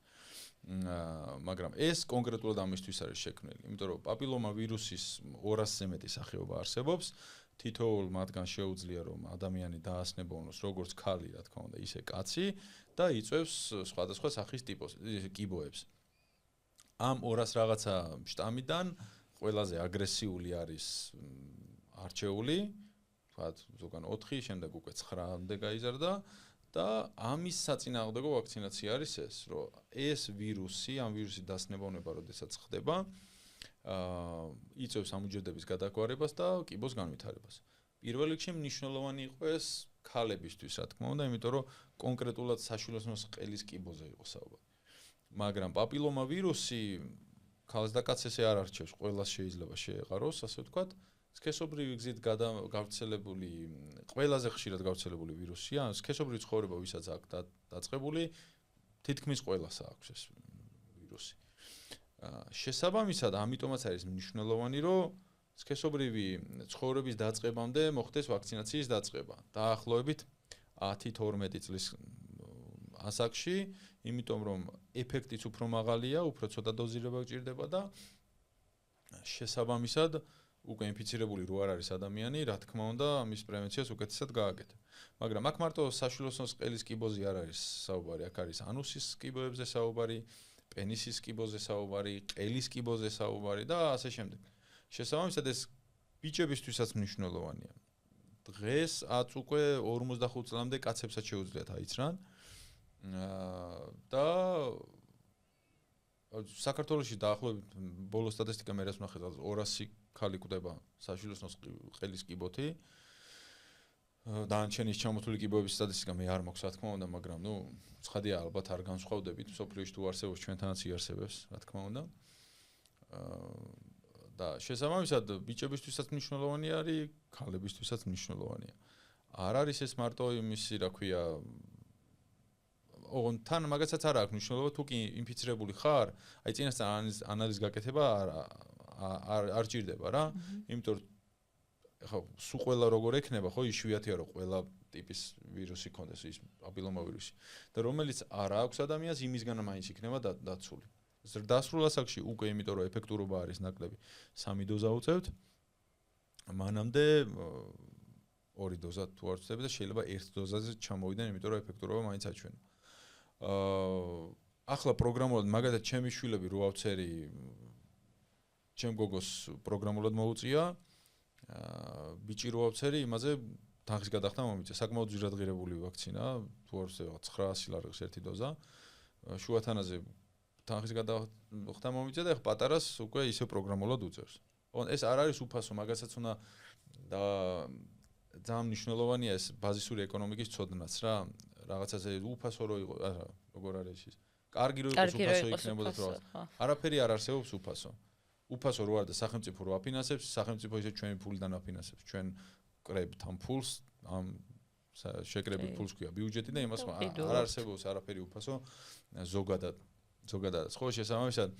მაგრამ ეს კონკრეტულად ამისთვის არის შექმნილი, იმიტომ რომ პაპილომა ვირუსის 200-ზე მეტი სახეობა არსებობს. თითოეულ მათგან შეუძლია რომ ადამიანი დაასნებოვნოს როგორც ქალი, რა თქმა უნდა, ისე კაცი და იწვევს სხვადასხვა სახის კიბოებს. ამ 200 რაღაცა შტამიდან ყველაზე აგრესიული არის არჩეული, თქვათ ზოგან 4, შემდეგ უკვე 9-მდე გაიზარდა და ამის საწინააღმდეგო ვაქცინაცია არის ეს, რომ ეს ვირუსი, ამ ვირუსის დასნებოვნება, როდესაც ხდება, იწევს ამუჯედების გადაგვარებას და კიბოს განვითარებას. პირველ რიგში მნიშვნელოვანი იყო ეს ქალებისთვის, რა თქმა უნდა, იმიტომ რომ კონკრეტულად საშვილოსნოს ყელის კიბოზე იყო საუბარი. მაგრამ პაპილომა ვირუსი ქალს და კაცს ესე არ არჩევს, ყველას შეიძლება შეეყაროს, ასე ვთქვათ, სქესობრივი გზით გავრცელებული, ყველაზე ხშირად გავრცელებული ვირუსია, სქესობრივი ცხოვრება ვისაც აქვს დაწყებული, თითქმის ყველას აქვს ეს ვირუსი. შესაბამისად, ამიტომაც არის მნიშვნელოვანი, რომ სქესობრივი ცხოვრების დაწყებამდე მოხდეს ვაქცინაციის დაწყება. დაახლოებით 10-12 წლის ასაკში, იმიტომ რომ ეფექტიც უფრო მაღალია, უფრო ცოტა დოზირება გჭირდება და შესაბამისად უკვე ინფიცირებული რო არ არის ადამიანი, რა თქმა უნდა, ამის პრევენციას უკეთესად გააკეთებ. მაგრამ აქ მარტო საშვილოსნოს ყელის კიბოზე არ არის საუბარი, აქ არის ანუსის კიბოებზე საუბარი, პენისის კიბოზე საუბარი, ყელის კიბოზე საუბარი და ასე შემდეგ. შესაბამისად ეს ბიჭებისთვისაც მნიშვნელოვანია. დღეს ათ უკვე 45 წლამდე კაცებსაც შეუძლიათ აიცრან. და საქართველოში დაახლოებით ბოლო სტატისტიკა მე რაც ვნახე 200 ქალი კვდება საშვილოსნოს ყელის კიბოთი. დანარჩენის ჩამოთვლილი კიბოების სტატისტიკა მე არ მაქვს, რა თქმა უნდა, მაგრამ ცხადია ალბათ არ განსხვავდებით, სოფლიოში თუ არსებობს ჩვენთანაც იარსებებს, რა თქმა უნდა. და შესაბამისად ბიჭებისთვისაც მნიშვნელოვანი არის, ქალებისთვისაც მნიშვნელოვანია. არ არის ეს მარტო იმისი, რა ქვია, თან მაგასაც არ აქვს მნიშვნელობა, თუ კი ინფიცირებული ხარ, აი წინასწარ ანალიზ გაკეთება არ ჭირდება რა, იმიტომ რომ ხო, სულ ყველა როგორ ექნება, ხო, იშვიათია რომ ყველა ტიპის ვირუსი კონდეს, ის პაპილომა ვირუსი. და რომელიც არ აქვს ადამიანს, იმისგან მაინც იქნება დაცული. ზრდასრულ ასაკში უკვე იმიტომ რომ ეფექტურობა არის ნაკლები 3 დოზა უწევთ, მანამდე 2 დოზა თუ არ ვწევთ და შეიძლება 1 დოზაზე ჩამოვიდნენ, იმიტომ რომ ეფექტურობა მაინც აჩვენა. ახლა პროგრამულად მაგალითად ჩემი შვილები რო ავწერი, ჩემ გოგოს პროგრამულად მოუწია, ბიჭი რო ავწერი, იმაზე თანხის გადახდა მომიწია. საკმაოდ ძირადღირებული ვაქცინა, თუ არ ვწევთ 900 ლარღის 1 დოზა. შუათანაზე თანხის გადახდა მომიწია და ახლა პატარას უკვე ისე პროგრამულად უწევს. ეს არ არის უფასო, მაგასაც უნდა და ძალიან მნიშვნელოვანია ეს ბაზისური ეკონომიკის ცოდნაც რა. რაღაცაზე უფასო რო იყო, არა, როგორ არის ის? კარგი რო იყოს უფასო იქნებოდა თუ რა. არაფერი არ არსებობს უფასო. უფასო რო არ და სახელმწიფო რო აფინანსებს, სახელმწიფო ისე ჩვენი ფულიდან აფინანსებს, ჩვენ კრებთ ამ ფულს, ამ შეკრებილ ფულს ქვია ბიუჯეტი და იმას არ არსებობს არაფერი უფასო ზოგადად. ხო, შესაბამისად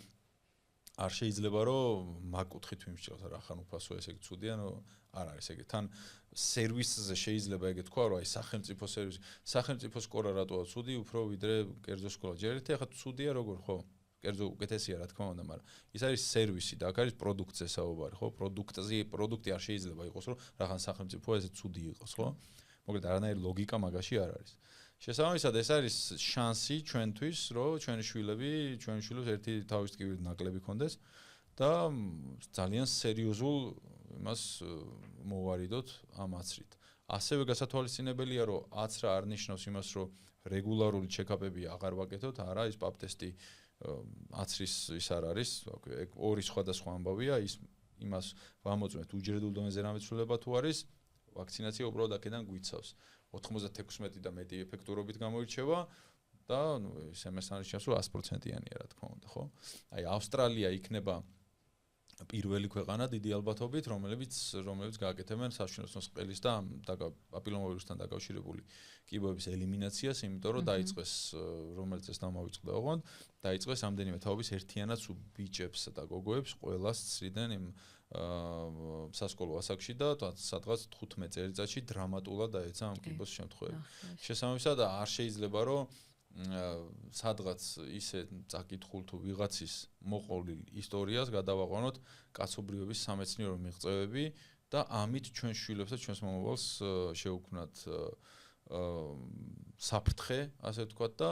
არ შეიძლება რომ მაგკუთხით ვიმსჯელოთ რა ხან უფასო ესე იგი ცუდია, არ არის ეგ. თან სერვისზე შეიძლება ეგ თქვა, რომ აი სახელმწიფო სერვისი, სახელმწიფო სკოლა რატოა ცუდი, უფრო ვიდრე კერძო სკოლა. ჯერ ერთი ახლა ცუდია როგორ, ხო? კერძო უკეთესია რა თქმა უნდა, მაგრამ ის არის სერვისი და აქ არის პროდუქტზე საუბარი, ხო? პროდუქტი არ შეიძლება იყოს, რომ რაღაცა სახელმწიფო ესე ცუდი იყოს, ხო? მოკლედ არანაირი ლოგიკა მაგაში არ არის. შესაბამისად ეს არის შანსი ჩვენთვის, რომ ჩვენი შვილებს ერთი თავის ტკივით ნაკლები კონდეს და ძალიან სერიოზულ იმას მოვარიდოთ ამ აცრით. ასევე გასათვალისწინებელია, რომ აცრა არ ნიშნავს იმას, რომ რეგულარული ჩეკაპები აღარ ვაკეთოთ, არა, ის პაპ ტესტი აცრის ის არ არის, ეგ ორი სხვადასხვა ამბავია, იმას ვამოწმეთ უჯრედულ დონეზე რამე ცვლილება თუ არის, ვაქცინაცია უბრალოდ აქედან გვიცავს. 96 და მეტი ეფექტურობით გამოირჩევა და SMS-ს არის ჩასულ 100%-იანია რა თქმა უნდა, ხო? აი ავსტრალია იქნება პირველი ქვეყანა დიდი ალბათობით, რომელიც გააკეთებენ საშინაოსნოს ყელის და პაპილომავირუსთან დაკავშირებული კიბოების ელიმინაციას, იმიტომ რომ დაიწყეს, რომელიც ეს დამოვიწყდა ოღონდ, დაიწყეს ამდენიმე თაობის ერთიანად ბიჭებს და გოგოებს ყველას ცრიდნენ იმ სასკოლო ასაკში და სადღაც 15 წელიწადში დრამატულად დაეცა ამ კიბოს შემთხვევები. შესაბამისად არ შეიძლება რომ სადღაც ისე წაკითხულ თუ ვიღაცის მოყოლილ ისტორიას გადავაყენოთ კაცობრიობის სამეცნიერო მიღწევები და ამით ჩვენ შვილებს და ჩვენს მომავალს შევუქმნათ საფრთხე, ასე ვთქვათ და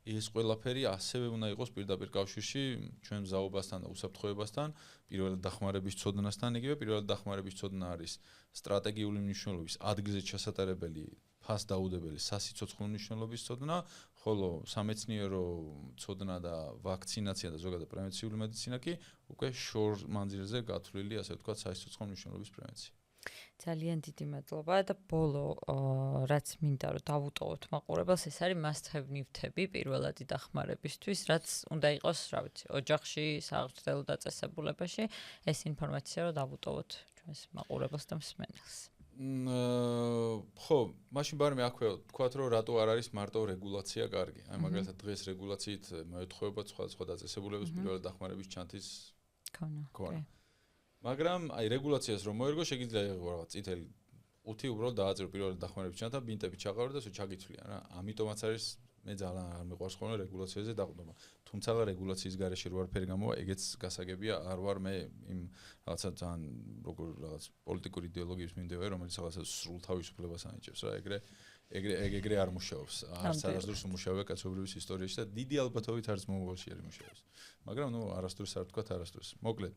ეს ყველაფერი ასევე უნდა იყოს პირდაპირ კავშირში ჩვენ მზაობასთან და უსაფრთხოებასთან, პირველად დახმარების ცოდნასთან, იგივე პირველად დახმარების ცოდნა არის სტრატეგიული მნიშვნელობის ადგილზე ჩასატარებელი ფასდაუდებელი სასიცოცხლო მნიშვნელობის ცოდნა, ხოლო სამეცნიერო ცოდნა და ვაქცინაცია და ზოგადად პრევენციული მედიცინა კი უკვე შორ მანძილზე გათვლილი, ასე ვთქვათ, სასიცოცხლო მნიშვნელობის პრევენცია. ძალიან დიდი მადლობა და ბოლო რაც მინდა რომ დავუტოვოთ მაყურებელს, ეს არის must have ნივთები პირველადი დახმარებისთვის, რაც უნდა იყოს, რა ვიცი, ოჯახში, საღვთელო დაწესებულებაში, ეს ინფორმაცია რომ დავუტოვოთ ჩვენს მაყურებელს და მსმენელს. ხო, მაშინ ბარემ აქვე ვთქვათ, რომ რატო არ არის მარტო რეგულაცია კარგი. აი მაგალითად დღეს რეგულაციით მოეთხოვება სხვადასხვა დაწესებულებას პირველად დახმარების ჩანთის ქონა. მაგრამ აი რეგულაციას რომ მოერგო, შეგიძლია იღო რაღაც წითელი ყუთი უბრალოდ დააწერო პირველად დახმარების ჩანთა, ბინტები ჩაყარო და ჩაგიცვლიან რა. ამიტომაც არის მე ძალიან არ მიყვარს ხოლმე რეგულაციაზე დაყრდნობა. თუმცა რეგულაციის გარეშე რო არაფერი გამოვა, ეგეც გასაგებია, არ ვარ მე იმ რაღაცა ძალიან როგორ რაღაც პოლიტიკური იდეოლოგიის მიმდევარი, რომელიც რაღაცა სრულ თავისუფლებას ანიჭებს რა, ეგრე არ მუშაობს. არასდროს მუშაობია კაცობრიობის ისტორიაში და დიდი ალბათობით არც მომავალში არ მუშაობს. მაგრამ არასდროს არ ვთქვათ არასდროს. მოკლედ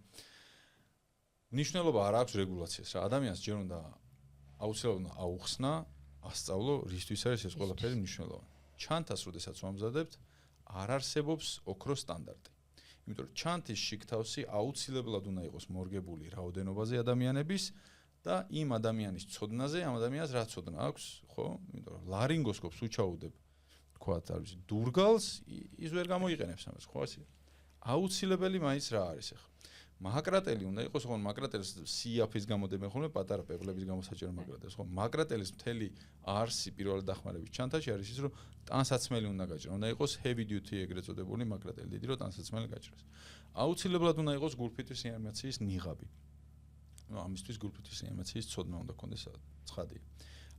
მნიშვნელობა არ აქვს რეგულაციას რა. ადამიანს ჯერ უნდა აუცილებლად აუხსნა, ასწავლო, რისთვის არის ეს ყველაფერი მნიშვნელოვანი. ჩანთას როდესაც ვამზადებთ, არ არსებობს ოქროს სტანდარტი. იმიტომ რომ ჩანთის შიგთავსი აუცილებლად უნდა იყოს მორგებული რაოდენობაზე ადამიანების და იმ ადამიანის ცოდნაზე, ამ ადამიანს რა ცოდნა აქვს, ხო? იმიტომ რომ ლარინგოსკოპს უჩაუდებ, თქვათ, არ ვიცი, დურგალს, ის ვერ გამოიყენებს ამას, ხო ასე? აუცილებელი მაინც რა არის ახლა? მაკრატელი უნდა იყოს, ხო, მაკრატელის სიაფის გამოდები ხოლმე პატარა პეპლების გამოსაჭირო მაკრატელს, ხო, მაკრატელის მთელი არსი პირველად დახმარების ჩანთაში არის ის, რომ ტანსაცმელი უნდა გაჭრა, უნდა იყოს heavy duty ეგრეთ წოდებული მაკრატელი, დიდი რომ ტანსაცმელი გაჭრას. აუცილებლად უნდა იყოს გულფიტვის ინформაციის ნიღაბი. ამისთვის გულფიტვის ინформაციის ცოდნა უნდა ქონდეს ცხადია.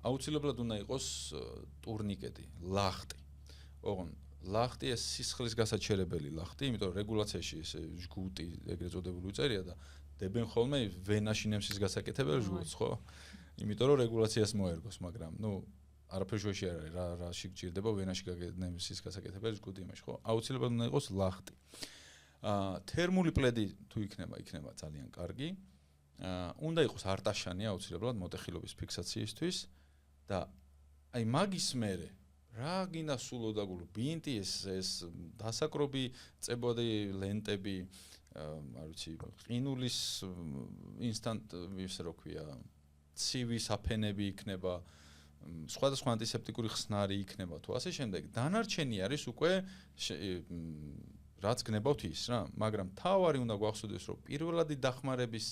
აუცილებლად უნდა იყოს ტურნიკეტი, ლახტი. ოღონ ლახტი ეს სისხლის გასაჩერებელი ლახტი, იმიტომ რომ რეგულაციაში ეს ჟგუტი ეგრეთ წოდებული უწერია და დებენ ხოლმე ვენაში ნემსის გასაკეთებელ ჟგუტს, ხო? იმიტომ რომ რეგულაციას მოერგოს, მაგრამ არაფერ შუაში არ არის, რა შეგჭირდება ვენაში ნემსის გასაკეთებელ ჟგუტი იმაში, ხო? აუცილებლად უნდა იყოს ლახტი. თერმული პლედი თუ იქნება ძალიან კარგი. უნდა იყოს არტაშანი აუცილებლად მოტეხილობის ფიქსაციისთვის და აი მაგის მერე რა გინდა სულო დაგულო ბინტი ეს დასაკრობი წებოდი ლენტები არ ვიცი ყინულის ინსტანტ ისე რო ქვია ცივის აფენები იქნება სხვადასხვა ანტისეპტიკური ხსნარი იქნება თუ ასე შემდეგ დანარჩენი არის უკვე რაც გნებავთ ის რა მაგრამ თავარი უნდა გვახსოვდეს რომ პირველადი დახმარების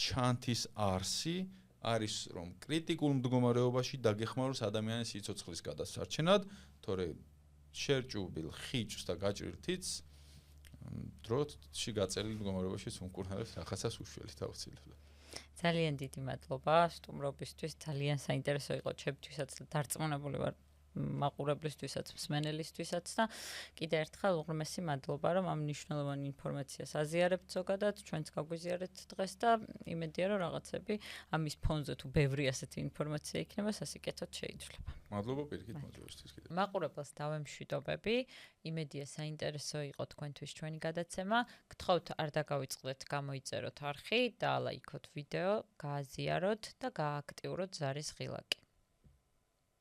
ჩანთის არსი არის რომ კრიტიკულ მდგომარეობაში დაგეხმაროს ადამიანის სიცოცხლის გადასარჩენად, თორე შერჭუბილ ხიჭს და გაჭრილ თითს დროში გაწელილ მდგომარეობაში უმკურნალებს რაღაცას უშველით აუცილებლად. ძალიან დიდი მადლობა სტუმრობისთვის, ძალიან საინტერესო იყო ჩემთვისაც და დარწმუნებული ვარ მაყურებლისთვისაც, მსმენელისთვისაც და კიდევ ერთხელ უღრმესი მადლობა, რომ ამ მნიშვნელოვანი ინფორმაციას აზიარებთ ზოგადად, ჩვენც გაგვიზიარეთ დღეს და იმედია, რომ რაღაცები ამის ფონზე თუ ბევრი ასეთი ინფორმაცია იქნება, სასიკეთოდ შეიცვლება. მადლობა პირიქით მოწვევისთვის კიდევ. მაყურებელს დავემშვიდობები, იმედია საინტერესო იყო თქვენთვის ჩვენი გადაცემა. გთხოვთ არ დაგავიწყდეთ, გამოიწეროთ არხი, დაალაიქოთ ვიდეო, გააზიაროთ და გაააქტიუროთ ზარის ღილაკი.